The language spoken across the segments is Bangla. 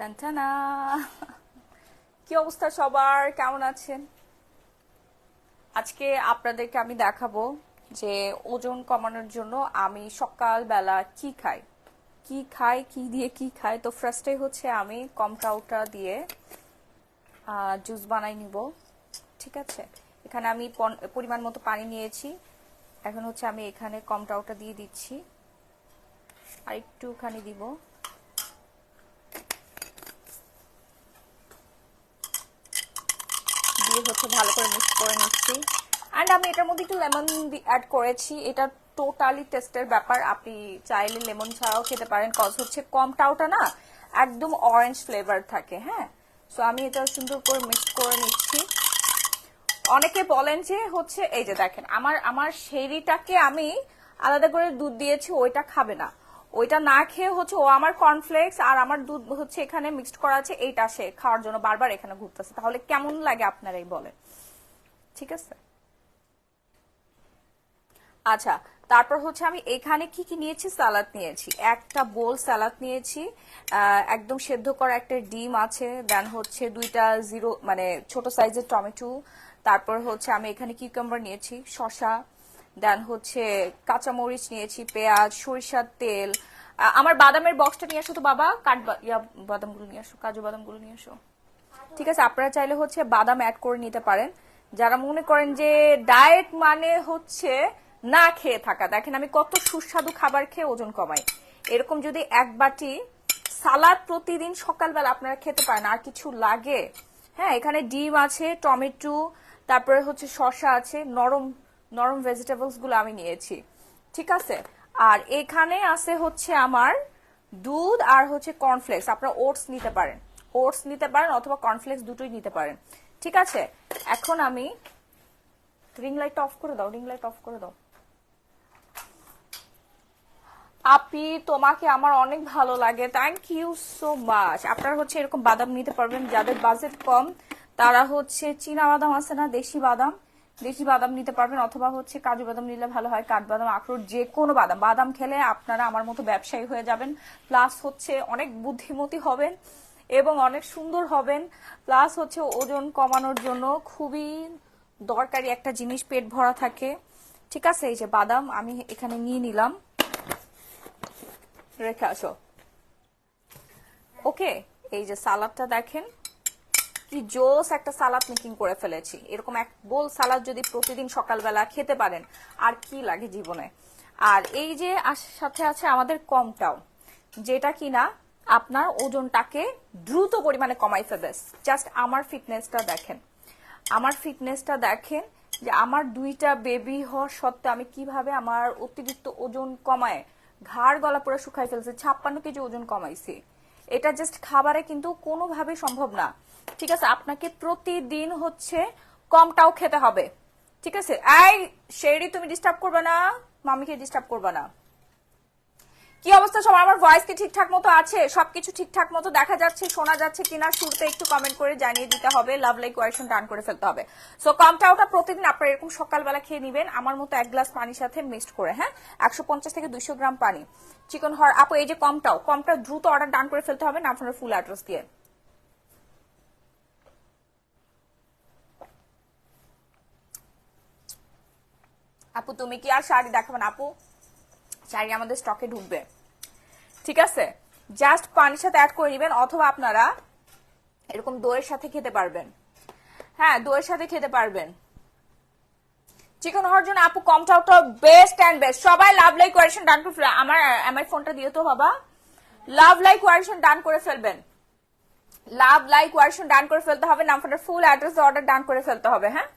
টানটানা। কি অবস্থা সবার, কেমন আছেন? আজকে আপনাদেরকে আমি দেখাবো যে ওজন কমানোর জন্য আমি সকালবেলা কি দিয়ে কি খাই। তো ফার্স্টে হচ্ছে আমি কমটাউটা দিয়ে জুস বানাই নিব। ঠিক আছে, এখানে আমি পরিমাণ মতো পানি নিয়েছি। এখন হচ্ছে আমি এখানে কমটাউটা দিয়ে দিচ্ছি, আর একটুখানি দিব। দিয়ে হচ্ছে ভালো করে মিক্স করে নিচ্ছি। অ্যান্ড আমি এটার মধ্যে একটু লেমন অ্যাড করেছি। এটা টোটালি টেস্টের ব্যাপার, আপনি চাইলে লেমন ছাড়াও খেতে পারেন, কজ হচ্ছে কমটাওটা না একদম অরেঞ্জ ফ্লেভার থাকে। হ্যাঁ, সো আমি এটা সুন্দর করে মিক্স করে নিচ্ছি। অনেকে বলেন যে হচ্ছে এই যে দেখেন আমার আমার শেরিটাকে আমি আলাদা করে দুধ দিয়েছি, ওইটা খাবে না। ওইটা না খেয়ে হচ্ছে ও আমার কর্নফ্লেক্স আর আমার দুধ হচ্ছে এখানে মিক্সড করা আছে, এইটা সে খাওয়ার জন্য বারবার এখানে ঘুরতেছে। তাহলে কেমন লাগে আপনারাই বলেন। ঠিক আছে, আচ্ছা। তারপর হচ্ছে আমি এখানে কি কি নিয়েছি, সালাদ নিয়েছি, একটা বোল সালাদ নিয়েছি। একদম সেদ্ধ করা একটা ডিম আছে, দেন হচ্ছে দুইটা জিরো মানে ছোট সাইজের টমেটো। তারপর হচ্ছে আমি এখানে কিউকাম্বার নিয়েছি, শসা, দেন হচ্ছে কাঁচামরিচ নিয়েছি, পেঁয়াজ, সরিষার তেল। আমার বাদামের বক্সটা নিয়ে আসো তো বাবা, বাদামগুলো নিয়ে আসো, কাজু বাদামগুলো নিয়ে আসো। ঠিক আছে, আপনারা চাইলে হচ্ছে বাদাম অ্যাড করে নিতে পারেন। যারা মনে করেন যে ডায়েট মানে হচ্ছে না খেয়ে থাকা, দেখেন আমি কত সুস্বাদু খাবার খেয়ে ওজন কমাই। এরকম যদি এক বাটি সালাদ প্রতিদিন সকালবেলা আপনারা খেতে পারেন, আর কিছু লাগে? হ্যাঁ, এখানে ডিম আছে, টমেটো, তারপরে হচ্ছে শসা আছে, নরম নরম ভেজিটেবলস গুলো আমি নিয়েছি। ঠিক আছে, আর এখানে আছে হচ্ছে আমার দুধ আর হচ্ছে কর্নফ্লেক্স। আপনারা ওটস নিতে পারেন অথবা কর্নফ্লেক্স, দুটোই নিতে পারেন। ঠিক আছে, এখন আমি রিং লাইট অফ করে দাও, রিং লাইট অফ করে দাও। আপি, তোমাকে আমার অনেক ভালো লাগে, থ্যাংক ইউ সো মাচ। আপনারা হচ্ছে এরকম বাদাম নিতে পারবেন, যাদের বাজেট কম তারা হচ্ছে চীনা বাদাম আছে না, দেশি বাদাম নিতে পারবেন, অথবা হচ্ছে কাজু বাদাম নিলে ভালো হয়, কাঠবাদাম, আখরোট, যে কোনো বাদাম। বাদাম খেলে আপনারা আমার মতো ব্যবসায়ী হয়ে যাবেন, প্লাস হচ্ছে অনেক বুদ্ধিমতী হবেন এবং অনেক সুন্দর হবেন, প্লাস হচ্ছে ওজন কমানোর জন্য খুবই দরকারি একটা জিনিস, পেট ভরা থাকে। ঠিক আছে, এই যে বাদাম আমি এখানে নিয়ে নিলাম, রেখে আসো। ওকে, এই যে সালাদটা দেখেন কি জোস একটা সালাদ মেকিং করে ফেলেছি। এরকম এক বোল সালাদ যদি প্রতিদিন সকালবেলা খেতে পারেন, আর কি লাগে জীবনে। আর এই যে সাথে আছে আমাদের কমটাও, যেটা কিনা আপনার ওজনটাকে দ্রুত পরিমাণে কমাই ফেলবে। জাস্ট আমার ফিটনেসটা দেখেন যে আমার দুইটা বেবি হওয়া সত্ত্বেও আমি কিভাবে আমার অতিরিক্ত ওজন কমায় ঘাড় গলা পুরো শুকাই ফেলছে, 56 কেজি ওজন কমাইছি। এটা জাস্ট খাবারে কিন্তু কোনোভাবেই সম্ভব না। ঠিক আছে, আপনাকে প্রতিদিন হচ্ছে কমটাও খেতে হবে। ঠিক আছে, এই শেরি, তুমি ডিস্টার্ব করবে না, মামিকে ডিস্টার্ব করবে না। কি অবস্থা সবার, আমার ভয়েস কি ঠিকঠাক মতো আছে? সবকিছু ঠিকঠাক মতো দেখা যাচ্ছে, শোনা যাচ্ছে কিনা শুরুতে একটু কমেন্ট করে জানিয়ে দিতে হবে, লাভ লাইক কোয়েশন ডান করে ফেলতে হবে। সো কমটাওটা প্রতিদিন আপনারা এরকম সকালবেলা খেয়ে নিবেন, আমার মতো 1 গ্লাস পানির সাথে মিক্সড করে। হ্যাঁ, 150 থেকে 200 গ্রাম পানি। চিকেন হর আপু, এই যে কমটাও দ্রুত অর্ডার ডান করে ফেলতে হবে না আপনার ফুল অ্যাড্রেস দিয়ে। আপু তুমি কি আর শাড়ি দেখাবেন? আপু শাড়ি আমাদের স্টকে ঢুকবে। ঠিক আছে, জাস্ট পানির সাথে অ্যাড করে নেবেন, অথবা আপনারা এরকম দইয়ের সাথে খেতে পারবেন। হ্যাঁ, দইয়ের সাথে খেতে পারবেন। চিকেন হওয়ার জন্য আপু কমটাওটা বেস্ট অ্যান্ড বেস্ট। সবাই লাভ লাইক কোয়েশন ডান করে ফেলে, আমার ফোনটা দিয়ে তো বাবা, লাভ লাইক কোয়েশন ডান করে ফেলবেন। লাভ লাইক কোয়েশন ডান করে ফেলতে হবে, নাম্বারটা ফুল অ্যাড্রেস অর্ডার ডান করে ফেলতে হবে। হ্যাঁ,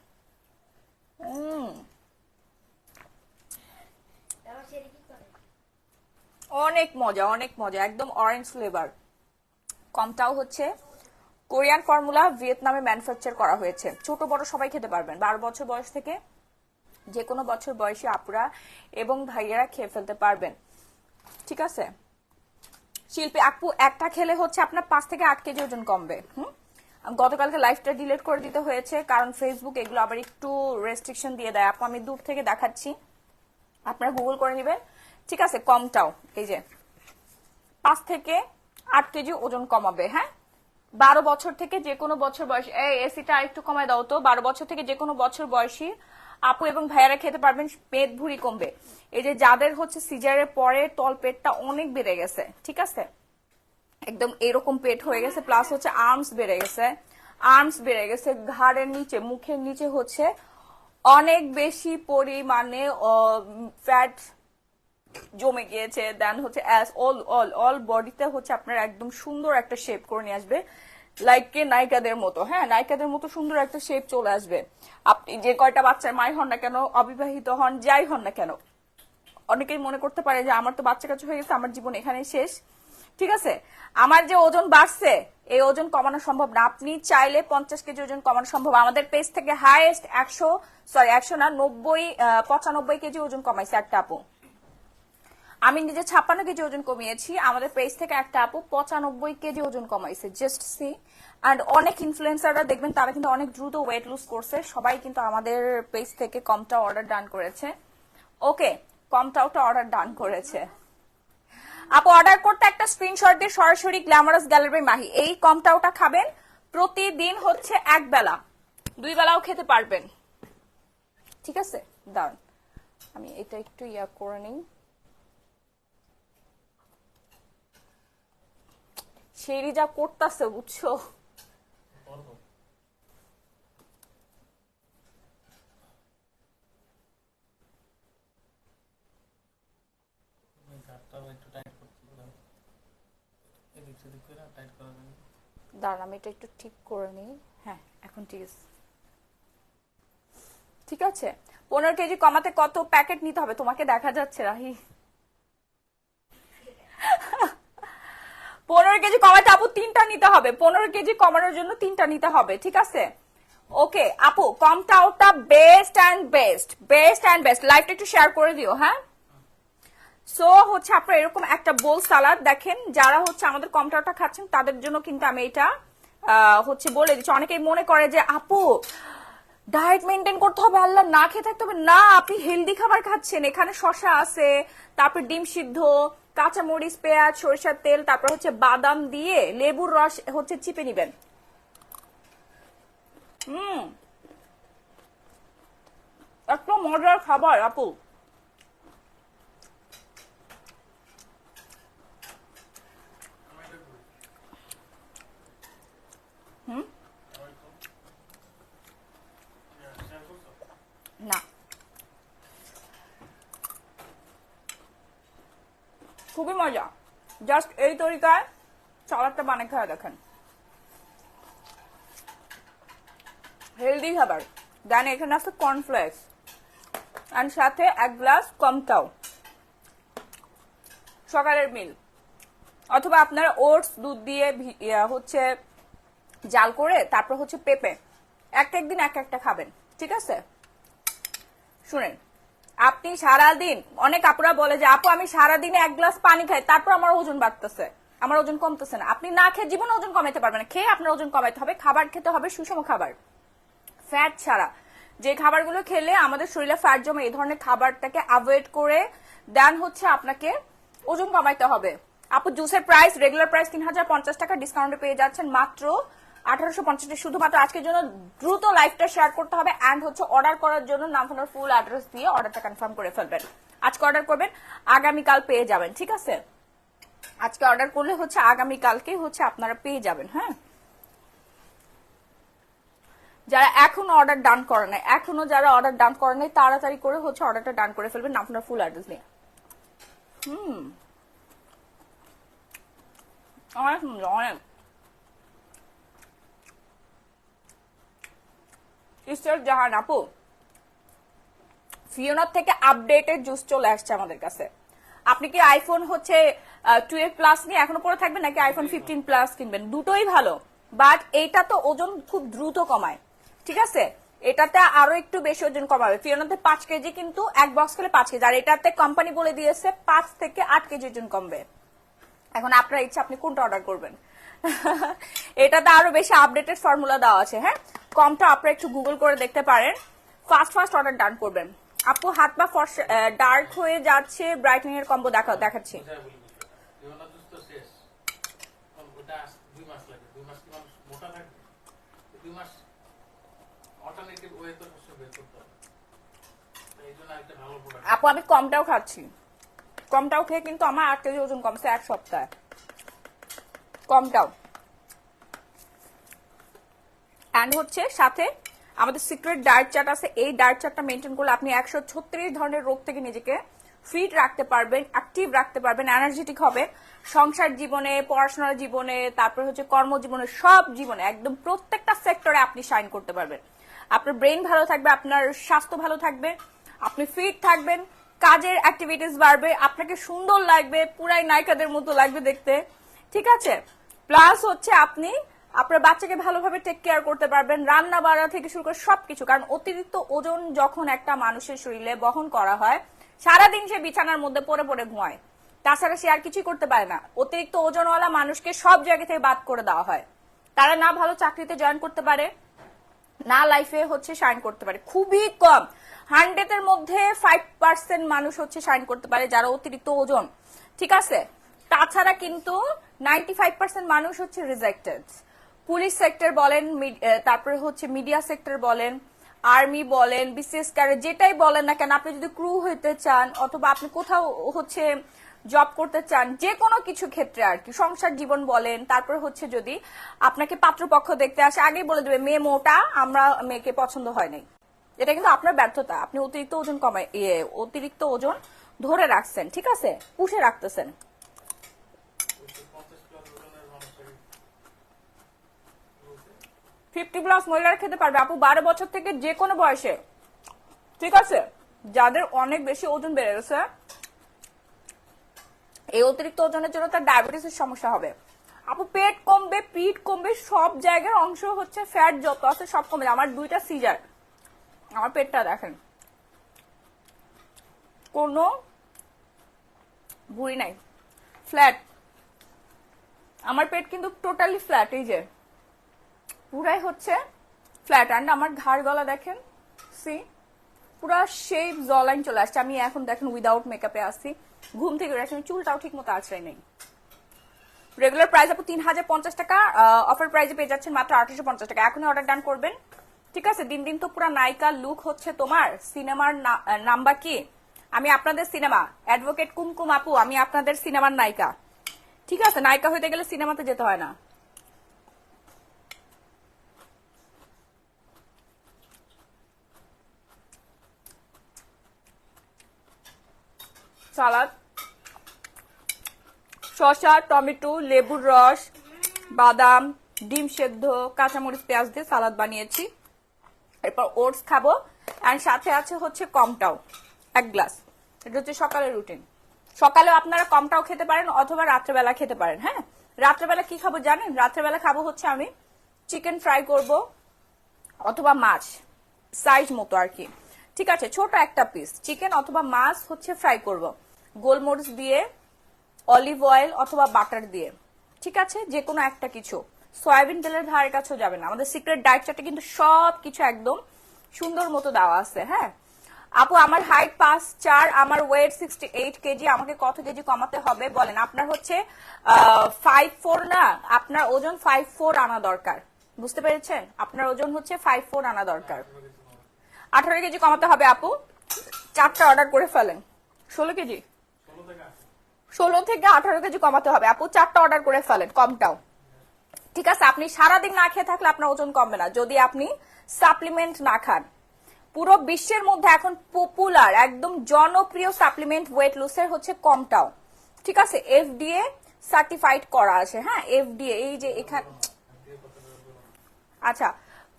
অনেক মজা, অনেক মজা, একদম অরেঞ্জ ফ্লেভার। কমটাও হচ্ছে কোরিয়ান ফর্মুলা, ভিয়েতনামে ম্যানুফ্যাকচার করা হয়েছে। ছোট বড় সবাই খেতে পারবেন, 12 বছর বয়স থেকে যে কোনো বছর বয়সী আপুরা এবং ভাইয়েরা খেয়ে ফেলতে পারবেন। ঠিক আছে, শিল্পী আপু একটা খেলে হচ্ছে আপনার 5 থেকে 8 কেজি ওজন কমবে। গতকালকে লাইফটা ডিলিট করে দিতে হয়েছে, কারণ ফেসবুক এগুলো আবার একটু রেস্ট্রিকশন দিয়ে দেয়। আপু আমি দূর থেকে দেখাচ্ছি, আপনারা গুগল করে নেবেন। ঠিক আছে, কমটাও এই যে 5 থেকে 8 কেজি ওজন কমাবে। হ্যাঁ, 12 বছর থেকে যে কোনো বছর বয়স, এই এসিটা একটু কমায় দাও তো, 12 বছর থেকে যে কোনো বছর বয়সী আপু এবং ভাইয়ারা খেতে পারবেন, পেট ভুঁড়ি কমবে। এই যে যাদের হচ্ছে সিজারের পরে তল পেটটা অনেক বেড়ে গেছে, ঠিক আছে, একদম এরকম পেট হয়ে গেছে, প্লাস হচ্ছে আর্মস বেড়ে গেছে, ঘাড়ের নিচে, মুখের নিচে হচ্ছে অনেক বেশি পরিমাণে ফ্যাট জমে গিয়েছে, দেন হচ্ছে অল বডিতে হচ্ছে আপনার একদম সুন্দর একটা শেপ করে নিয়ে আসবে, লাইক কে নায়িকাদের মতো। হ্যাঁ, নায়িকাদের মতো সুন্দর একটা শেপ চলে আসবে। আপনি যে কয়টা বাচ্চার মাই হন না কেন, অবিবাহিত হন, যাই হন না কেন, অনেকেই মনে করতে পারে যে আমার তো বাচ্চা কাচ্চা হয়ে গেছে, আমার জীবন এখানে শেষ। ঠিক আছে, আমার যে ওজন বাড়ছে, এই ওজন কমানো সম্ভব না। আপনি চাইলে 50 কেজি ওজন কমানো সম্ভব। আমাদের পেজ থেকে হাইয়েস্ট 100 না 95 কেজি ওজন কমাইছে একটা আপু। আমি নিজে 56 কেজি ওজন কমিয়েছি, আমাদের পেজ থেকে একটা আপু 95 কেজি ওজন কমাইছে, জাস্ট সি। অ্যান্ড অনেক ইনফ্লুয়েন্সাররা দেখবেন তারা কিন্তু অনেক দ্রুত ওয়েট লুজ করছে, সবাই কিন্তু আমাদের পেজ থেকে কমটা অর্ডার ডান করেছে। ওকে, কমটাওটা অর্ডার ডান করেছে আপু। অর্ডার করতে একটা স্ক্রিনশট দিয়ে সরাসরি গ্ল্যামারাস গ্যালারি মাহি, এই কমটাওটা খাবেন প্রতিদিন হচ্ছে এক বেলা, 2 বেলাও খেতে পারবেন। ঠিক আছে, দাঁড়ান আমি এটা একটু করে নিই। সেই যা করতেছে বুঝছো, দাঁড়ান আমি এটা একটু ঠিক করে নিই। হ্যাঁ, এখন ঠিক আছে, ঠিক আছে। 15 কেজি কমাতে কত প্যাকেট নিতে হবে তোমাকে দেখা যাচ্ছে রাহি? 15 কেজি কমাতে আপু 3টা নিতে হবে, 15 কেজি কমানোর জন্য 3টা নিতে হবে, ঠিক আছে। ওকে আপু, কমটাওটা বেস্ট অ্যান্ড বেস্ট। লাইভটা একটু শেয়ার করে দিও। হ্যাঁ, সো হচ্ছে আপনার এরকম একটা বোল সালাদ দেখেন, যারা হচ্ছে আমাদের কমটাওটা খাচ্ছেন তাদের জন্য কিন্তু আমি এটা হচ্ছে বলে দিচ্ছি। অনেকেই মনে করে যে আপু ডায়েট মেনটেন করতে হবে, আল্লাহ না খেয়ে থাকতে হবে, না, আপনি হেলদি খাবার খাচ্ছেন। এখানে শসা আছে, তারপর ডিম সিদ্ধ, কাঁচামরিচ, পেঁয়াজ, সরিষার তেল, তারপর হচ্ছে বাদাম দিয়ে লেবুর রস হচ্ছে চিপে নিবেন। এত মজার খাবার আপু। না, খুবই মজা, জাস্ট এই তরিকায় সালাদটা বানিয়ে খাওয়া দেখেন, হেলদি খাবার। দেন এখানে আছে কর্নফ্লেক্স আর সাথে 1 গ্লাস কমটাও, সকালের মিল। অথবা আপনারা ওটস দুধ দিয়ে হচ্ছে জাল করে তারপর হচ্ছে পেঁপে এক দিন একটা খাবেন, ঠিক আছে। শুনেন, আপনি সারাদিন, অনেক আপুরা বলে যে আপু আমি সারাদিনে 1 গ্লাস পানি খাই তারপর আমার ওজন বাড়তেছে, আমার ওজন কমতেছে না। আপনি না খেয়ে জীবনে ওজন কমাইতে পারবেন না, খেয়ে আপনার ওজন কমাইতে হবে। খাবার খেতে হবে সুষম খাবার, ফ্যাট ছাড়া। যে খাবারগুলো খেলে আমাদের শরীরে ফ্যাট জমে, এই ধরনের খাবারটাকে অ্যাভয়েড করে দেন হচ্ছে আপনাকে ওজন কমাইতে হবে। আপু জুসের প্রাইস, রেগুলার প্রাইস 3050 টাকা, ডিসকাউন্টে পেয়ে যাচ্ছেন মাত্র 1850। শুধুমাত্র আজকের জন্য দ্রুত লাইভটা শেয়ার করতে হবে, অ্যান্ড হচ্ছে অর্ডার করার জন্য নাম ফোনের ফুল অ্যাড্রেস দিয়ে অর্ডারটা কনফার্ম করে ফেলবেন। আজকে অর্ডার করবেন, আগামীকাল পেয়ে যাবেন, ঠিক আছে। আজকে অর্ডার করলে হচ্ছে আগামীকালকেই হচ্ছে আপনারা পেয়ে যাবেন। হ্যাঁ, যারা এখনো অর্ডার ডান করে নাই, যারা অর্ডার ডান করে নাই তাড়াতাড়ি করে হচ্ছে অর্ডারটা ডান করে ফেলবেন নাম ফোনের ফুল অ্যাড্রেস নিয়ে। অনেক অনেক ইস্টার জাহান আপু, ফিওনার থেকে আপডেটেড জুস চলে আসছে আমাদের কাছে। আপনি কি আইফোন হচ্ছে 12 প্লাস নিয়ে এখনো পরে থাকবেন নাকি আইফোন 15 প্লাস কিনবেন? দুটোই ভালো, বাট এইটা তো ওজন খুব দ্রুত কমায়, ঠিক আছে। এটাতে আরো একটু বেশি ওজন কমাবে। ফিওনাতে 5 কেজি, কিন্তু এক বক্স খেলে 5 কেজি, আর এটাতে কোম্পানি বলে দিয়েছে 5 থেকে 8 কেজি ওজন কমবে। এখন আপনার ইচ্ছা আপনি কোনটা অর্ডার করবেন। এটাতে আরো বেশি আপডেটেড ফর্মুলা দেওয়া আছে। হ্যাঁ, কমটা আপনারা একটু গুগল করে দেখতে পারেন, ফাস্ট অর্ডার ডান করবেন। আপু হাত পা ডার্ক হয়ে যাচ্ছে, ব্রাইটনিং এর কম্বো দেখাচ্ছি। আপু আমি কমটাও খাচ্ছি, কমটাও খেয়ে কিন্তু আমার 8 কেজি ওজন কমছে 1 সপ্তাহে, কমটাও। অ্যান্ড হচ্ছে সাথে আমাদের সিক্রেট ডায়েট চার্ট আছে, এই ডায়েট চার্টটা মেনটেন করলে আপনি 136 ধরনের রোগ থেকে নিজেকে ফিট রাখতে পারবেন, অ্যাক্টিভ রাখতে পারবেন, এনার্জেটিক হবে সংসার জীবনে, পড়াশোনার জীবনে, তারপর হচ্ছে কর্মজীবনে, সব জীবনে একদম প্রত্যেকটা সেক্টরে আপনি শাইন করতে পারবেন। আপনার ব্রেন ভালো থাকবে, আপনার স্বাস্থ্য ভালো থাকবে, আপনি ফিট থাকবেন, কাজের অ্যাক্টিভিটিস বাড়বে, আপনাকে সুন্দর লাগবে, পুরাই নায়িকাদের মতো লাগবে দেখতে, ঠিক আছে। প্লাস হচ্ছে আপনি আপনার বাচ্চাকে ভালোভাবে টেক কেয়ার করতে পারবেন, রান্না বাড়া থেকে শুরু করে সবকিছু। কারণ অতিরিক্ত ওজন যখন একটা মানুষের শরীরে বহন করা হয়, সারাদিন সে বিছানার মধ্যে পড়ে পড়ে ঘুমায়, তাছাড়া সে আর কিছুই করতে পারে না। অতিরিক্ত ওজনওয়ালা মানুষকে সব জায়গা থেকে বাদ করে দেওয়া হয়, তারা না ভালো চাকরিতে জয়েন করতে পারে, না লাইফে হচ্ছে শাইন করতে পারে। খুবই কম, 100 এর মধ্যে 5% মানুষ হচ্ছে শাইন করতে পারে যারা অতিরিক্ত ওজন, ঠিক আছে। তাছাড়া কিন্তু 95% মানুষ হচ্ছে রিজেক্টেড। পুলিশ সেক্টর বলেন, তারপরে হচ্ছে মিডিয়া সেক্টর বলেন, আর্মি বলেন, বিসিএস ক্যাডার, যেটাই বলেন না কেন, আপনি যদি ক্রু হইতে চান অথবা আপনি কোথাও হচ্ছে জব করতে চান, যে কোনো কিছু ক্ষেত্রে আর কি, সংসার জীবন বলেন, তারপর হচ্ছে যদি আপনাকে পাত্রপক্ষ দেখতে আসে, আগেই বলে দেবে মেয়ে মোটা, আমরা মেয়েকে পছন্দ হয় নাই। এটা কিন্তু আপনার ব্যর্থতা, আপনি অতিরিক্ত ওজন কমায়, অতিরিক্ত ওজন ধরে রাখছেন, ঠিক আছে, পুষে রাখতেছেন। 50+ মহিলারা খেতে পারবে আপু, 12 বছর থেকে যে কোনো বয়সে, ঠিক আছে। যাদের অনেক বেশি ওজন বেড়ে গেছে, এই অতিরিক্ত ওজনের জন্য তার ডায়াবেটিসের সমস্যা হবে আপু, পেট কমবে, পিঠ কমবে, সব জায়গার অংশ হচ্ছে ফ্যাট যত আছে সব কমবে। আমার 2টা সিজার, আমার পেটটা দেখেন, কোনো ভুঁড়ি নাই, ফ্ল্যাট। আমার পেট কিন্তু টোটালি ফ্ল্যাট, এই যে পুরাই হচ্ছে ফ্ল্যাট। অ্যান্ড আমার ঘাড় গলা দেখেন, সি পুরা শেপ জলাইন চলে আসছে। আমি এখন দেখেন উইদাউট মেকআপে আসছি, ঘুম থেকে উঠে আসছি, চুলটাও ঠিক মতো আছড়াই নেই। রেগুলার প্রাইস আপু 3050 টাকা, অফার প্রাইসে পেয়ে যাচ্ছেন মাত্র 850 টাকা। এখনই অর্ডার ডান করবেন, ঠিক আছে। দিন দিন তো পুরা নায়িকা লুক হচ্ছে তোমার। সিনেমার নাম্বার কি? আমি আপনাদের সিনেমা অ্যাডভোকেট কুমকুম আপু, আমি আপনাদের সিনেমার নায়িকা, ঠিক আছে। নায়িকা হইতে গেলে সিনেমাতে যেতে হয় না। সালাদ, শসা, টমেটো, লেবুর রস, বাদাম, ডিম সেদ্ধ, কাঁচামরিচ, পেঁয়াজ দিয়ে সালাদ বানিয়েছি। এরপর ওটস খাবো, আর সাথে আছে হচ্ছে কমটাও 1 গ্লাস। এটা হচ্ছে সকালের রুটিন। সকালে আপনারা কমটাও খেতে পারেন অথবা রাত্রেবেলা খেতে পারেন। হ্যাঁ, রাত্রেবেলা কি খাবো জানেন? রাত্রেবেলা খাবো হচ্ছে আমি চিকেন ফ্রাই করব অথবা মাছ, সাইজ মতো আর কি, ঠিক আছে। ছোট একটা পিস চিকেন অথবা মাছ হচ্ছে ফ্রাই করব গোলমরিচ দিয়ে, অলিভ অয়েল অথবা বাটার দিয়ে, ঠিক আছে। যে কোনো একটা কিছু, সয়াবিন তেলের ধারের কাছেও যাবে না। আমাদের সিক্রেট ডায়েট চার্টে কিন্তু সব কিছু একদম সুন্দর মতো দেওয়া আছে। হ্যাঁ আপু, আমার হাইট 5'4", আমার ওয়েট 68 কেজি, আমাকে কত কেজি কমাতে হবে বলেন? আপনার হচ্ছে 5'4" না, আপনার ওজন 5'4" আনা দরকার, বুঝতে পেরেছেন? আপনার ওজন হচ্ছে 5'4" আনা দরকার। 18 কেজি কমাতে হবে আপু, 4টা অর্ডার করে ফেলেন। 16 কেজি, 16 থেকে 18 কেজি কমাতে হবে আপু, 4টা অর্ডার করে ফেলেন, কমটাও, ঠিক আছে। আপনি সারাদিন না খেয়ে থাকলে আপনার ওজন কমবে না যদি আপনি সাপ্লিমেন্ট না খান। পুরো বিশ্বের মধ্যে এখন পপুলার একদম জনপ্রিয় সাপ্লিমেন্ট ওয়েট লুসের হচ্ছে কমটাও, ঠিক আছে। FDA সার্টিফাইড করা আছে। হ্যাঁ, FDA, এই যে এখানে। আচ্ছা,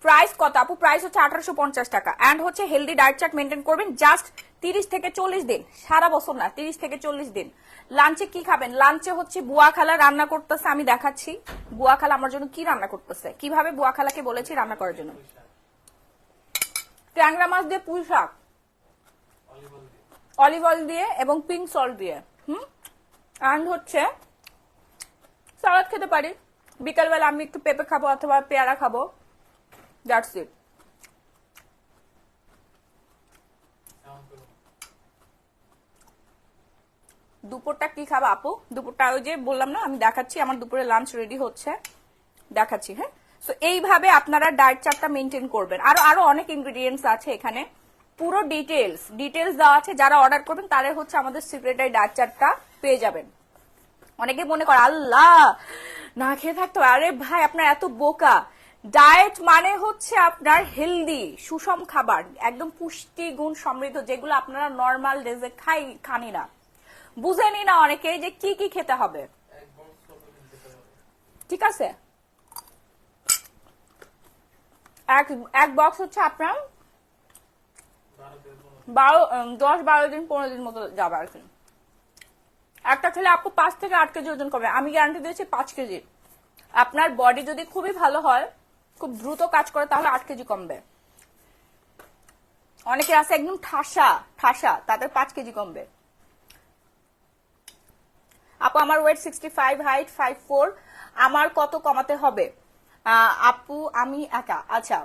প্রাইস কত আপু? প্রাইস হচ্ছে 1850 টাকা। এন্ড হচ্ছে হেলদি ডায়েট চার্ট মেনটেন করবেন জাস্ট 30 থেকে 40 দিন, সারা বছর না, 30 থেকে 40 দিন। লাঞ্চে কি খাবেন? লাঞ্চে হচ্ছে বুয়া খালা রান্না করতেছে, আমি দেখাচ্ছি বুয়া খালা আমার জন্য কি রান্না করতেছে, কিভাবে বুয়া খালাকে বলেছি রান্না করার জন্য। ট্যাংরা মাছ দিয়ে পুঁই শাক, অলিভ অয়েল দিয়ে এবং পিঙ্ক সল্ট দিয়ে। এন্ড হচ্ছে সালাদ খেতে পারি, বিকালবেলা আমি একটু পেঁপে খাবো অথবা পেয়ারা খাবো, দ্যাটস ইট। দুপুরটা কি খাবা আপু? দুপুরটা ওই যে বললাম না, আমি দেখাচ্ছি, আমার দুপুরে লাঞ্চ রেডি হচ্ছে, দেখাচ্ছি। হ্যাঁ, তো এইভাবে আপনারা ডায়েট চার্টটা মেনটেন করবেন। আরো অনেক ইনগ্রেডিয়েন্টস আছে এখানে, পুরো ডিটেলস দেওয়া আছে, যারা অর্ডার করবেন তারা হচ্ছে আমাদের সিক্রেট ডায়েট চার্টটা পেয়ে যাবেন। অনেকে মনে করে আল্লাহ না খেয়ে থাকতে হবে। আরে ভাই আপনার এত বোকা, ডায়েট মানে হচ্ছে আপনার হেলদি সুষম খাবার, একদম পুষ্টি গুণ সমৃদ্ধ, যেগুলো আপনারা নর্মাল ডেজে খানি না, বুঝেনি না অনেকে যে কি কি খেতে হবে। ঠিক আছে, এক বক্স হচ্ছে আপনার 10-12 দিন 15 দিন মতো যাবে আর কি। একটা খেলে আপু 5 থেকে 8 কেজি ওজন কমে, আমি গ্যারান্টি দিয়েছি 5 কেজি। আপনার বডি যদি খুবই ভালো হয়, খুব দ্রুত কাজ করে, তাহলে 8 কেজি কমবে। অনেকে আছে একদম ঠাসা, তাদের 5 কেজি কমবে। আপু আমার ওয়েট 65, হাইট 5'4", আমার কত কমাতে হবে? আপু আমি একা, আচ্ছা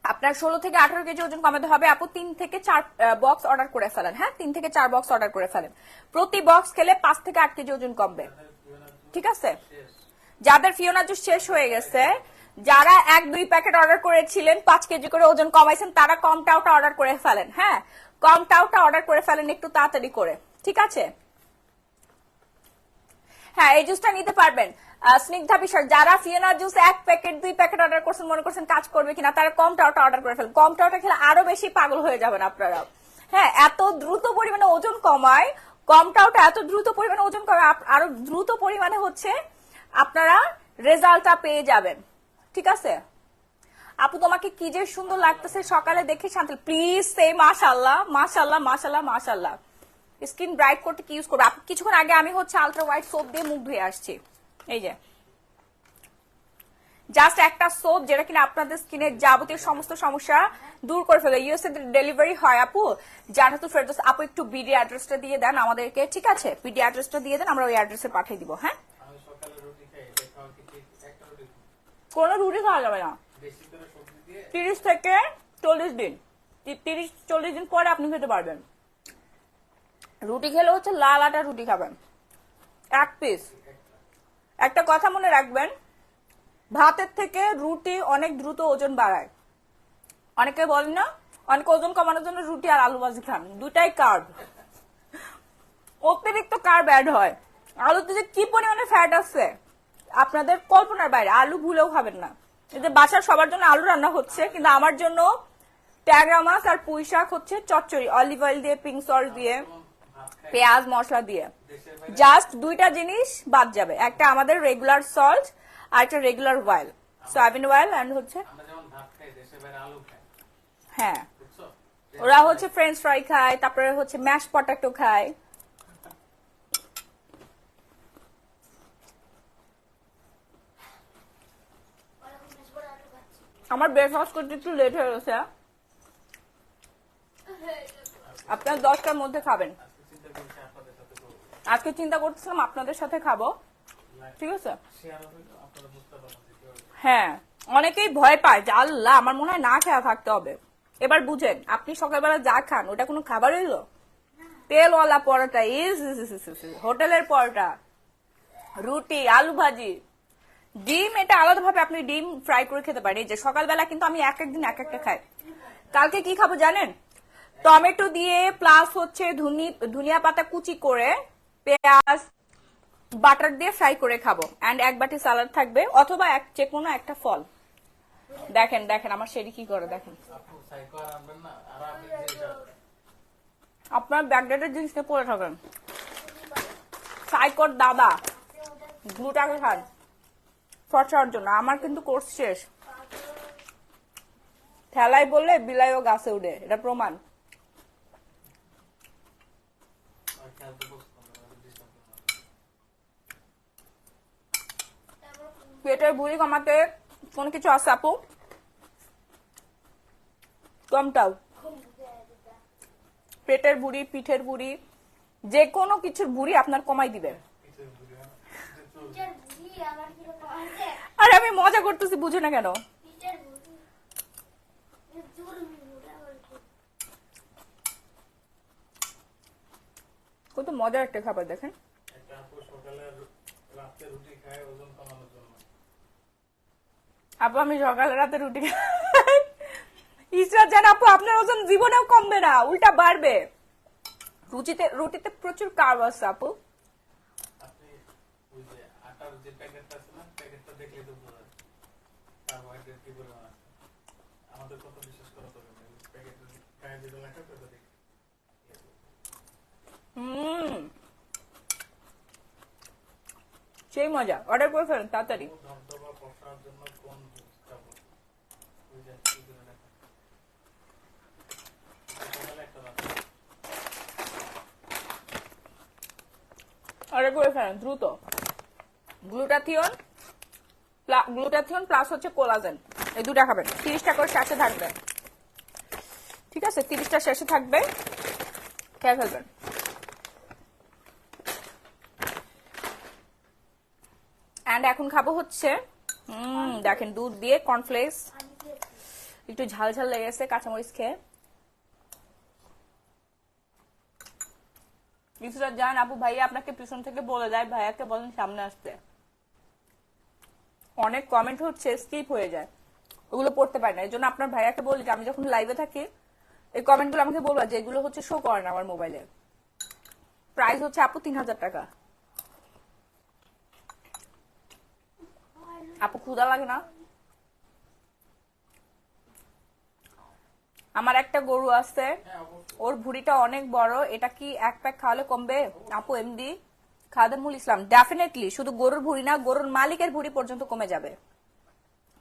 আপনার 16 থেকে 18 কেজি ওজন কমাতে হবে। আপু 3 থেকে 4 বক্স অর্ডার করে ফেলেন। হ্যাঁ, 3 থেকে 4 বক্স অর্ডার করে ফেলেন। প্রতি বক্স খেলে 5 থেকে 8 কেজি ওজন কমবে। ঠিক আছে, যাদের ফিওনা জুস শেষ হয়ে গেছে, যারা 1-2 প্যাকেট অর্ডার করেছিলেন 5 কেজি করে ওজন কমাইছেন, তারা কমটাওটা অর্ডার করে ফেলেন। হ্যাঁ, কমটাওটা অর্ডার করে ফেলেন একটু তাড়াতাড়ি করে। ঠিক আছে, হ্যাঁ এই জুসটা নিতে পারবেন। স্নিগ্ধা বিশ্বাস, যারা Fiona juice 1 packet 2 packet order করছেন, মনে করছেন কাজ করবে কিনা, তারা কমটাওটা অর্ডার করে ফেলেন। কমটাওটা খেলে আরো বেশি পাগল হয়ে যাবেন আপনারা। হ্যাঁ, এত দ্রুত পরিমাণে ওজন কমায় কমটাওটা, এত দ্রুত পরিমাণে ওজন কমায়, আরো দ্রুত পরিমাণে হচ্ছে আপনারা রেজাল্টটা পেয়ে যাবেন। ঠিক আছে আপু, তোমাকে কি যে সুন্দর লাগতেছে সকালে দেখে শান্তি। প্লিজ সে মাশাআল্লাহ মাশাআল্লাহ মাশাআল্লাহ মাশাআল্লাহ। স্কিন ব্রাইট করতে কি ইউজ করবে? কিছুক্ষণ আগে আমি হচ্ছে আলট্রা হোয়াইট সোপ দিয়ে মুখ ধুয়ে আসছি। এই যে জাস্ট একটা সোপ, যেটা কিনা আপনাদের স্কিনের যাবতীয় সমস্ত সমস্যা দূর করে ফেলে। ইউএসএ ডেলিভারি হয় আপু। জান্নাতুল ফেরদৌস আপু একটু বিডি অ্যাড্রেসটা দিয়ে দেন আমাদেরকে। ঠিক আছে, বিডি অ্যাড্রেসটা দিয়ে দেন, আমরা ওই অ্যাড্রেসে পাঠিয়ে দিব। হ্যাঁ, কোনো রুটি খাওয়া যাবে না 30 থেকে 40 দিন। 30-40 দিন পরে আপনি খেতে পারবেন। রুটি খেলে হচ্ছে লাল আটা রুটি খাবেন 1 পিস। একটা কথা মনে রাখবেন, ভাতের থেকে রুটি অনেক দ্রুত ওজন বাড়ায়। অনেকে বলেন না, অনেকে ওজন কমানোর জন্য রুটি আর আলু ভাজি খান, দুটাই কার্ব, অতিরিক্ত কার্ব অ্যাড হয়। আলুতে যে কি পরিমাণে ফ্যাট আছে আপনাদের কল্পনার বাইরে। আলু ভুলেও খাবেন না। এই যে বাসার সবার জন্য আলু রান্না হচ্ছে, কিন্তু আমার জন্য ট্যাংরা মাছ আর পুঁই শাক হচ্ছে চচ্চড়ি, অলিভ অয়েল দিয়ে, পিঙ্ক সল্ট দিয়ে, পেঁয়াজ মশলা দিয়ে। জাস্ট 2টা জিনিস বাদ যাবে, একটা আমাদের রেগুলার সল্ট আর একটা regular oil, soybean oil and হচ্ছে, হ্যাঁ ওরা হচ্ছে ফ্রেঞ্চ ফ্রাই খায়, তারপরে হচ্ছে ম্যাশ পটাটো খায়। আমার ব্রেকফাস্ট করতে একটু লেট হয়ে গেছে, আপনার 10টার মধ্যে খাবেন। আজকে চিন্তা করতেছিলাম আপনাদের সাথে খাবো। ঠিক আছে, হ্যাঁ অনেকেই ভয় পায় যে আল্লাহ আমার মনে হয় না খেয়া থাকতে হবে। এবার বুঝেন, আপনি সকালবেলা যা খান ওটা কোনো খাবার হইলো? তেলওয়ালা পরোটা, হোটেলের পরোটা, রুটি, আলু ভাজি, ডিম, এটা আলাদাভাবে আপনি ডিম ফ্রাই করে খেতে পারেন। এই যে সকালবেলা কিন্তু আমি এক একদিন এক একটা খাই। কালকে কি খাবো জানেন? টমেটো দিয়ে প্লাস হচ্ছে ধনিয়া পাতা কুচি করে, পেঁয়াজ বাটার দিয়ে ফ্রাই করে খাবো, এন্ড 1 বাটি সালাদ থাকবে, অথবা যে কোনো একটা ফল। দেখেন দেখেন আমার শেরি কি করে, দেখেন আপনার ব্যাকডেটের জিনিসটা পরে থাকেন। সাইকোর দাদা গ্লুটাকে খান ফর্চার জন্য। আমার কিন্তু কোর্স শেষ। ঠেলাই বললে বিলাইও গাছে উঠে, এটা প্রমাণ। পেটের ভুঁড়ি কমাতে কোন কিছু আছে আপু? কমটাও, পেটের ভুঁড়ি, পিঠের ভুঁড়ি, যে কোনো কিছুর ভুঁড়ি আপনার কমাই দিবে। আরে আমি মজা করতেছি, বুঝো না কেন? কত মজার একটা খাবার দেখেন। আপু আমি সকালে রাতে রুটি খাই, ইসরাত জান আপু আপনার ওজন জীবনেও কমবে না, উল্টা বাড়বে। রুটিতে প্রচুর কার্ব আছে আপু। আপনি ওই যে আটার যে প্যাকেটটা আছে না, প্যাকেটটা দেখলে তো বোঝা যায় কার্বোহাইড্রেট কি পরিমাণ আছে। আমাদের কত বিশ্বাস করা যাবে না, প্যাকেটের গায়ে যেটা লেখা ওটা দেখে। সেই মজা, অর্ডার করে ফেলেন তাড়াতাড়ি। ধবধবা পড়ার জন্য কোন জুস খাবো, ওই যে ওখানে লেখা একটা রাখা। অর্ডার করে ফেলেন দ্রুত। গ্লুটাথিয়ন প্লাস হচ্ছে কোলাজেন, এই দুটা খাবেন। 30টা করে শেষে থাকবে, ঠিক আছে? 30টা শেষে থাকবে, খেয়ে ফেলবেন। এন্ড এখন খাবো হচ্ছে দেখেন দুধ দিয়ে কর্নফ্লেক্স, একটু ঝাল ঝাল লেগেছে কাঁচামরিচ খেয়ে। ইসরাত জান আপু ভাইয়া আপনাকে পিছন থেকে বলে দেয়, ভাইয়াকে বলেন সামনে আসতে। অনেক কমেন্ট হচ্ছে স্কিপ হয়ে যায়, ওগুলো পড়তে পারি না, এই জন্য আপনার ভাইয়াকে বলি যে আমি যখন লাইভে থাকি এই কমেন্টগুলো আমাকে বলবা যে এগুলো হচ্ছে শো করে না আমার মোবাইলে। প্রাইস হচ্ছে আপু 3000 টাকা। আপু ক্ষুধা লাগে না? আমার একটা গরু আছে, ওর ভুঁড়িটা অনেক বড়, এটা কি এক প্যাক খাওয়ালে কমবে আপু? এমডি খাদেমুল ইসলাম, ডেফিনেটলি। শুধু গরুর ভুঁড়ি না, গরুর মালিকের ভুঁড়ি পর্যন্ত কমে যাবে।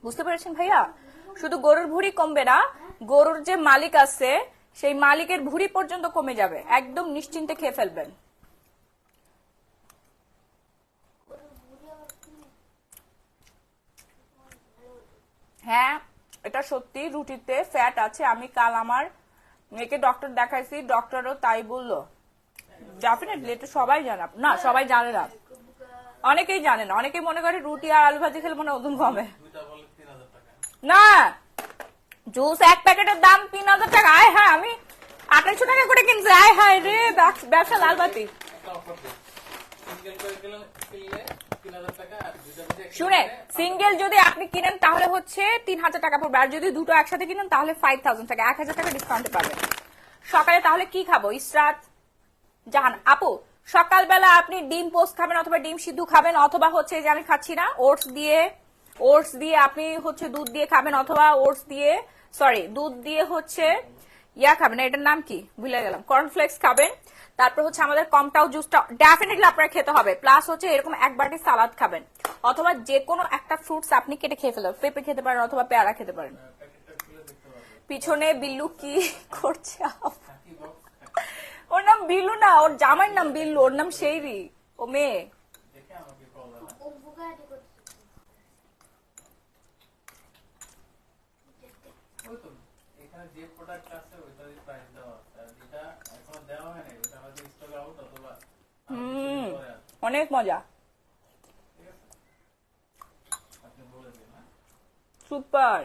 বুঝতে পেরেছেন ভাইয়া? শুধু গরুর ভুঁড়ি কমবে না, গরুর যে মালিক আছে সেই মালিকের ভুঁড়ি পর্যন্ত কমে যাবে, একদম নিশ্চিন্তে খেয়ে ফেলবেন। হ্যাঁ এটা সত্যি, রুটিতে ফ্যাট আছে। আমি কাল আমার মেয়েকে ডক্টর দেখাইছি, ডক্টরও তাই বললো। ডেফিনেটলি এটা সবাই জানে না, সবাই জানে না, অনেকেই জানে না। অনেকেই মনে করে রুটি আর আলু ভাজি খেলে মনে ওজন কমে। না, জুস এক প্যাকেটের দাম 3000 টাকা। আয় হ্যাঁ, আমি 2800 টাকা করে কিনছি। আয় হায় রে, ব্যবসা লালবাতি। শুনে সিঙ্গেল যদি আপনি কিনেন তাহলে হচ্ছে 3000 টাকা পড়বে, আর যদি দুটো একসাথে কিনেন তাহলে 5000 টাকা, 1000 টাকা ডিসকাউন্টে পাবেন। সকালে তাহলে কি খাবো ইসরাত জাহান আপু? সকালবেলা আপনি ডিম পোস্ট খাবেন অথবা ডিম সিদ্ধ খাবেন, অথবা হচ্ছে যে আমি খাচ্ছি না ওটস দিয়ে আপনি হচ্ছে দুধ দিয়ে খাবেন, অথবা ওটস দিয়ে দুধ দিয়ে হচ্ছে ইয়া খাবেন, এটার নাম কি ভুলে গেলাম, কর্নফ্লেক্স খাবেন। তারপর হচ্ছে আমাদের কমটাও জুসটা ডেফিনেটলি আপনার খেতে হবে, প্লাস হচ্ছে এরকম এক বাটি সালাদ খাবেন, অথবা যে কোনো একটা ফ্রুটস আপনি কেটে খেয়ে ফেলেন, পেঁপে খেতে পারেন অথবা পেয়ারা খেতে পারেন। পিছনে বিল্লু কি করছে? ওর নাম বিল্লু না, ওর জামাইয়ের নাম বিল্লু, ওর নাম শেরি, ও মেয়ে। অনেক মজা, সুপার।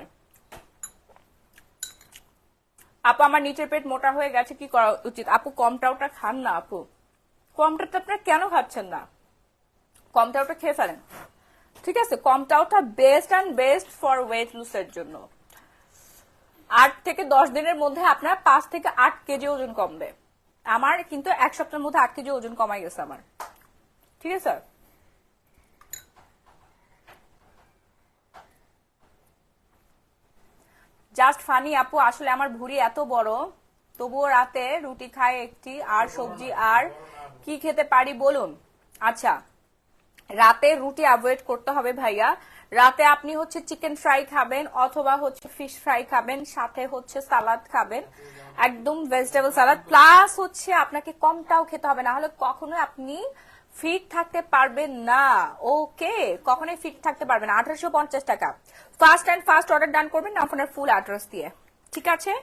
আপু আমার নিচের পেট মোটা হয়ে গেছে, কি করা উচিত? আপু কমটাওটা খান না আপু, কমটাটা আপনারা কেন খাচ্ছেন না? কমটাওটা খেয়ে ফেলেন, ঠিক আছে? কমটাওটা বেস্ট ফর ওয়েট লুজের জন্য। 8 থেকে 10 দিনের মধ্যে আপনার 5 থেকে 8 কেজি ওজন কমবে। আমার কিন্তু এক সপ্তাহের মধ্যে 8 কেজি ওজন কমাই গেছে আমার, ঠিক আছে? জাস্ট ফানি আপু, আসলে আমার ভুঁড়ি এত বড় তবুও রাতে রুটি খাই একটি, আর সবজি আর কি খেতে পারি বলুন? আচ্ছা, রাতে রুটি অ্যাভয়েড করতে হবে ভাইয়া। রাতে আপনি হচ্ছে চিকেন ফ্রাই খাবেন অথবা হচ্ছে ফিশ ফ্রাই খাবেন, সাথে হচ্ছে সালাদ খাবেন, একদম ভেজিটেবল সালাদ, প্লাস হচ্ছে আপনাকে কমটাও খেতে হবে, না হলে কখনোই আপনি ফিট থাকতে পারবেন না। ওকে, কখনোই ফিট থাকতে পারবেন না। 1850 টাকা ফার্স্ট অর্ডার ডান করবেন না আপনার ফুল অ্যাড্রেস দিয়ে, ঠিক আছে?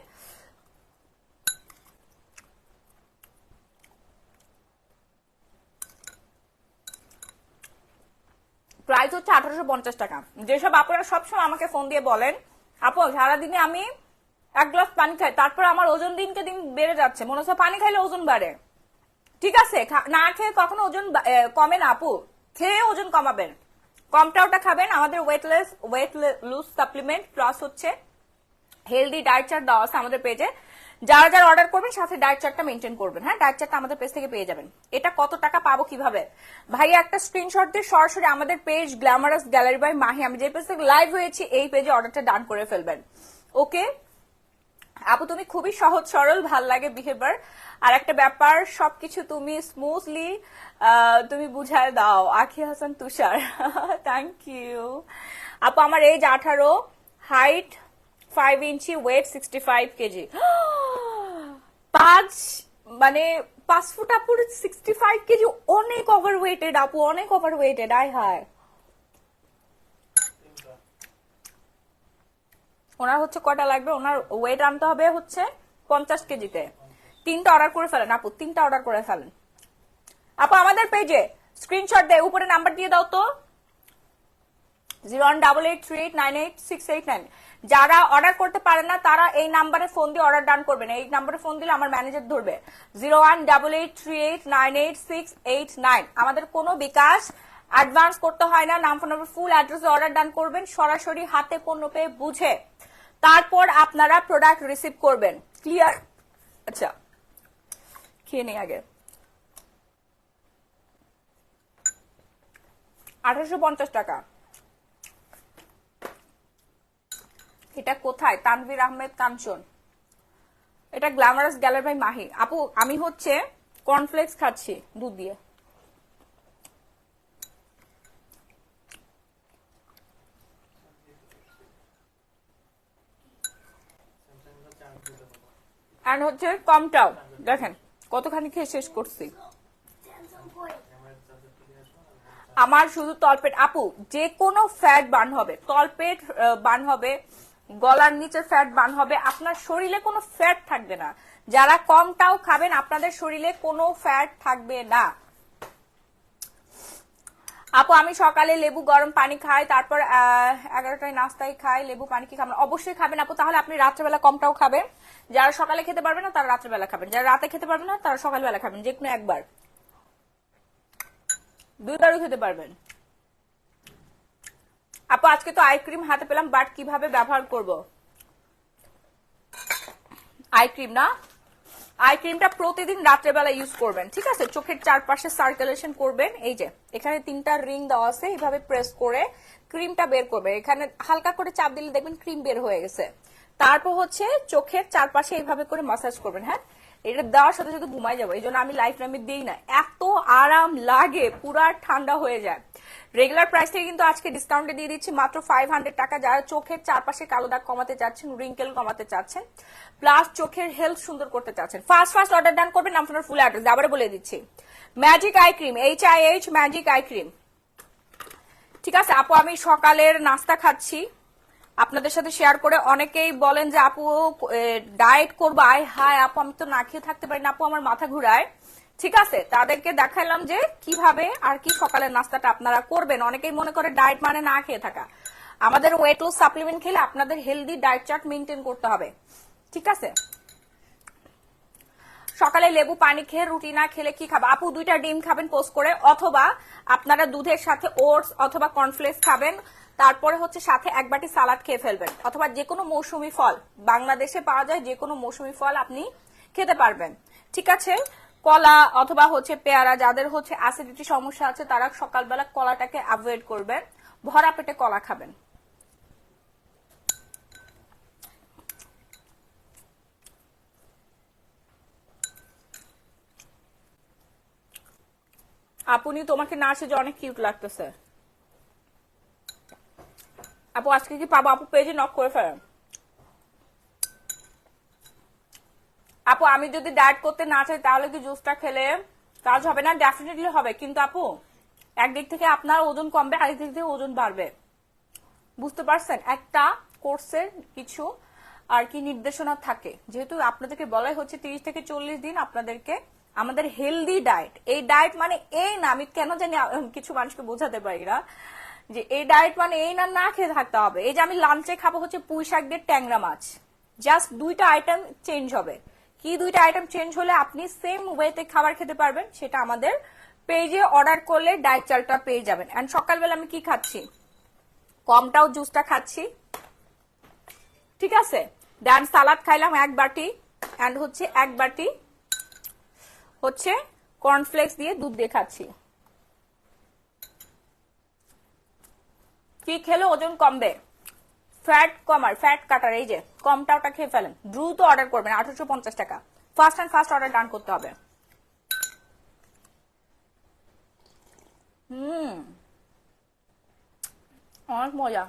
প্রাইস হচ্ছে 1850 টাকা। যেসব আপনারা সবসময় আমাকে ফোন দিয়ে বলেন আপু সারাদিনে আমি 1 গ্লাস পানি খাই, তারপর আমার ওজন দিনকে দিন বেড়ে যাচ্ছে, মনে হচ্ছে পানি খাইলে ওজন বাড়ে। ঠিক আছে, না খেয়ে কখনো ওজন কমে না আপু, খেয়ে ওজন কমাবেন। কমটাওটা খাবেন, আমাদের ওয়েট লুজ সাপ্লিমেন্ট প্লাস হচ্ছে হেলদি ডায়েট চার্ট দেওয়া আছে আমাদের পেজে, যারা যারা অর্ডার করবেন সাথে ডায়েট চার্টটা মেনটেন করবেন। হ্যাঁ, ডায়েট চার্টটা আমাদের পেজ থেকে পেয়ে যাবেন। এটা কত টাকা পাবো কিভাবে ভাই, একটা স্ক্রিনশট দিয়ে সরাসরি আমাদের page glamorous gallery by Mahi, আমি যে পেজ থেকে লাইভ হয়েছি এই পেজে অর্ডারটা ডান করে ফেলবেন। ওকে আপু, তুমি খুবই সহজ সরল, ভাল লাগে বিহেভিয়ার। আর একটা ব্যাপার, সবকিছু তুমি স্মুথলি তুমি বুঝায় দাও। আখি হাসান তুষার, থ্যাংক ইউ আপু। আমার এজ 18, হাইট 5 ইঞ্চি, ওয়েট 65 কেজি। 5 ফুট আপুর 65 কেজি, অনেক ওভার ওয়েটেড আপু, অনেক ওভার ওয়েটেড। আয় হায়, ওনার হচ্ছে কয়টা লাগবে, ওনার ওয়েট আনতে হবে হচ্ছে 50 কেজিতে। 3টা অর্ডার করে ফেলেন আপু, 3টা অর্ডার করে ফেলেন আপু। আমাদের পেজে স্ক্রিনশট দেয়, উপরে নাম্বার দিয়ে দাও তো, 018838986889। যারা অর্ডার করতে পারেন না তারা এই নাম্বারে ফোন দিয়ে অর্ডার ডান করবেন। এই নাম্বারে ফোন দিলে আমার ম্যানেজার ধরবে। 018838986889। আমাদের কোনো বিকাশ অ্যাডভান্স করতে হয় না, নাম ফোন নাম্বার ফুল অ্যাড্রেসে অর্ডার ডান করবেন, সরাসরি হাতে পণ্য পেয়ে বুঝে তারপর আপনারা প্রোডাক্ট রিসিভ করবেন। ক্লিয়ার? আচ্ছা, খেয়ে নেই আগে। 1850 টাকা। এটা কোথায়? তানভীর আহমেদ কাঞ্চন। এটা গ্ল্যামারাস গ্যালারি বাই মাহি। আপু আমি হচ্ছে কর্নফ্লেক্স খাচ্ছি দুধ দিয়ে। আর হচ্ছে কমটাও দেখেন কতখানি খেয়ে শেষ করছি। আমার শুধু তলপেট আপু, যে কোনো ফ্যাট বার্ন হবে, তলপেট বার্ন হবে, গলার নিচের ফ্যাট বার্ন হবে, আপনার শরীরে কোনো ফ্যাট থাকবে না। যারা কমটাও খাবেন আপনাদের শরীরে কোনো ফ্যাট থাকবে না। আপু আমি সকালে লেবু গরম পানি খাই, তারপর 11টায় নাস্তায় খাই লেবু পানি, কি খাবেন? অবশ্যই খাবেন আপু, তাহলে আপনি রাত্রেবেলা কমটাও খাবেন। যারা সকালে খেতে পারবেন না তারা রাত্রেবেলা খাবেন, যারা রাতে খেতে পারবেন না তারা সকালবেলা খাবেন, যে কোনো একবার, 2বারও খেতে পারবেন। আপু আজকে তো আই ক্রিম হাতে পেলাম, বাট কিভাবে ব্যবহার করব? আই ক্রিম না, আই ক্রিমটা প্রতিদিন রাত্রেবেলা ইউজ করবেন, ঠিক আছে? চোখের চারপাশে সার্কুলেশন করবেন। এই যে এখানে 3টা রিং দেওয়া আছে, এইভাবে প্রেস করে ক্রিমটা বের করবেন। এখানে হালকা করে চাপ দিলে দেখবেন ক্রিম বের হয়ে গেছে। তারপর হচ্ছে চোখের চারপাশে এইভাবে করে মাসাজ করবেন। হ্যাঁ, এটা দেওয়ার সাথে সাথে ঘুমাই যাবো, এই জন্য আমি লাইফ টাইমে দিই না, এত আরাম লাগে, পুরা ঠান্ডা হয়ে যায়। রেগুলার প্রাইস থেকে কিন্তু আজকে ডিসকাউন্টে দিয়ে দিচ্ছি মাত্র 500 টাকা। যারা চোখের চারপাশে কালো দাগ কমাতে চাচ্ছেন, রিঙ্কেল কমাতে চাচ্ছেন, প্লাস চোখের হেলথ সুন্দর করতে চাচ্ছেন, ফার্স্ট অর্ডার ডান করবেন। আপনার ফুল অ্যাড্রেস আবার বলে দিচ্ছি, magic eye cream, HIH magic eye cream, ঠিক আছে? আপু আমি সকালের নাস্তা খাচ্ছি, আপনাদের সাথে শেয়ার করে। অনেকেই বলেন যে আপু ডায়েট করবো, আয় হায় আপু আমি তো না খেয়ে থাকতে পারি না আপু, আমার মাথা ঘুরায়। ঠিক আছে, তাদেরকে দেখাইলাম যে কিভাবে আর কি সকালের নাস্তাটা আপনারা করবেন। অনেকেই মনে করে ডায়েট মানে না খেয়ে থাকা। আমাদের ওয়েট লস সাপ্লিমেন্ট খেলে আপনাদের হেলদি ডায়েট চার্ট মেনটেন করতে হবে, ঠিক আছে? সকালে লেবু পানি খেয়ে রুটি না খেলে কি খাবে? আপু 2টা ডিম খাবেন পোস্ট করে, অথবা আপনারা দুধের সাথে ওটস অথবা কর্নফ্লেক্স খাবেন, তারপরে হচ্ছে সাথে 1 বাটি সালাদ খেয়ে ফেলবেন, অথবা যে কোনো মৌসুমী ফল, বাংলাদেশে পাওয়া যায় যে কোনো মৌসুমী ফল আপনি খেতে পারবেন, ঠিক আছে? কলা অথবা হচ্ছে পেয়ারা, যাদের হচ্ছে অ্যাসিডিটি সমস্যা আছে তারা সকালবেলা কলাটাকে অ্যাভয়েড করবেন, ভরা পেটে কলা খাবেন। আপনি তোমাকে না আসে যে অনেক কিউট লাগতেছে। আপু আজকে কি পাবো? আপু পেজে নক করে ফেলেন। আপু আমি যদি ডায়েট করতে না চাই তাহলে কি জুসটা খেলে কাজ হবে না? ডেফিনেটলি হবে, কিন্তু আপু একদিক থেকে আপনার ওজন কমবে, আরেক দিক থেকে ওজন বাড়বে, বুঝতে পারছেন? একটা কোর্সের কিছু আর কি নির্দেশনা থাকে, যেহেতু আপনাদেরকে বলাই হচ্ছে 30 থেকে 40 দিন আপনাদেরকে আমাদের হেলদি ডায়েট। এই ডায়েট মানে এই না, আমি কেন জানি কিছু মানুষকে বোঝাতে পারি না যে এই ডায়েট মানে এই না না খেয়ে থাকতে হবে। এই যে আমি লাঞ্চে খাবো হচ্ছে পুঁই শাক দিয়ে ট্যাংরা মাছ, জাস্ট 2টা আইটেম চেঞ্জ হবে। কি 2টা আইটেম চেঞ্জ হলে আপনি সেম ওয়েতে খাবার খেতে পারবেন, সেটা আমাদের পেজে অর্ডার করলে ডায়েট চার্টটা পেয়ে যাবেন। এন্ড সকালবেলা আমি কি খাচ্ছি? কমটাও জুসটা খাচ্ছি, ঠিক আছে? দেন সালাদ খাইলাম 1 বাটি, এন্ড হচ্ছে 1 বাটি হচ্ছে কর্নফ্লেক্স দিয়ে দুধ দিয়ে খাচ্ছি। কি খেলে ওজন কমবে? ফ্যাট কমার, ফ্যাট কাটার, এই যে কমটা ওটা খেয়ে ফেলেন, দ্রুত অর্ডার করবেন। 1850 টাকা, ফার্স্ট অ্যান্ড ফার্স্ট অর্ডার ডান করতে হবে। অনেক মজা।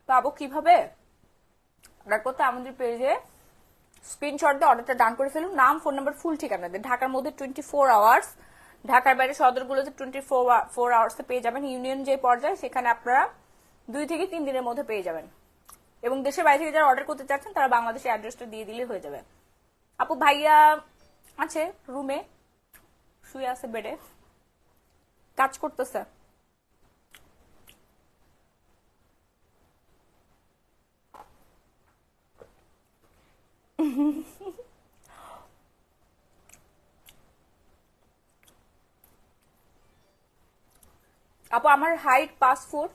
পাবো কিভাবে? অর্ডার করতে আমাদের পেজে স্ক্রিনশট দিয়ে অর্ডারটা ডান করে ফেলুন, নাম, ফোন নাম্বার, ফুল ঠিকানা দিয়ে। ঢাকার মধ্যে 24 আওয়ার্স, ঢাকার বাইরে সদরগুলোতে 24 আওয়ার্সে পেয়ে যাবেন। ইউনিয়ন যে পর্যায়ে সেখানে আপনারা 2 থেকে 3 দিনের মধ্যে পেয়ে যাবেন। এবং দেশের বাইরে থেকে যারা অর্ডার করতে চাচ্ছেন তারা বাংলাদেশের অ্যাড্রেসটা দিয়ে দিলে হয়ে যাবে। আপু ভাইয়া আছে রুমে, শুয়ে আছে বেডে, কাজ করতেছে। আপু আমার হাইট 5 ফুট,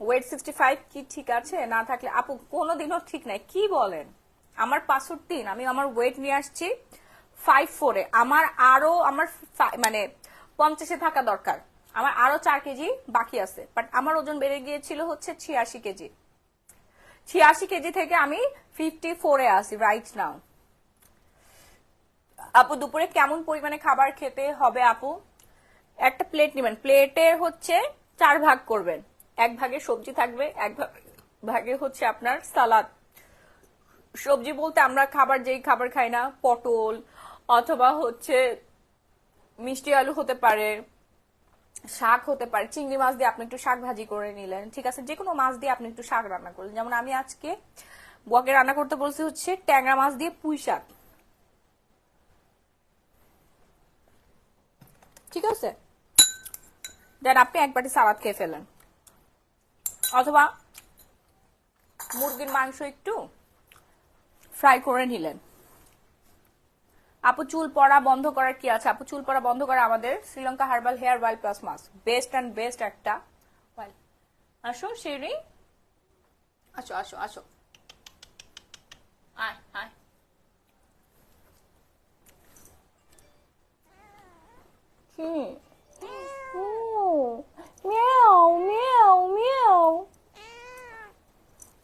ওয়েট 65, কি ঠিক আছে? না থাকলে আপু কোনোদিনও ঠিক নাই, কি বলেন? আমার 5 ফুট 3, আমি আমার ওয়েট নিয়ে আসছি 5'4". আমার আরো আমার মানে 50-এ থাকা দরকার, আমার আরো 4 কেজি বাকি আছে, বাট আমার ওজন বেড়ে গিয়েছিল হচ্ছে 86 কেজি। 86 কেজি থেকে আমি 54-এ আছি রাইট নাও। আপু দুপুরে কেমন পরিমাণে খাবার খেতে হবে? আপু একটা প্লেট নেবেন, প্লেটে হচ্ছে 4 ভাগ করবেন, 1 ভাগে সবজি থাকবে, 1 ভাগে হচ্ছে আপনার সালাদ। সবজি বলতে আমরা খাবার যেই খাবার খাই না, পটল অথবা হচ্ছে মিষ্টি আলু হতে পারে, শাক হতে পারে, চিংড়ি মাছ দিয়ে আপনি একটু শাক ভাজি করে নিলেন, ঠিক আছে? যে কোনো মাছ দিয়ে আপনি একটু শাক রান্না করলেন। যেমন আমি আজকে বকে রান্না করতে বলছি হচ্ছে ট্যাংরা মাছ দিয়ে পুঁই শাক, ঠিক আছে? দেন আপনি 1 বাটি সালাদ খেয়ে ফেলেন, অথবা মুরগির মাংস একটু ফ্রাই করে নিলেন। আপু চুল পড়া বন্ধ করার কি আছে? আপু চুল পড়া বন্ধ করা আমাদের Sri Lanka herbal hair oil plus mask, best and best একটা অয়েল। আসো শেরি, আসো আসো আসো, আয় আয়। হুম, মিয়াও মিয়াও মিয়াও।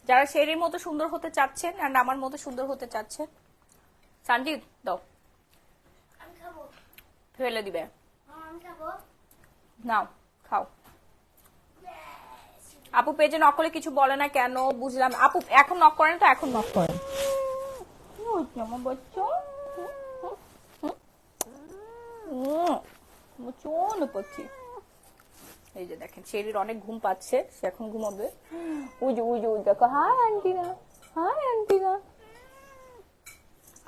যারা শেরির মতো সুন্দর হতে চাচ্ছেন এন্ড আমার মতো সুন্দর হতে চাচ্ছেন, সঞ্জিত দাও, ফেলে দিবে, নাও খাও। আপু পেজে নক করলে কিছু বলে না কেন? বুঝলাম আপু, এখন নক করেন তো, এখন নক করেন। আমার বাচ্চা চোন পাচ্ছি। এই যে দেখেন শেরির অনেক ঘুম পাচ্ছে, সে এখন ঘুমাবে। ওই যে ওই যে ওই দেখো, হাই আন্টিরা, হাই আন্টিরা।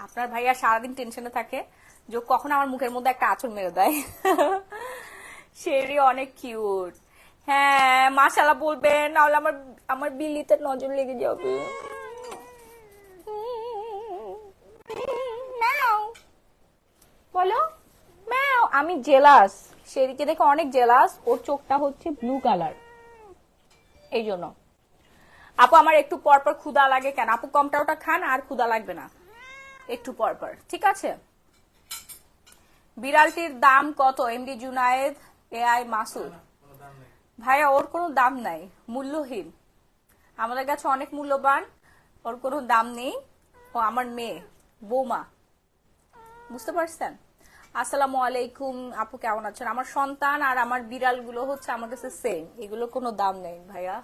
আপনার ভাইয়া সারাদিন টেনশনে থাকে যে কখন আমার মুখের মধ্যে একটা আঁচড় মেরে দেয়। শেরি অনেক কিউট। হ্যাঁ মাশাআল্লাহ বলবেন, নাহলে আমার আমার বিলিতে নজর লেগে যাবে। বলো ম্যাও। আমি জেলাস, শেরিকে দেখে অনেক জেলাস, ওর চোখটা হচ্ছে ব্লু কালার, এই জন্য। আপু আমার একটু পর পর ক্ষুধা লাগে কেন? আপু কমটা ওটা খান আর ক্ষুধা লাগবে না, একটু পর পর, ঠিক আছে? বিড়ালটির দাম কত? MD Junaid, AI Masud. কোনো দাম নেই। ভাইয়া ওর কোনো দাম নাই, মূল্যহীন, আমাদের কাছে অনেক মূল্যবান, ওর কোনো দাম নেই। ও আমার মেয়ে, বৌমা, বুঝতে পারছেন? আসসালামু আলাইকুম আপু, কেমন আছেন? আমার সন্তান আর আমার বিড়াল গুলো হচ্ছে আমার কাছে সেম, এগুলো কোনো দাম নেই ভাইয়া।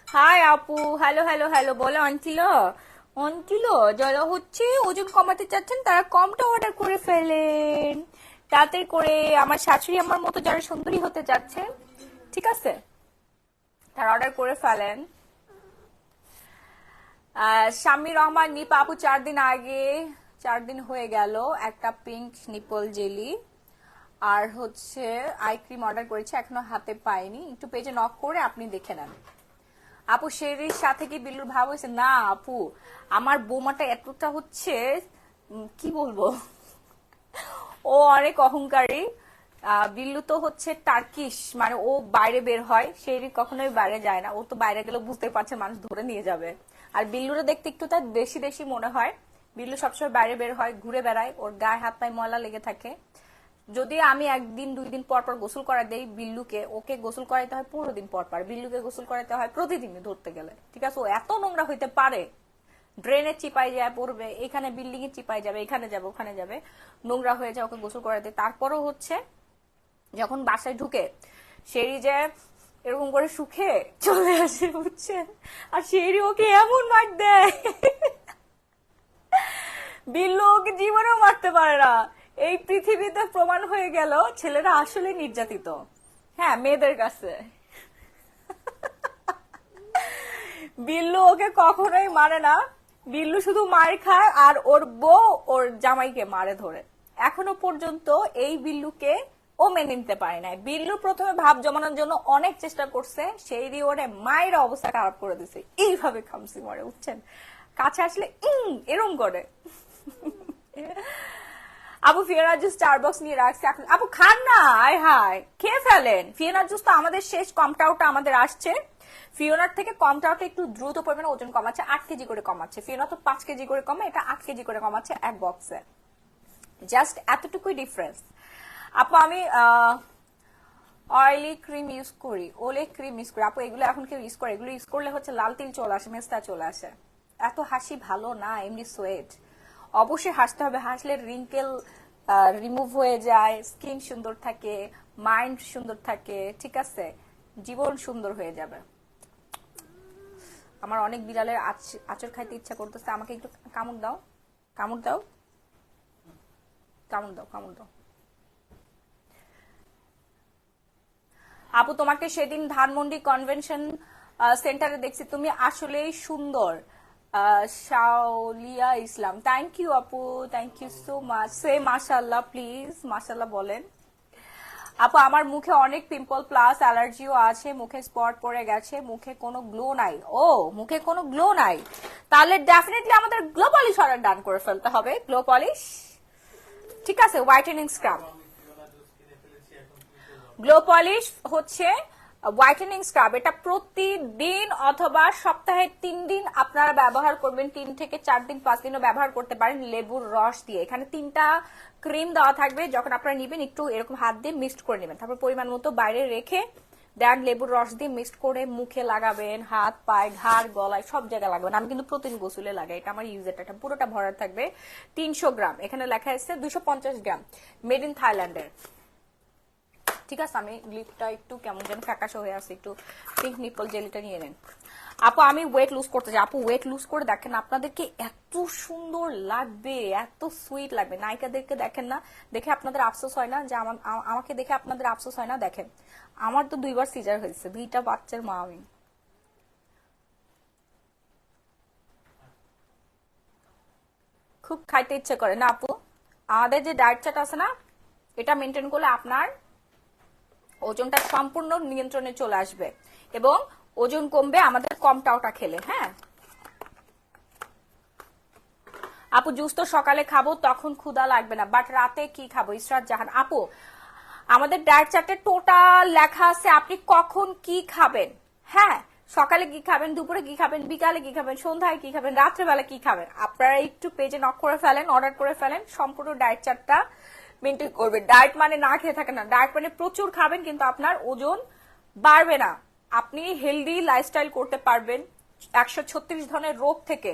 হাই আপু, হ্যালো হ্যালো হ্যালো, বলো আন্টিলো, আন্টিলো যারা হচ্ছে ওজন কমাতে চাচ্ছেন তারা কমটা অর্ডার করে ফেলেন তাড়াতাড়ি করে। আমার শাশুড়ি আমার মতো যারা সুন্দরী হতে চাচ্ছে, ঠিক আছে, তারা অর্ডার করে ফেলেন। শাম্মী রহমান, নিপা আপু 4 দিন আগে, 4 দিন হয়ে গেল একটা পিঙ্ক নিপল জেলি আর হচ্ছে আই ক্রিম অর্ডার করেছি, এখনো হাতে পাইনি, একটু পেজে নক করে আপনি দেখে নেন। আপু শেরির সাথে কি বিল্লুর ভাব হয়েছে? না আপু, আমার বৌমাটা এতটা হচ্ছে কি বলবো, ও অনেক অহংকারী। বিল্লু তো হচ্ছে টার্কিশ, মানে ও বাইরে বের হয়, শেরি কখনোই বাইরে যায় না। ও তো বাইরে গেলে বুঝতে পারছে মানুষ ধরে নিয়ে যাবে। আর বিল্লুরে দেখতে একটু তার দেশি দেশি মনে হয়। বিল্লু সবসময় বাইরে বের হয়, ঘুরে বেড়ায়, ওর গায়ে হাত পায়ে ময়লা লেগে থাকে। যদি আমি একদিন 2 দিন পর পর গোসল করা দেই বিল্লুকে, ওকে গোসল করাইতে হয় 15 দিন পর পর, বিল্লুকে গোসল করাইতে হয় প্রতিদিনই ধরতে গেলে। ঠিক আছে, ও এত নোংরা হইতে পারে, ড্রেনে চিপাই যায় পড়বে, এখানে বিল্ডিং এ চিপাই যাবে, এখানে যাবে ওখানে যাবে, নোংরা হয়ে যায়, ওকে গোসল করাতে। তারপরও হচ্ছে যখন বাসায় ঢুকে সেই যে এরকম করে শুকে চলে আসে, বুঝছেন? আর সেই ওকে এমন মার দেয়, বিল্লু ওকে জীবনেও মারতে পারে না। এই পৃথিবীতে প্রমাণ হয়ে গেল ছেলেরা আসলে নির্যাতিত, হ্যাঁ, মেয়েদের কাছে। বিল্লু ওকে কখনোই মারে না, বিল্লু শুধু মার খায় আর ওর বউ ওর জামাইকে মারে ধরে। এখনো পর্যন্ত এই বিল্লুকে ও মেনে নিতে পারে না। বিল্লু প্রথমে ভাব জমানোর জন্য অনেক চেষ্টা করছে, সেই দিয়ে ওরে মায়ের অবস্থা খারাপ করে দিছে, এইভাবে খামসি মারে, বুঝছেন? কাছে আসলে এরম করে। আপু ফিয়ানার জুস 4 বক্স নিয়ে রাখছে, আপু খান না, আয় হায় খেয়ে ফেলেন। ফিয়ানার জুস তো আমাদের শেষ, কমটাউটা আমাদের আসছে। ফিওনার থেকে কমটাউটা একটু দ্রুত পরিমাণে ওজন কমাচ্ছে, 8 কেজি করে কমাচ্ছে। ফিওনা তো 5 কেজি করে কমে, এটা 8 কেজি করে কমাচ্ছে এক বক্সে। জাস্ট এতটুকুই ডিফারেন্স। আপু আমি অয়েলি ক্রিম ইউজ করি, ওলে ক্রিম ইউজ করি। আপু এগুলো এখন কেউ ইউজ করে? এগুলো ইউজ করলে হচ্ছে লাল তিল চলে আসে, মেস্তা চলে আসে। এত হাসি ভালো না, এমনি সোয়েট। অবশ্যই হাসতে হবে, হাসলে রিঙ্কেল রিমুভ হয়ে যায়, স্কিন সুন্দর থাকে, মাইন্ড সুন্দর থাকে, ঠিক আছে, জীবন সুন্দর হয়ে যাবে। আমার অনেক বিড়ালের আচর খাইতে ইচ্ছা করতেছে, আমাকে একটু কামড় দাও, কামড় দাও, কামড় দাও, কামড় দাও। আপু তোমাকে সেদিন ধানমন্ডি কনভেনশন সেন্টারে দেখছি, তুমি আসলেই সুন্দর। শাওলিয়া ইসলাম, থ্যাংক ইউ আপু, থ্যাংক ইউ সো মাচ। সে মাশাল্লাহ, প্লিজ মাশাল্লাহ বলেন। আপু আমার মুখে অনেক পিম্পল প্লাস অ্যালার্জিও আছে, মুখে স্পট পড়ে গেছে, মুখে কোনো গ্লো নাই। ও মুখে কোনো গ্লো নাই, তাহলে ডেফিনেটলি আমাদের গ্লো পলিশ অর্ডার ডান করে ফেলতে হবে। গ্লো পলিশ, ঠিক আছে, হোয়াইটেনিং স্ক্রাব। আমি ফিওনা জুস কিনে ফেলেছি, এখন কি করবো? গ্লো পলিশ হচ্ছে হোয়াইটেনিং স্ক্রাব, এটা প্রতিদিন অথবা সপ্তাহে 3 দিন আপনারা ব্যবহার করবেন, 3 থেকে 4 দিন 5 দিনও ব্যবহার করতে পারেন লেবুর রস দিয়ে। এখানে 3টা ক্রিম দেওয়া থাকবে, যখন আপনারা নিবেন একটু এরকম হাত দিয়ে মিক্সড করে নেবেন, তারপর পরিমাণ মতো বাইরে রেখে দেন লেবুর রস দিয়ে মিক্সড করে মুখে লাগাবেন, হাত পায়ে ঘাড় গলায় সব জায়গায় লাগাবেন। আমি কিন্তু প্রতিদিন গোসলে লাগাই, এটা আমার ইউজের, এটা পুরোটা ভরা থাকবে। 300 গ্রাম, এখানে লেখা আছে 250 গ্রাম, মেড ইন থাইল্যান্ডের। ঠিক আছে, আমি লিপটা একটু কেমন যেন ফ্যাকাশে হয়ে আছে, একটু পিঙ্ক নিপল জেলিটা নিয়ে নেন। আপু আমি ওয়েট লুজ করতে চাই। আপু ওয়েট লুজ করে দেখেন, আপনাদেরকে এত সুন্দর লাগবে, এত সুইট লাগবে। নায়িকাদেরকে দেখেন না, দেখে আপনাদের আফসোস হয় না যে আমাকে দেখে আপনাদের আফসোস হয় না? দেখেন আমার তো 2বার সিজার হয়েছে, 2টা বাচ্চার মা আমি। খুব খাইতে ইচ্ছে করে না আপু? আমাদের যে ডায়েট চার্ট আছে না, এটা মেনটেন করলে আপনার ওজনটা সম্পূর্ণ নিয়ন্ত্রণে চলে আসবে এবং ওজন কমবে আমাদের কমটাওটা খেলে। হ্যাঁ আপু জুস তো সকালে খাবো, তখন ক্ষুধা লাগবে না, বাট রাতে কি খাবো? ইসরাত জাহান আপু আমাদের ডায়েট চার্টে টোটাল লেখা আছে আপনি কখন কি খাবেন। হ্যাঁ, সকালে কি খাবেন, দুপুরে কি খাবেন, বিকালে কি খাবেন, সন্ধ্যায় কি খাবেন, রাত্রেবেলা কি খাবেন। আপনারা একটু পেজে নক করে ফেলেন, অর্ডার করে ফেলেন, সম্পূর্ণ ডায়েট চার্টটা মেনটেন করবেন। ডায়েট মানে না খেয়ে থাকেন না, ডায়েট মানে প্রচুর খাবেন কিন্তু আপনার ওজন বাড়বে না, আপনি হেলদি লাইফস্টাইল করতে পারবেন 136 ধরনের রোগ থেকে,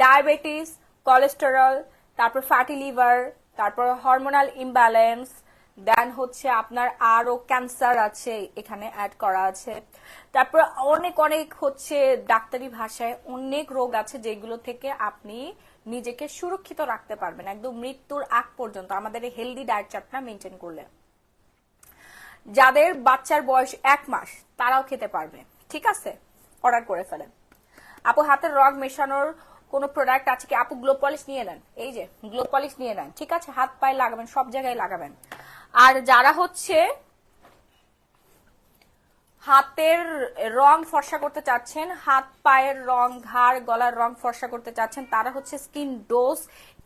ডায়াবেটিস, কোলেস্টেরল, তারপর ফ্যাটি লিভার, তারপর হরমোনাল ইমব্যালেন্স, দেন হচ্ছে আপনার আরো ক্যান্সার আছে এখানে অ্যাড করা আছে, তারপর অনেক অনেক হচ্ছে ডাক্তারি ভাষায় অনেক রোগ আছে যেগুলো থেকে আপনি নিজেকে সুরক্ষিত রাখতে পারবেন একদম মৃত্যুর আগ পর্যন্ত আমাদের এই হেলদি ডায়েট চার্টটা মেনটেন করলে। যাদের বাচ্চার বয়স 1 মাস তারাও খেতে পারবে, ঠিক আছে, অর্ডার করে ফেলেন। আপু হাতের রগ মেশানোর কোনো প্রোডাক্ট আছে কি? আপু গ্লো পলিশ নিয়ে নেন, এই যে গ্লো পলিশ নিয়ে নেন, ঠিক আছে, হাত পায়ে লাগাবেন, সব জায়গায় লাগাবেন। আর যারা হচ্ছে হাতের রং ফর্সা করতে চাচ্ছেন, হাত পায়ের রং, ঘাড় গলার রং ফর্সা করতে চাচ্ছেন, তারা হচ্ছে স্কিন ডোজ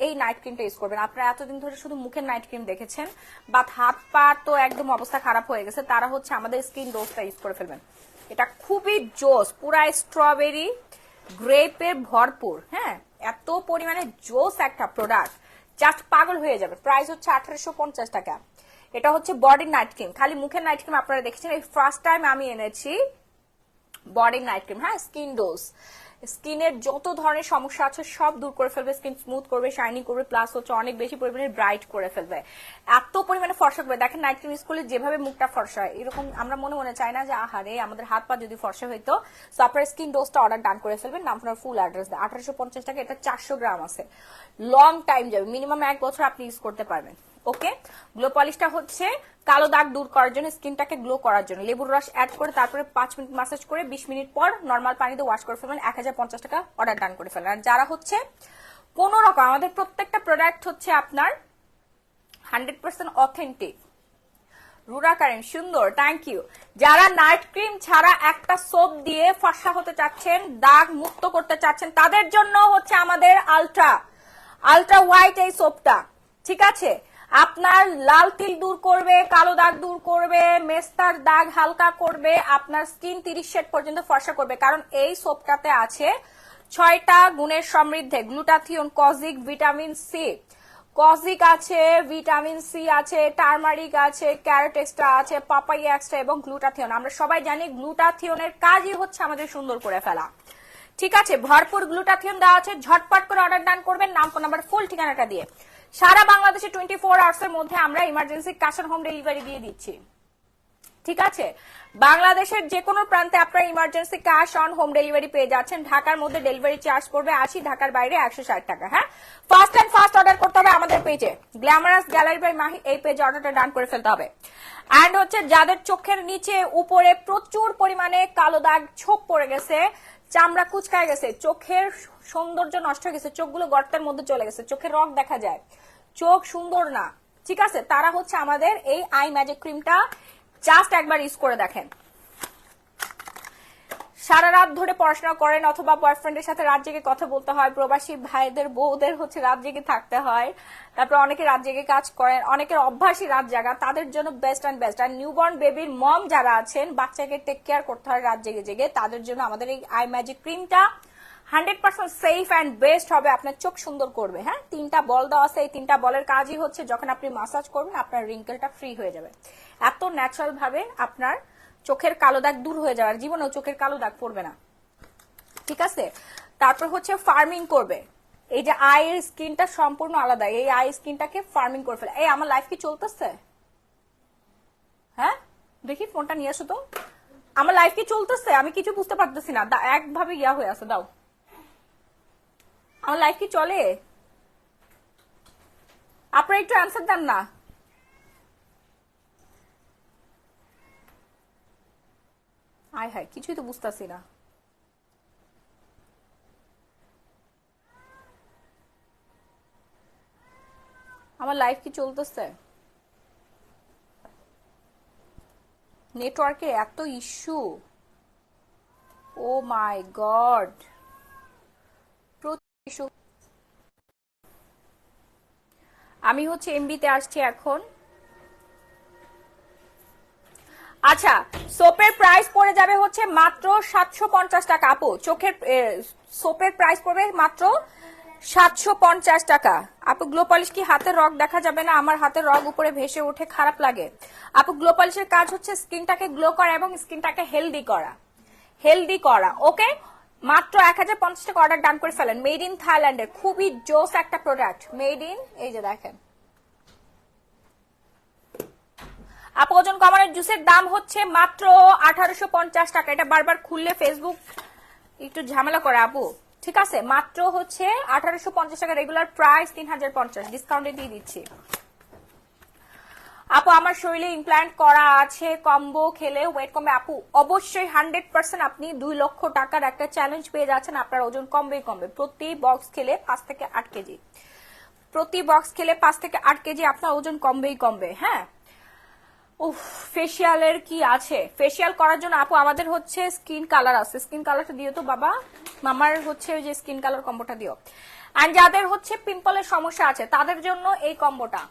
এই নাইট ক্রিমটা ইউজ করবেন। আপনারা এতদিন ধরে শুধু মুখের নাইট ক্রিম দেখেছেন, বাট হাত পা তো একদম অবস্থা খারাপ হয়ে গেছে, তারা হচ্ছে আমাদের স্কিন ডোজটা ইউজ করে ফেলবেন। এটা খুবই জোস, পুরা স্ট্রবেরি গ্রেপের ভরপুর। হ্যাঁ, এত পরিমাণে জোস একটা প্রোডাক্ট, জাস্ট পাগল হয়ে যাবে। প্রাইস হচ্ছে 1850 টাকা। এটা হচ্ছে বডির নাইট ক্রিম, খালি মুখের নাইট ক্রিম আপনারা দেখেছেন, এই ফার্স্ট টাইম আমি এনেছি বডির নাইট ক্রিম। হ্যাঁ, স্কিন ডোজ, স্কিনের যত ধরনের সমস্যা আছে সব দূর করে ফেলবে, স্কিন স্মুথ করবে, শাইনি করবে, প্লাস হচ্ছে অনেক বেশি পরিমাণে ব্রাইট করে ফেলবে, এত পরিমাণে ফর্সা করবে। দেখেন নাইট ক্রিম ইউজ করলে যেভাবে মুখটা ফর্সা হয়, এরকম আমরা মনে মনে চাই না যে আহারে আমাদের হাত পা যদি ফর্সা হইতো। সো আপনার স্কিন ডোজটা অর্ডার ডান করে ফেলবেন, নাম আপনার ফুল অ্যাড্রেস দেয়। 1850 টাকা, এটা 400 গ্রাম আছে, লং টাইম যাবে, মিনিমাম 1 বছর আপনি ইউজ করতে পারবেন। ওকে, গ্লো পলিশটা হচ্ছে কালো দাগ দূর করার জন্য, স্কিনটাকে গ্লো করার জন্য। লেবুর রস অ্যাড করে তারপরে 5 মিনিট ম্যাসাজ করে 20 মিনিট পর নর্মাল পানিতে ওয়াশ করে ফেলবেন। 1050 টাকা অর্ডার ডান করে ফেলেন। আর যারা হচ্ছে কোন রকম, আমাদের প্রত্যেকটা প্রোডাক্ট হচ্ছে আপনার 100% অথেন্টিক। রুরা কারিম সুন্দর, থ্যাংক ইউ। যারা নাইট ক্রিম ছাড়া একটা সোপ দিয়ে ফর্সা হতে চাচ্ছেন, দাগ মুক্ত করতে চাচ্ছেন, তাদের জন্য হচ্ছে আমাদের আলট্রা হোয়াইট এই সোপটা। ঠিক আছে, আপনার লাল তিল দূর করবে, কালো দাগ দূর করবে, মেস্তার দাগ হালকা করবে, আপনার স্কিন 30 শেড পর্যন্ত ফর্সা করবে। কারণ এই সোপটাতে আছে 6টা গুণের সমৃদ্ধে, glutathione, kojic, vitamin C, kojic আছে, ভিটামিন সি আছে, টার্মারিক আছে, ক্যারট এক্সট্রা আছে, পাপাই এক্সট্রা এবং গ্লুটাথিয়ন। আমরা সবাই জানি গ্লুটাথিয়নের কাজই হচ্ছে আমাদের সুন্দর করে ফেলা। ঠিক আছে, ভরপুর গ্লুটাথিয়ন দেওয়া আছে, ঝটপট করে অর্ডার ডান করবেন নাম ফোন নাম্বার ফুল ঠিকানাটা দিয়ে। সারা বাংলাদেশে 24 আওয়ার্স এর মধ্যে আমরা emergency cash on home delivery দিয়ে দিচ্ছি। ঠিক আছে, বাংলাদেশের যে কোনো প্রান্তে আপনারা emergency cash on home delivery পেয়ে যাচ্ছেন। ঢাকার মধ্যে ডেলিভারি চার্জ পড়বে 80, ঢাকার বাইরে 160 টাকা। হ্যাঁ, ফার্স্ট এন্ড ফার্স্ট অর্ডার করতে হবে আমাদের পেজে, গ্ল্যামারাস গ্যালারি বাই মাহি, এই পেজে অর্ডারটা ডান করে ফেলতে হবে। এন্ড হচ্ছে যাদের চোখের নিচে উপরে প্রচুর পরিমাণে কালো দাগ ছোপ পড়ে গেছে, চামড়া কুচকায় গেছে, চোখের সৌন্দর্য নষ্ট হয়ে গেছে, চোখগুলো গর্তের মধ্যে চলে গেছে, চোখের রগ দেখা যায়, চোখ সুন্দর না, ঠিক আছে, তারা হচ্ছে আমাদের এই আই ম্যাজিক ক্রিমটা জাস্ট একবার ইউজ করে দেখেন। সারা রাত ধরে পড়াশোনা করেন অথবা বয়ফ্রেন্ডের সাথে রাত জেগে কথা বলতে হয়, প্রবাসী ভাইদের বউদের হচ্ছে রাত জেগে থাকতে হয়, তারপর অনেকে রাত জেগে কাজ করেন, অনেকের অভ্যাসই রাত জাগা, তাদের জন্য বেস্ট অ্যান্ড বেস্ট। আর নিউবর্ন বেবির মম যারা আছেন, বাচ্চাকে টেক কেয়ার করতে হয় রাত জেগে জেগে, তাদের জন্য আমাদের এই আই ম্যাজিক ক্রিমটা 100% সেফ অ্যান্ড বেস্ট হবে, আপনার চোখ সুন্দর করবে। হ্যাঁ, 3টা বল দেওয়া আছে, এই 3টা বলের কাজই হচ্ছে যখন আপনি মাসাজ করবেন আপনার রিঙ্কেলটা ফ্রি হয়ে যাবে, এত ন্যাচারাল ভাবে আপনার চোখের কালো দাগ দূর হয়ে যাওয়ার, জীবনেও চোখের কালো দাগ পড়বে না। ঠিক আছে, তারপর হচ্ছে ফার্মিং করবে, এই যে আইয়ের স্কিনটা সম্পূর্ণ আলাদা, এই আই স্কিনটাকে ফার্মিং করে ফেলে। এই আমার লাইফ কি চলতেছে? হ্যাঁ, দেখি ফোনটা নিয়ে আসো তো, আমার লাইফ কি চলতেছে? আমি কিছু বুঝতে পারতেছি না, একভাবে ইয়া হয়ে আছে, দাও, আমার লাইফ কি চলে? আপনারা একটু অ্যান্সার দেন না। হায় হায়, কিছুই তো বুঝতেছি না। আমার লাইফ কি চলতেছে? নেটওয়ার্কে এত ইস্যু, ও মাই গড, ইস্যু। আমি হচ্ছে এমবিতে আসছি এখন। আচ্ছা, সোপের প্রাইস পড়ে যাবে হচ্ছে মাত্র 750 টাকা। আপু, চোখের সোপের প্রাইস পড়বে মাত্র 750 টাকা। আপু, গ্লো পলিশ কি হাতের রগ দেখা যাবে না? আমার হাতের রগ উপরে ভেসে ওঠে, খারাপ লাগে। আপু, গ্লো পলিশের কাজ হচ্ছে স্কিনটাকে গ্লো করা এবং স্কিনটাকে হেলদি করা। ওকে, মাত্র 1050 টাকা অর্ডার ডান করে ফেলেন। মেড ইন থাইল্যান্ডের খুবই জোস একটা প্রোডাক্ট, মেড ইন, এই যে দেখেন। আপু, ওজন কমানোর জুসের দাম হচ্ছে মাত্র 1850 টাকা। এটা বারবার খুললে ফেসবুক একটু ঝামেলা করে আপু। ঠিক আছে, মাত্র হচ্ছে 1850 টাকা, রেগুলার প্রাইস 3050, ডিসকাউন্টে দিয়ে দিচ্ছি। আপু, আমার শরীরে ইমপ্ল্যান্ট করা আছে, কম্বো খেলে ওয়েট কমবে। আপু, অবশ্যই 100% আপনি 2 লক্ষ টাকার একটা চ্যালেঞ্জ পেয়ে যাচ্ছেন, আপনার ওজন কমবে। প্রতি বক্স খেলে 5 থেকে 8 কেজি, প্রতি বক্স খেলে 5 থেকে 8 কেজি আপনার ওজন কমবে। হ্যাঁ, উফ, ফেসিয়ালের কি আছে? ফেসিয়াল করার জন্য আপু আমাদের হচ্ছে স্কিন কালার আছে। স্কিন কালারটা দিও তো বাবা, মামার হচ্ছে ওই যে স্কিন কালার কম্বোটা দিও। আর যাদের হচ্ছে পিম্পলের সমস্যা আছে তাদের জন্য এই কম্বোটা।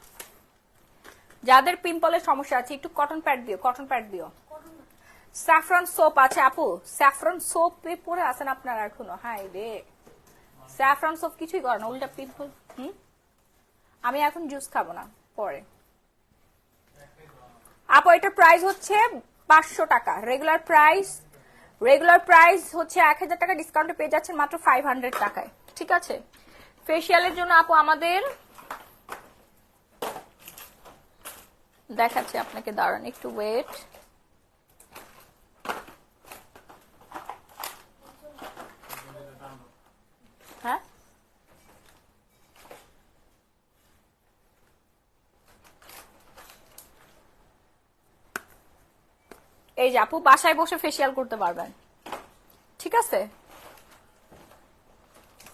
যাদের পিম্পলের সমস্যা আছে একটু কটন প্যাড দিও, কটন প্যাড দিও। স্যাফরন সোপ আছে আপু, স্যাফরন সোপ পরে আছেন আপনারা এখনো? হাই রে, স্যাফরন সোপ কিছুই করে না, উল্টা পিম্পল। আমি এখন জুস খাবো না, পরে। আপু এটার প্রাইস হচ্ছে 500 টাকা। রেগুলার প্রাইস হচ্ছে 1000 টাকা, ডিসকাউন্টে পেয়ে যাচ্ছেন মাত্র 500 টাকায়। ঠিক আছে, ফেসিয়ালের জন্য আপু আমাদের দেখাচ্ছি আপনাকে, দাঁড়ান একটু ওয়েট। হ্যাঁ, এই যে আপু বাসায় বসে ফেসিয়াল করতে পারবেন। ঠিক আছে,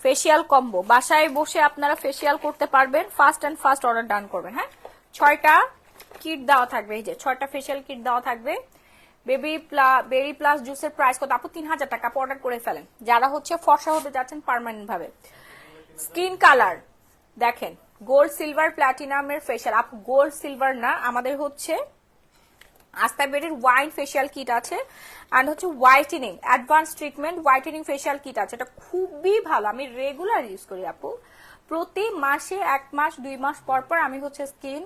ফেসিয়াল কম্বো বাসায় বসে আপনারা ফেসিয়াল করতে পারবেন। Fast and fast order done করবেন। হ্যাঁ, 6টা কিট দেওয়া থাকবে, এই যে 6টা ফেসিয়াল কিট দেওয়া থাকবে। বেরি প্লাস জুসের প্রাইস কত আপু? 3000 টাকা। অর্ডার করে ফেলেন যারা হচ্ছে ফর্সা হতে যাচ্ছেন পার্মানেন্ট ভাবে। স্কিন কালার দেখেন, গোল্ড সিলভার প্লাটিনামের ফেসিয়াল। আপু গোল্ড সিলভার না, আমাদের হচ্ছে আস্তা বেরির ওয়াইন ফেসিয়াল কিট আছে, অ্যান্ড হচ্ছে whitening advance treatment whitening facial kit আছে। এটা খুবই ভালো, আমি রেগুলার ইউজ করি আপু। প্রতি মাসে 1 মাস 2 মাস পর পর আমি হচ্ছে স্কিন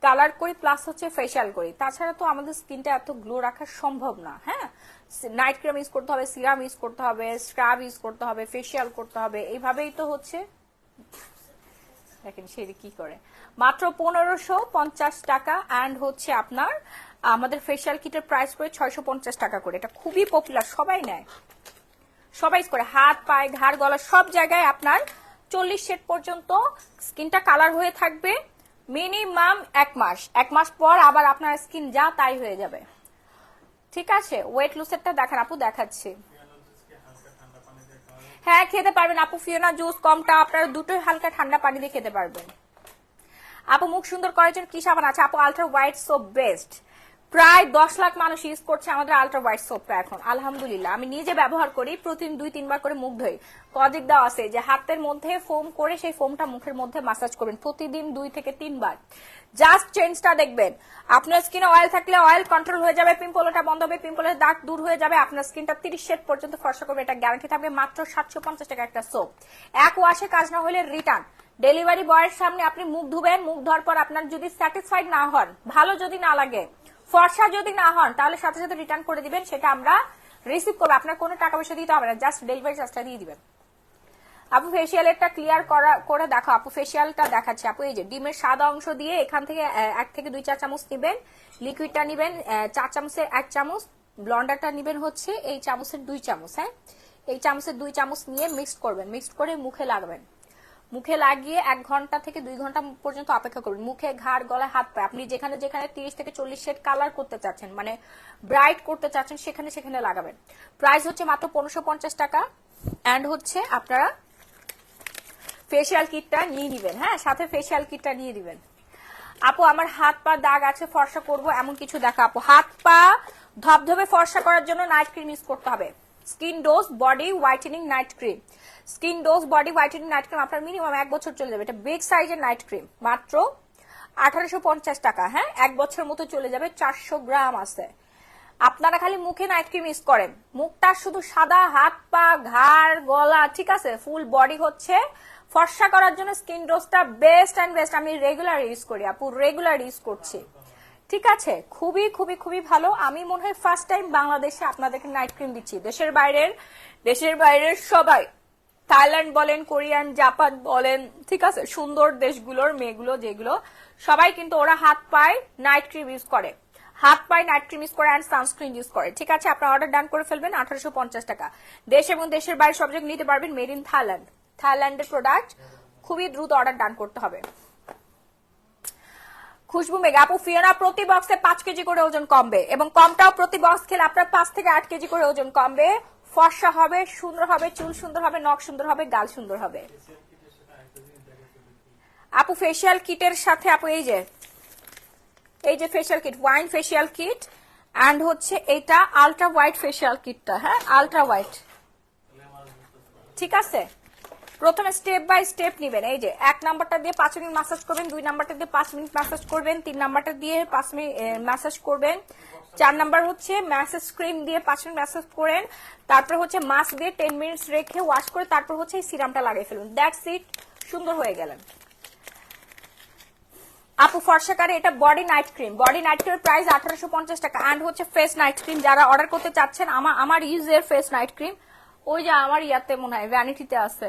কালার করি, প্লাস হচ্ছে ফেসিয়াল করি। তাছাড়া তো আমাদের স্কিনটা এত গ্লো রাখা সম্ভব না। হ্যাঁ, নাইট ক্রিম ইউজ করতে হবে, সিরাম ইউজ করতে হবে, স্ক্রাব ইউজ করতে হবে, ফেসিয়াল করতে হবে, এইভাবেই তো হচ্ছে। দেখেন সেটি কি করে, মাত্র 1550 টাকা। অ্যান্ড হচ্ছে আপনার আমাদের ফেসিয়াল কিটের প্রাইস করে 650 টাকা করে। এটা খুবই পপুলার, সবাই নেয়, সবাই করে। হাত পায়ে ঘাড় গলা সব জায়গায় আপনার 40 শেড পর্যন্ত স্কিনটা কালার হয়ে থাকবে মিনিমাম 1 মাস। 1 মাস পর আবার আপনার স্কিন যা তাই হয়ে যাবে। ঠিক আছে, ওয়েট লুসেরটা দেখান আপু, দেখাচ্ছি। হ্যাঁ খেতে পারবেন আপু, ফিওনা জুস কমটা আপনারা দুটোই হালকা ঠান্ডা পানি দিয়ে খেতে পারবেন। আপু মুখ সুন্দর করার জন্য কি সাবান আছে? আপু আলট্রা হোয়াইট সোপ বেস্ট। প্রায় 10 লাখ মানুষ ইউজ করছে আমাদের আলট্রা হোয়াইট সোপটা এখন, আলহামদুলিল্লাহ। আমি নিজে ব্যবহার করি, প্রতিদিন 2-3 বার করে মুখ ধুই। কদিক দেওয়া আছে যে হাতের মধ্যে ফোম করে সেই ফোমটা মুখের মধ্যে মাসাজ করবেন প্রতিদিন 2 থেকে 3 বার। জাস্ট চেঞ্জটা দেখবেন, আপনার স্কিনে অয়েল থাকলে অয়েল কন্ট্রোল হয়ে যাবে, পিম্পলটা বন্ধ হবে, পিম্পলের দাগ দূর হয়ে যাবে, আপনার স্কিনটা 30 শেড পর্যন্ত ফর্সা করবে। এটা গ্যারান্টি থাকবে। মাত্র 750 টাকা একটা সোপ। এক ওয়াশে কাজ না হলে রিটার্ন। ডেলিভারি বয়ের সামনে আপনি মুখ ধুবেন, মুখ ধোয়ার পর আপনার যদি স্যাটিসফাইড না হন, ভালো যদি না লাগে, ফর্সা যদি না হন, তাহলে সাথে সাথে রিটার্ন করে দিবেন, সেটা আমরা রিসিভ করবো। আপনার কোনো টাকা পয়সা দিতে হবে না, জাস্ট ডেলিভারি চার্জটা দিয়ে দিবেন। আপু ফেসিয়ালেরটা ক্লিয়ার করে দেখো আপু, ফেসিয়ালটা দেখাচ্ছে আপু। এই যে ডিমের সাদা অংশ দিয়ে এখান থেকে 1 থেকে 2 চা চামচ নিবেন, লিকুইডটা নিবেন 4 চামচের 1 চামচ, ব্লন্ডারটা নিবেন হচ্ছে এই চামচের 2 চামচ। হ্যাঁ, এই চামচের 2 চামচ নিয়ে মিক্সড করবেন, মিক্সড করে মুখে লাগাবেন। মুখে লাগিয়ে 1 ঘন্টা থেকে 2 ঘন্টা পর্যন্ত অপেক্ষা করবেন। মুখে ঘাড় গলায় হাত পায়ে আপনি যেখানে যেখানে 30 থেকে 40 শেড কালার করতে চাচ্ছেন, মানে ব্রাইট করতে চাচ্ছেন, সেখানে সেখানে লাগাবেন। প্রাইস হচ্ছে মাত্র 1550 টাকা। অ্যান্ড হচ্ছে আপনারা ফেসিয়াল কিটটা নিয়ে নিবেন। হ্যাঁ, সাথে ফেসিয়াল কিটটা নিয়ে দিবেন। আপু আমার হাত পা দাগ আছে, ফর্সা করব এমন কিছু দেখা আপু। হাত পা ধবধবে ফর্সা করার জন্য নাইট ক্রিম ইউজ করতে হবে। Skin dose body whitening night cream, skin dose body whitening night cream আপনার মিনিমাম 1 বছর চলে যাবে। এটা বিগ সাইজের নাইট ক্রিম, মাত্র 1850 টাকা। হ্যাঁ, 1 বছরের মতো চলে যাবে, 400 গ্রাম আছে। আপনারা খালি মুখে নাইট ক্রিম ইউজ করেন, মুখটা শুধু সাদা, হাত পা ঘাড় গলা, ঠিক আছে, ফুল বডি হচ্ছে ফর্সা করার জন্য স্কিন ডোজটা বেস্ট অ্যান্ড বেস্ট। আমি রেগুলার ইউজ করি আপু, রেগুলার ইউজ করছি। ঠিক আছে, খুবই খুবই খুবই ভালো। আমি মনে হয় ফার্স্ট টাইম বাংলাদেশে আপনাদেরকে নাইট ক্রিম দিচ্ছি। দেশের বাইরের সবাই, থাইল্যান্ড বলেন, কোরিয়ান, জাপান বলেন, ঠিক আছে, সুন্দর দেশগুলোর মেয়েগুলো যেগুলো, সবাই কিন্তু ওরা হাত পায় নাইট ক্রিম ইউজ করে, হাত পায়ে নাইট ক্রিম ইউজ করে অ্যান্ড সানস্ক্রিন ইউজ করে। ঠিক আছে, আপনার অর্ডার ডান করে ফেলবেন। 1850 টাকা। দেশ এবং দেশের বাইরে সব জায়গায় নিতে পারবেন। মেড ইন থাইল্যান্ড, থাইল্যান্ডের প্রোডাক্ট। খুবই দ্রুত অর্ডার ডান করতে হবে। খুশবু মেঘা আপু, ফিওনা প্রতি বক্সে 5 কেজি করে ওজন কমবে, এবং কমটাও প্রতি বক্স খেলে আপনার 5 থেকে 8 কেজি করে ওজন কমবে। ফর্সা হবে, সুন্দর হবে, চুল সুন্দর হবে, নখ সুন্দর হবে, গাল সুন্দর হবে। আপু ফেসিয়াল কিটের সাথে আপু এই যে এই যে facial kit, wine facial kit, and হচ্ছে এটা আলট্রা হোয়াইট ফেশিয়াল কিটটা, হ্যাঁ আলট্রা হোয়াইট। ঠিক আছে, প্রথমে স্টেপ বাই স্টেপ নিবেন। এই যে 1 নাম্বারটা দিয়ে 5 মিনিট ম্যাসাজ করবেন, 2 নাম্বারটা দিয়ে 5 মিনিট ম্যাসাজ করবেন, 3 নাম্বারটা দিয়ে 5 মিনিট ম্যাসাজ করবেন, 4 নাম্বার হচ্ছে ম্যাসাজ ক্রিম দিয়ে 5 মিনিট ম্যাসাজ করেন, তারপর হচ্ছে মাস্ক দিয়ে 10 মিনিটস রেখে ওয়াশ করে তারপর হচ্ছে এই সিরামটা লাগিয়ে ফেলুন। দ্যাটস ইট, সুন্দর হয়ে গেলেন। আপু ফর্সাকারে এটা body night cream, body night ক্রিমের প্রাইস 1850 টাকা। অ্যান্ড হচ্ছে ফেস নাইট ক্রিম, যারা অর্ডার করতে চাচ্ছেন, আমার ইউজের ফেস নাইট ক্রিম, ওই যে আমার ইয়াতে মনে হয় ভ্যানিটিতে আছে,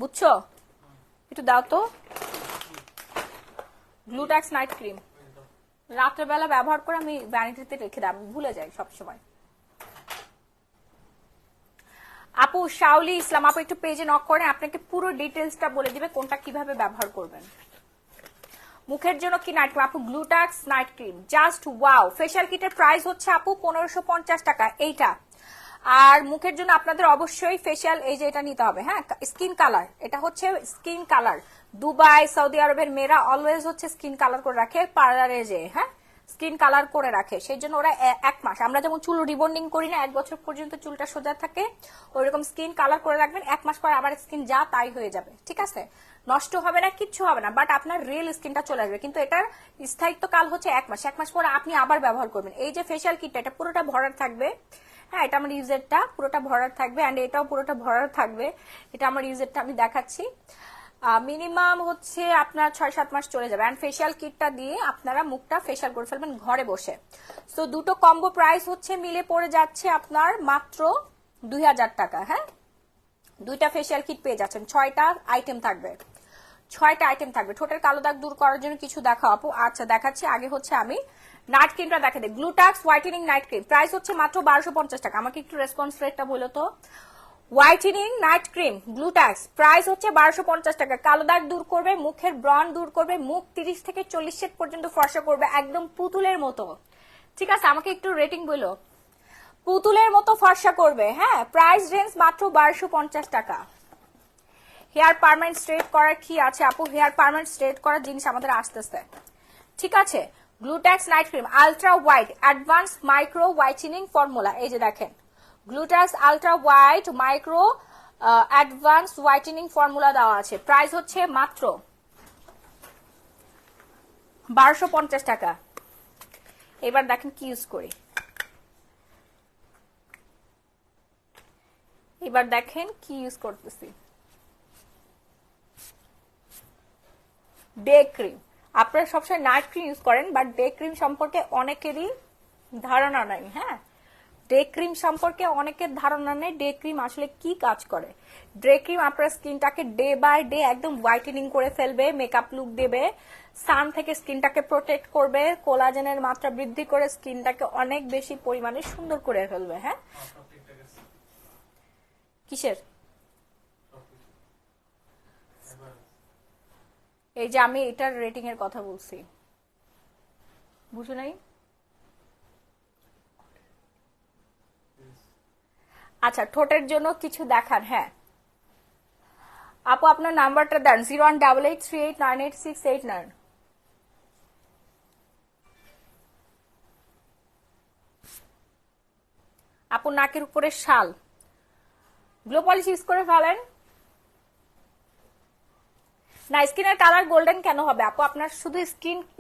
বুঝছো? একটু দাও তো, গ্লুট্যাক্স নাইট ক্রিম। রাত্রেবেলা ব্যবহার করে আমি ভ্যানিটিতে রেখে দিই, আমি ভুলে যাই সবসময়। আপু শাওলি ইসলাম আপু একটু পেজে নক করেন, আপনাকে পুরো ডিটেলসটা বলে দিবে কোনটা কিভাবে ব্যবহার করবেন। মুখের জন্য কি নাইট ক্রিম? আপু Glutax night cream, just wow. Facial কিটের প্রাইস হচ্ছে আপু 1550 টাকা এইটা। আর মুখের জন্য আপনাদের অবশ্যই ফেশিয়াল, এই যে এটা নিতে হবে, হ্যাঁ স্কিন কালার, এটা হচ্ছে স্কিন কালার। দুবাই সৌদি আরবের মেয়েরা অলওয়েজ হচ্ছে স্কিন কালার করে রাখে পার্লারে, যে হ্যাঁ স্কিন কালার করে রাখে, সেই জন্য ওরা 1 মাস, আমরা যেমন চুল রিবন্ডিং করি না 1 বছর পর্যন্ত চুলটা সোজা থাকে, ওইরকম স্কিন কালার করে রাখবেন। 1 মাস পর আবার স্কিন যা তাই হয়ে যাবে, ঠিক আছে, নষ্ট হবে না, কিচ্ছু হবে না, বাট আপনার রিয়েল স্কিনটা চলে আসবে। কিন্তু এটার স্থায়িত্ব কাল হচ্ছে 1 মাস, 1 মাস পরে আপনি আবার ব্যবহার করবেন। এই যে ফেশিয়াল কিটটা, এটা পুরোটা ভরার থাকবে, হ্যাঁ এটা আমার ইউজারটা পুরোটা ভরার থাকবে, অ্যান্ড এটাও পুরোটা ভরার থাকবে। এটা আমার ইউজারটা আমি দেখাচ্ছি, মিনিমাম হচ্ছে আপনার 6-7 মাস চলে যাবে। অ্যান্ড ফেশিয়াল কিটটা দিয়ে আপনারা মুখটা ফেশিয়াল করে ফেলবেন ঘরে বসে। সো দুটো কম্বো প্রাইস হচ্ছে মিলে পড়ে যাচ্ছে আপনার মাত্র 2000 টাকা। হ্যাঁ, 2টা ফেশিয়াল কিট পেয়ে যাচ্ছেন, 6টা আইটেম থাকবে, 6টা আইটেম থাকবে। ঠোঁটের কালো দাগ দূর করার জন্য কিছু দেখাও আপু? আচ্ছা দেখাচ্ছি। আগে হচ্ছে আমি নাইট ক্রিমটা দেখা দিই, গ্লুটাক্স হোয়াইটেনিং নাইট ক্রিম, প্রাইস হচ্ছে মাত্র 1250 টাকা। আমাকে একটু রেসপন্স রেটটা বলো তো। হোয়াইটেনিং নাইট ক্রিম গ্লুট্যাক্স প্রাইস হচ্ছে 1250 টাকা। কালো দাগ দূর করবে, মুখের ব্রণ দূর করবে, মুখ 30 থেকে 40 শেড পর্যন্ত ফর্সা করবে, একদম পুতুলের মতো। ঠিক আছে, আমাকে একটু রেটিং বলো। পুতুলের মতো ফর্সা করবে, হ্যাঁ। প্রাইস রেঞ্জ মাত্র 1250 টাকা। হেয়ার পার্মানেন্ট স্ট্রেট করার কি আছে আপু? হেয়ার পার্মানেন্ট স্ট্রেট করার জিনিস আমাদের আসতেছে, ঠিক আছে। Glutax night cream ultra white advance micro whitening formula, এই যে দেখেন Glutax ultra white micro advance whitening formula দেওয়া আছে। প্রাইস হচ্ছে মাত্র 1250 টাকা। এবার দেখেন কি ইউজ করি, এবার দেখেন কি ইউজ করতেছি। ডে ক্রিম, আপনারা সবসময় নাইট ক্রিম ইউজ করেন, বাট ডে ক্রিম সম্পর্কে অনেকেরই ধারণা নাই। হ্যাঁ, ডে ক্রিম সম্পর্কে অনেকের ধারণা নেই, ডে ক্রিম আসলে কি কাজ করে। ডে ক্রিম আপনার স্কিনটাকে ডে বাই ডে একদম হোয়াইটেনিং করে ফেলবে, মেকআপ লুক দেবে, সান থেকে স্কিনটাকে প্রোটেক্ট করবে, কোলাজেনের মাত্রা বৃদ্ধি করে স্কিনটাকে অনেক বেশি পরিমাণে সুন্দর করে ফেলবে। হ্যাঁ, কিসের? এই যে আমি এটার রেটিং এর কথা বলছি, বুঝো নাই? আচ্ছা, ঠোঁটের জন্য কিছু দেখান। হ্যাঁ আপু, আপনার নাম্বারটা দেন 018838988689। আপু নাকের উপরে শাল, গ্লো পলিশ ইউজ করে ফেলেন না। স্কিনের কালার গোল্ডেন কেন হবে আপু? আপনার শুধু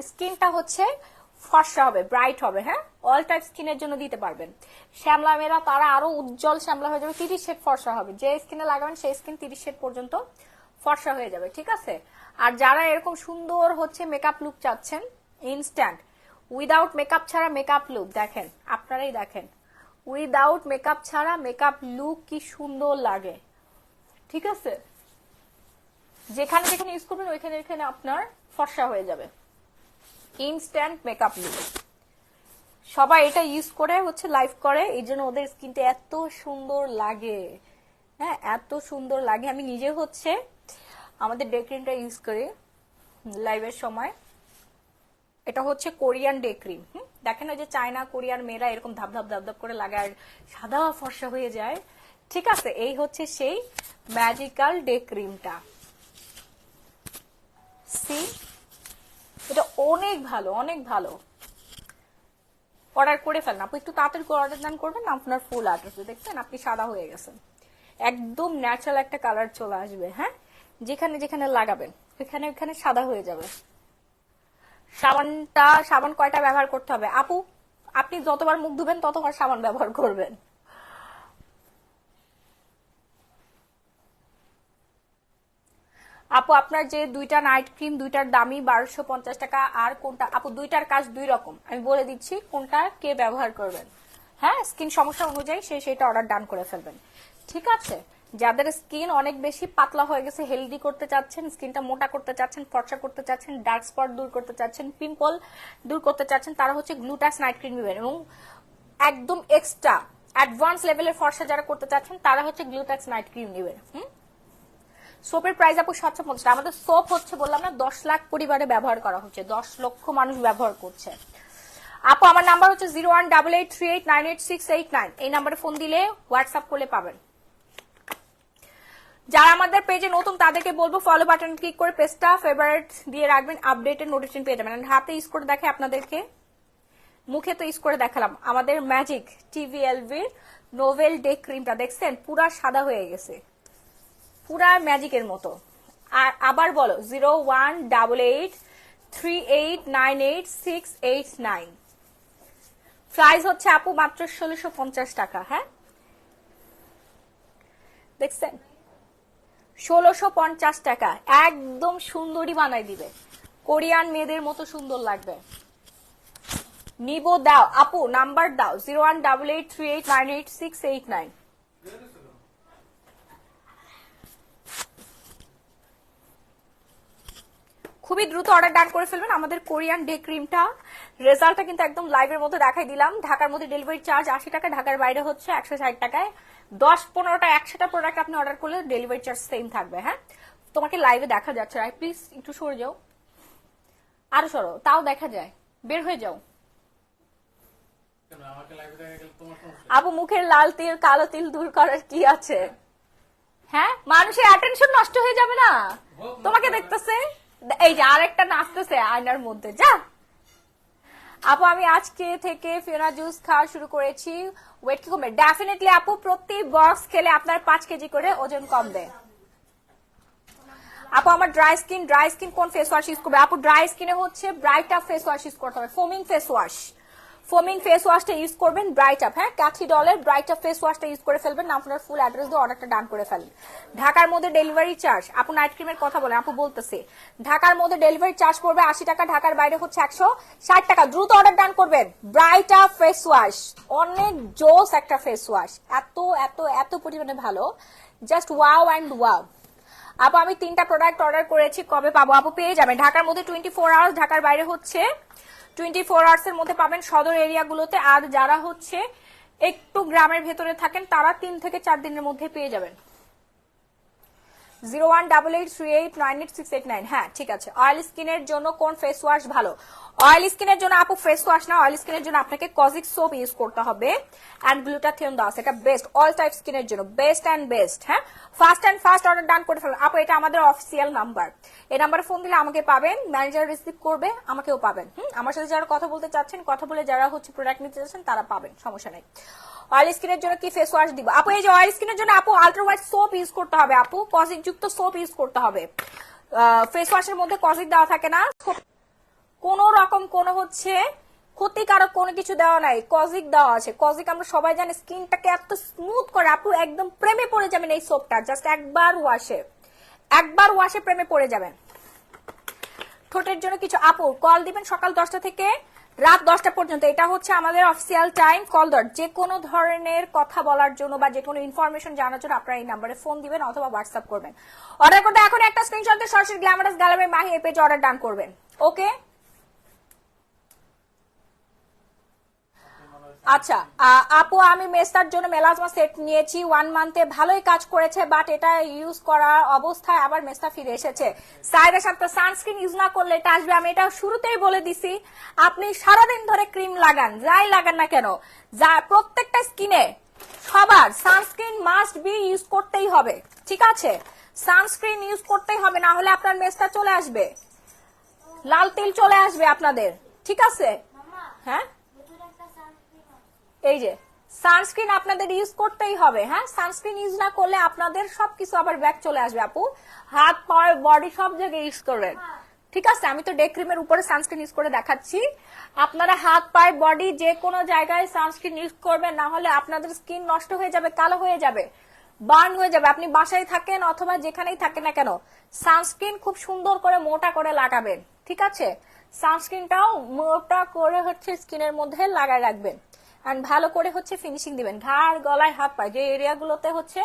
স্কিনটা হচ্ছে ফর্সা হবে, ব্রাইট হবে। হ্যাঁ, অল টাইপ স্কিনের জন্য দিতে পারবেন। শ্যামলা মেয়েরা তারা আরো উজ্জ্বল শ্যামলা হয়ে যাবে, 30 শেড ফর্সা হবে। যে স্কিনে লাগাবেন সেই স্কিন 30 শেড পর্যন্ত ফর্সা হয়ে যাবে, ঠিক আছে। আর যারা এরকম সুন্দর হচ্ছে মেকআপ লুক চাচ্ছেন, ইনস্ট্যান্ট উইদাউট মেকআপ ছাড়া মেকআপ লুক, দেখেন আপনারাই দেখেন, উইদাউট মেকআপ ছাড়া মেকআপ লুক কি সুন্দর লাগে, ঠিক আছে। যেখানে যেখানে ইউজ করবেন ওইখানে ওইখানে আপনার ফর্সা হয়ে যাবে, ইনস্ট্যান্ট মেকআপ লুক। সবাই এটা ইউজ করে হচ্ছে লাইভ করে, এই জন্য ওদের স্কিনটা এত সুন্দর লাগে। হ্যাঁ, এত সুন্দর লাগে। আমি নিজে হচ্ছে আমাদের ডে ক্রিমটা ইউজ করি লাইভের সময়। এটা হচ্ছে কোরিয়ান ডে ক্রিম। দেখেন ওই যে চায়না কোরিয়ান মেয়েরা এরকম ধাপ ধাপ ধাপ ধাপ করে লাগায়, সাদা ফর্সা হয়ে যায়, ঠিক আছে। এই হচ্ছে সেই ম্যাজিক্যাল ডে ক্রিমটা। সি এটা অনেক ভালো, অনেক ভালো। অর্ডার করে ফেলেন আপু, একটু তাড়াতাড়ি করে অর্ডার দান করবেন না। আপনার ফুল অ্যাড্রেস দেখছেন, আপনি সাদা হয়ে গেছেন, একদম ন্যাচারাল একটা কালার চলে আসবে। হ্যাঁ, যেখানে যেখানে লাগাবেন ওখানে ওখানে সাদা হয়ে যাবে। সাবান কয়টা ব্যবহার করতে হবে আপু? আপনি যতবার মুখ ধুবেন ততবার সাবান ব্যবহার করবেন। আপু আপনার যে দুইটা নাইট ক্রিম, দুইটার দামই 1250 টাকা। আর কোনটা আপু? দুইটার কাজ দুই রকম, আমি বলে দিচ্ছি কোনটা কে ব্যবহার করবেন। হ্যাঁ, স্কিন সমস্যা অনুযায়ী সেটা অর্ডার ডান করে ফেলবেন, ঠিক আছে? যাদের স্কিন অনেক বেশি পাতলা হয়ে গেছে, হেলদি করতে চাচ্ছেন, স্কিনটা মোটা করতে চাচ্ছেন, ফর্সা করতে চাচ্ছেন, ডার্ক স্পট দূর করতে চাচ্ছেন, পিম্পল দূর করতে চাচ্ছেন, তারা হচ্ছে গ্লুটাক্স নাইট ক্রিম নেবেন। এবং একদম এক্সট্রা অ্যাডভান্স লেভেলের ফর্সা যারা করতে চাচ্ছেন তারা হচ্ছে গ্লুটাক্স নাইট ক্রিম নেবেন। সোপের প্রাইস আপু 750 টাকা। আমাদের সোপ হচ্ছে বললাম না 10 লাখ পরিবারে ব্যবহার করা হচ্ছে, 10 লক্ষ মানুষ ব্যবহার করছে। আপু আমার নাম্বার হচ্ছে 018838988689, এই নাম্বারে ফোন দিলে হোয়াটসঅ্যাপ করলে পাবেন। যারা আমাদের পেজে নতুন তাদেরকে বলবো ফলো বাটন ক্লিক করে পেজটা ফেভারিট দিয়ে রাখবেন, আপডেটের নোটিফিকেশন পেয়ে যাবেন। হাতে ইউজ করে দেখে আপনাদেরকে, মুখে তো ইউজ করে দেখালাম। আমাদের ম্যাজিক TVLV নোভেল ডে ক্রিমটা দেখছেন পুরা সাদা হয়ে গেছে, পুরা ম্যাজিকের মতো। আর আবার বলো 018838988689, প্রাইস হচ্ছে আপু মাত্র 1650 টাকা। হ্যাঁ দেখছেন, 1650 টাকা, একদম সুন্দরী বানাই দিবে, কোরিয়ান মেয়েদের মতো সুন্দর লাগবে। নিবো দাও আপু, নাম্বার দাও 018838988689। খুবই দ্রুত অর্ডার ডান করে ফেলবেন। আমাদের কোরিয়ান ডে ক্রিমটা রেজাল্টটা কিন্তু একদম লাইভের মধ্যে দেখাই দিলাম। ঢাকার মধ্যে ডেলিভারি চার্জ 80 টাকা, ঢাকার বাইরে হচ্ছে 160 টাকায়। 10-15টা 100টা প্রোডাক্ট আপনি অর্ডার করলে ডেলিভারি চার্জ সেম থাকবে। হ্যাঁ, তোমাকে লাইভে দেখা যাচ্ছে, রাইট? প্লিজ একটু সরে যাও, আরো সরো, তাও দেখা যায়, বের হয়ে যাও। আপু মুখের লাল তিল কালো তিল দূর করার কি আছে? হ্যাঁ, মানুষের অ্যাটেনশন নষ্ট হয়ে যাবে না, তোমাকে দেখতেছে। এই যে আরেকটা নাচতেছে আয়নার মধ্যে, যা। আপু আমি আজকে থেকে ফিওনা জুস খাওয়া শুরু করেছি, ওয়েট কি কমবে? ডেফিনেটলি আপু, প্রতি বক্স খেলে আপনার 5 কেজি করে ওজন কমবে। আপু আমার ড্রাই স্কিন কোন ফেস ওয়াশ ইউজ করবে? আপু ড্রাই স্কিনে হচ্ছে bright up face wash use করতে হবে, ফোমিং ফেস ওয়াশটা ইউজ করবেন, ব্রাইট আপ। হ্যাঁ, ক্যাথিডলের ব্রাইট আপ ফেস ওয়াশটা ইউজ করে ফেলবেন। আপনার ফুল অ্যাড্রেস দিয়ে অর্ডারটা ডান করে ফেলেন। ঢাকার মধ্যে ডেলিভারি চার্জ, আপু নাইট ক্রিমের কথা বলেন, আপু বলতেছে ঢাকার মধ্যে ডেলিভারি চার্জ পড়বে 80 টাকা, ঢাকার বাইরে হচ্ছে 160 টাকা। দ্রুত অর্ডার ডান করবেন। ব্রাইট আপ ফেস ওয়াশ, অনেক জোস একটা ফেস ওয়াশ, এত এত এত পরিমাণে ভালো, জাস্ট ওয়াও অ্যান্ড ওয়াও। আপু আমি 3টা প্রোডাক্ট অর্ডার করেছি, কবে পাবো? আপু পেয়ে যাবেন ঢাকার মধ্যে 24 আওয়ার্স, ঢাকার বাইরে হচ্ছে 24 আওয়ার্স এর মধ্যে পাবেন সদর এরিয়াগুলোতে। আর যারা হচ্ছে একটু গ্রামের ভেতরে থাকেন তারা 3 থেকে 4 দিনের মধ্যে পেয়ে যাবেন। 018838988689। হ্যাঁ ঠিক আছে। অয়েল স্কিনের জন্য কোন ফেস ওয়াশ ভালো? অয়েল স্কিনের জন্য আপু ফেস ওয়াশ না, অয়েল স্কিনের জন্য আপনাকে কজিক সোপ ইউজ করতে হবে এন্ড গ্লুটাথিয়ন দাও, এটা বেস্ট অল টাইপ স্কিনের জন্য, বেস্ট এন্ড বেস্ট। হ্যাঁ, ফাস্ট অর্ডার ডান করে ফেলুন আপু। এটা আমাদের অফিসিয়াল নাম্বার, এই নাম্বারে ফোন দিলে আমাকে পাবেন, ম্যানেজার রিসিভ করবে, আমাকেও পাবেন। আমার সাথে যারা কথা বলতে চাচ্ছেন, কথা বলে যারা হচ্ছে প্রোডাক্ট নিতে চাচ্ছেন তারা পাবেন, সমস্যা নেই। অয়েল স্কিনের জন্য কি ফেস ওয়াশ দিব আপু? এই যে অয়েল স্কিনের জন্য আপু আল্ট্রা হোয়াইট সোপ ইউজ করতে হবে আপু, কজিক যুক্ত সোপ ইউজ করতে হবে। ফেস ওয়াশের মধ্যে কজিক দেওয়া থাকে না, কোন রকম কোন হচ্ছে ক্ষতিকারক কোনো কিছু দেওয়া নাই, কজিক দেওয়া আছে। কজিক আমরা সবাই জানি স্কিনটাকে এত স্মুথ করে, আপু একদম প্রেমে পড়ে যাবেন এই সোপটা, জাস্ট একবার ওয়াশে প্রেমে পড়ে যাবেন। ঠোঁটের জন্য কিছু আপু কল দিবেন সকাল 10টা থেকে রাত 10টা পর্যন্ত, এটা হচ্ছে আমাদের অফিসিয়াল টাইম। কল দর যে কোনো ধরনের কথা বলার জন্য বা যে কোনো ইনফরমেশন জানার জন্য আপনারা এই নাম্বারে ফোন দিবেন অথবা হোয়াটসঅ্যাপ করবেন। অর্ডার করতে এখন একটা স্ক্রিনশট দিয়ে সরাসরি গ্ল্যামারাস গ্যালারি মাহি এই পেজে অর্ডার ডান করবেন। ওকে আচ্ছা আপু আমি মেস্তার জন্য মেলাজমা সেট নিয়েছি 1 মান্থে, ভালোই কাজ করেছে, বাট এটা ইউজ করার অবস্থায় আবার মেস্তা ফিরে এসেছে। সাইডের সাথে সানস্ক্রিন ইউজ না করলে এটা আসবে, আমি এটা শুরুতেই বলে দিছি। আপনি সারাদিন ধরে ক্রিম লাগান, যাই লাগান না কেন, যা প্রত্যেকটা স্কিনে সবার সানস্ক্রিন মাস্ট বি ইউজ করতেই হবে, ঠিক আছে? সানস্ক্রিন ইউজ করতেই হবে, না হলে আপনার মেস্তা চলে আসবে। লাল তিল চলে আসবে আপনাদের, ঠিক আছে? হ্যাঁ, এই যে সানস্ক্রিন আপনাদের ইউজ করতেই হবে। হ্যাঁ, সানস্ক্রিন ইউজ না করলে আপনাদের সবকিছু আবার ব্যাক চলে আসবে। আপু হাত পা বডি সব জায়গায় ইউজ করবেন, ঠিক আছে? আমি তো ডে ক্রিমের উপরে সানস্ক্রিন ইউজ করে দেখাচ্ছি, আপনারা হাত পায়ে বডি যে কোনো জায়গায় সানস্ক্রিন ইউজ করবেন, না হলে আপনাদের স্কিন নষ্ট হয়ে যাবে, কালো হয়ে যাবে, বার্ন হয়ে যাবে। আপনি বাসায় থাকেন অথবা যেখানেই থাকেন না কেন, সানস্ক্রিন খুব সুন্দর করে মোটা করে লাগাবেন, ঠিক আছে? সানস্ক্রিনটাও মোটা করে হচ্ছে স্কিনের মধ্যে লাগায় রাখবেন, এন্ড ভালো করে হচ্ছে ফিনিশিং দিবেন ঘাড়, গলায়, হাত পায়ে, যে এরিয়াগুলোতে হচ্ছে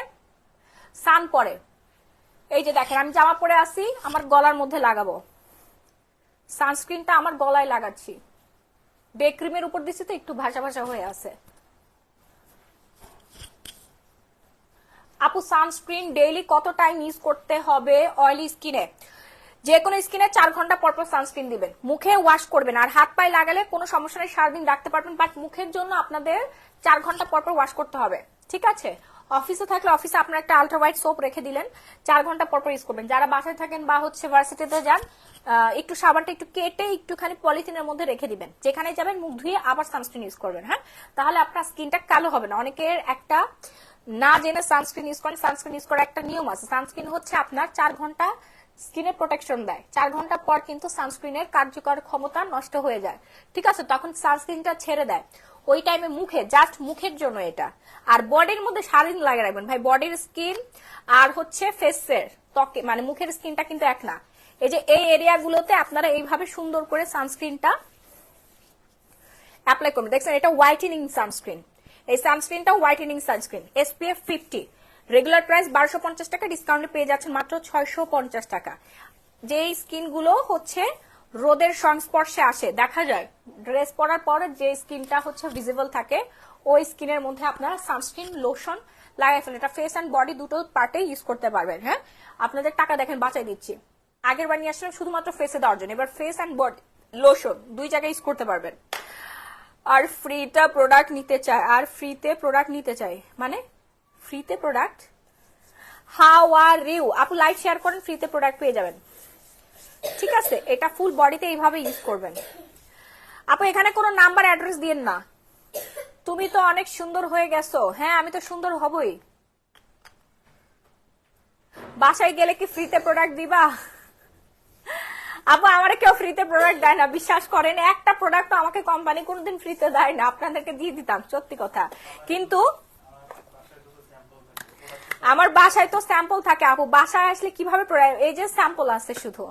সান পড়ে। এই যে দেখেন আমি জামা পরে আসি, আমার গলার মধ্যে লাগাবো সানস্ক্রিনটা, আমার গলায় লাগাচ্ছি। ডে ক্রিমের উপর দিচ্ছি তো একটু ভাসা ভাসা হয়ে আছে। আপু সানস্ক্রিন ডেইলি কত টাইম ইউজ করতে হবে অয়েলি স্কিনে? যে কোনো স্কিনে 4 ঘন্টা পর পর সানস্ক্রিন দিবেন, মুখে ওয়াশ করবেন, আর হাত পায়ে লাগালে কোনো সমস্যা নেই, সারাদিন রাখতে পারবেন, বাট মুখের জন্য আপনাদের 4 ঘন্টা পর পর ওয়াশ করতে হবে, ঠিক আছে? অফিসে থাকলে অফিসে আপনার একটা আলট্রা হোয়াইট সোপ রেখে দিলেন, 4 ঘন্টা পর পর ইউজ করবেন। যারা বাসায় থাকেন বা হচ্ছে ভার্সিটিতে যান, একটু সাবানটা একটু কেটে একটুখানি পলিথিনের মধ্যে রেখে দিবেন, যেখানে যাবেন মুখ ধুয়ে আবার সানস্ক্রিন ইউজ করবেন। হ্যাঁ, তাহলে আপনার স্কিনটা কালো হবে না। অনেকের একটা না জেনে সানস্ক্রিন ইউজ করেন, সানস্ক্রিন ইউজ করার একটা নিয়ম আছে। সানস্ক্রিন হচ্ছে আপনার 4 ঘন্টা স্কিনে প্রোটেকশন দেয়, 4 ঘন্টা পর কিন্তু সানস্ক্রিনের কার্যকর ক্ষমতা নষ্ট হয়ে যায়, ঠিক আছে? তখন সানস্ক্রিনটা ছেড়ে দেয়, ওই টাইমে মুখে, জাস্ট মুখের জন্য এটা। আর বডির মধ্যে সারাদিন লাগিয়ে রাখবেন ভাই, বডির স্কিন আর হচ্ছে ফেসের ত্বকে মানে মুখের স্কিনটা কিন্তু এক না। এই যে এই এরিয়াগুলোতে আপনারা এইভাবে সুন্দর করে সানস্ক্রিনটা অ্যাপ্লাই করবেন। দেখছেন, এটা হোয়াইটেনিং সানস্ক্রিন, এই সানস্ক্রিনটা whitening sunscreen, SPF 50, regular price 1250 টাকা, ডিসকাউন্টে পেয়ে যাচ্ছেন মাত্র 650 টাকা। যেই স্কিন গুলো হচ্ছে রোদের সংস্পর্শে আসে, দেখা যায় ড্রেস পরার পরে যে স্কিনটা হচ্ছে ভিজিবল থাকে, ওই স্কিনের মধ্যে আপনারা সানস্ক্রিন লোশন লাগাই ফেলেন। এটা ফেস অ্যান্ড বডি দুটো পার্টে ইউজ করতে পারবেন। হ্যাঁ, আপনাদের টাকা দেখেন বাঁচাই দিচ্ছি। আগের বার নিয়ে আসলাম শুধুমাত্র ফেসে দেওয়ার জন্য, এবার ফেস অ্যান্ড বডি লোশন দুই জায়গায় ইউজ করতে পারবেন। আর ফ্রিতে প্রোডাক্ট নিতে চাই মানে ফ্রিতে প্রোডাক্ট, হাউ আর ইউ? আপু লাইক শেয়ার করেন, ফ্রিতে প্রোডাক্ট পেয়ে যাবেন, ঠিক আছে? এটা ফুল বডিতে এইভাবে ইউজ করবেন। আপু এখানে কোনো নাম্বার অ্যাড্রেস দিয়েন না, তুমি তো অনেক সুন্দর হয়ে গেছো। হ্যাঁ, আমি তো সুন্দর হবই। বাসায় গেলে কি ফ্রিতে প্রোডাক্ট দিবা? আপু আমারে কেউ ফ্রিতে প্রোডাক্ট দেয় না, বিশ্বাস করেন, একটা প্রোডাক্ট আমাকে কোম্পানি কোনোদিন ফ্রিতে দেয় না, আপনাদেরকে দিয়ে দিতাম, সত্যি কথা। কিন্তু আমার বাসায় তো স্যাম্পল থাকে আপু, বাসায় আসলে কিভাবে এই যে স্যাম্পল আছে শুধু,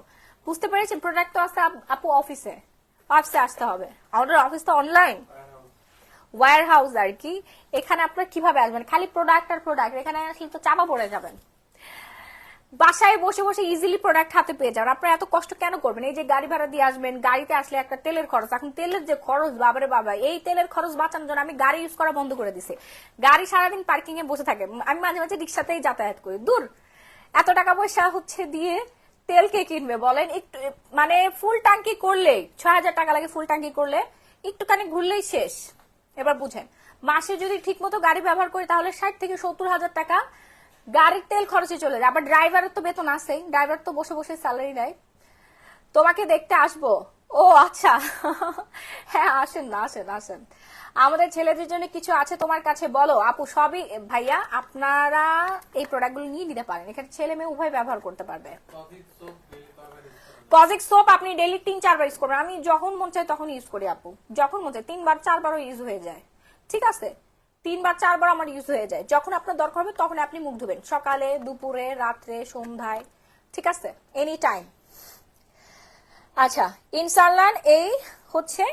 বুঝতে পেরেছেন? প্রোডাক্ট তো আছে আপু অফিসে আসতে হবে, আমাদের অফিস তো অনলাইন ওয়্যার হাউস আর কি। এখানে আপনার কিভাবে আসবেন? খালি প্রোডাক্ট আর প্রোডাক্ট, এখানে আসলে তো চাপা পড়ে যাবেন। বাসায় বসে বসে ইজিলি প্রোডাক্ট হাতে পেয়ে যাবেন। আপনারা এত কষ্ট কেন করবেন? এই যে গাড়ি ভাড়া দিয়ে আসবেন, গাড়িতে আসলে একটা তেলের খরচ, এখন তেলের যে খরচ, বাবারে বাবা, এই তেলের খরচ বাঁচানোর জন্য আমি গাড়ি ইউজ করা বন্ধ করে দিছি। গাড়ি সারাদিন পার্কিং এ বসে থাকে, আমি মাঝে মাঝে রিক্সাতেই যাতায়াত করি। দূর, এত টাকা পয়সা হচ্ছে দিয়ে তেল কে কিনবে বলেন? একটু মানে ফুল ট্যাঙ্কি করলেই 6000 টাকা লাগে, ফুল ট্যাঙ্কি করলে একটুখানি ঘুরলেই শেষ। এবার বুঝেন, মাসে যদি ঠিক মতো গাড়ি ব্যবহার করি তাহলে 60 থেকে 70,000 টাকা গাড়ির তেল খরচে চলে যায়। আবার ড্রাইভারের তো বেতন আছেই, ড্রাইভার তো বসে বসে স্যালারি নেয়। তোমাকে দেখতে আসবো? ও আচ্ছা, হ্যাঁ আসেন না, আসেন। আমাদের ছেলেদের জন্য কিছু আছে তোমার কাছে বলো? আপু সবই ভাইয়া, আপনারা এই প্রোডাক্টগুলো নিয়ে নিতে পারেন, এখানে ছেলে মেয়ে উভয় ব্যবহার করতে পারবে। কজিক সোপ আপনি ডেইলি 3-4 বার ইউজ করবেন। আমি যখন মন চাই তখন ইউজ করি আপু, যখন মন চাই 3-4 বারও ইউজ হয়ে যায়, ঠিক আছে? 3-4 বার আমার ইউজ হয়ে যায়। যখন আপনার দরকার হবে তখন আপনি মুখ ধুবেন, সকালে, দুপুরে, রাত্রে, সন্ধ্যায়, ঠিক আছে? Any time. আচ্ছা, ইনশাআল্লাহ এই হচ্ছে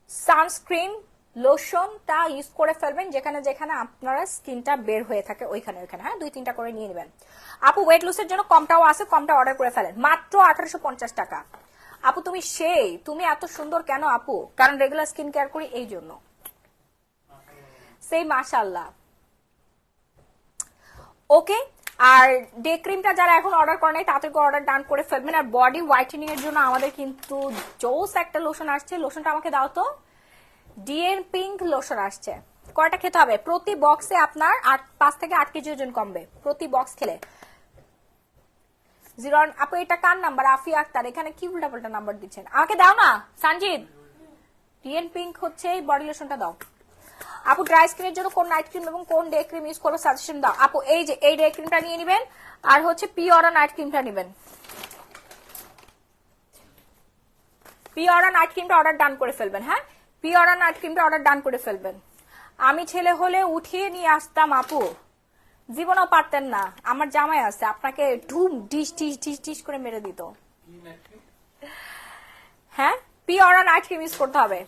সানস্ক্রিন লোশনটা ইউজ করে ফেলবেন যেখানে যেখানে আপনারা স্কিনটা বের হয়ে থাকে, ওইখানে। হ্যাঁ, 2-3টা করে নিয়ে নেবেন। আপু ওয়েট লুসের জন্য কমটাও আছে, কমটা অর্ডার করে ফেলেন, মাত্র 1850 টাকা। আপু তুমি তুমি এত সুন্দর কেন আপু? কারণ রেগুলার স্কিন কেয়ার করি, এই জন্য। সেই মাশাআল্লাহ। ওকে, আর ডে ক্রিমটা যারা এখন অর্ডার করে নাই তাদেরকে অর্ডার ডান করে ফেলবেন। আর বডি হোয়াইটেনিং এর জন্য আমাদের কিন্তু জোস একটা লোশন আসছে, লোশনটা আমাকে দাও তো। ডিএন পিঙ্ক লোশন আসছে। কয়টা খেতে হবে? প্রতি বক্সে আপনার 5 থেকে 8 কেজি ওজন কমবে প্রতি বক্স খেলে। আপু এটা কার নাম্বার? আফিয়া আক্তার। এখানে কি উল্টাপাল্টা নাম্বার দিচ্ছেন? আমাকে দাও না সানজিদ। টিএন পিঙ্ক হচ্ছে এই বডি লোশনটা দাও। আপু ড্রাই স্কিনের জন্য কোন নাইট ক্রিম এবং কোন ডে ক্রিম ইউজ করবো সাজেশন দাও। আপু এই যে এই ডে ক্রিমটা নিয়ে নেবেন, আর হচ্ছে পিওরা নাইট ক্রিমটা নেবেন। পিওরা নাইট ক্রিমটা অর্ডার ডান করে ফেলবেন। হ্যাঁ, পিওরা নাইট ক্রিমটা অর্ডার ডান করে ফেলবেন। আমি ছেলে হলে উঠিয়ে নিয়ে আসতাম আপু, জীবনও পারতেন না। আমার জামাই আছে, আপনাকে ঢুম ডিশ ডিশ ডিশ ডিশ করে মেরে দিত। হ্যাঁ, পিওরা নাইট ক্রিম ইউজ করতে হবে।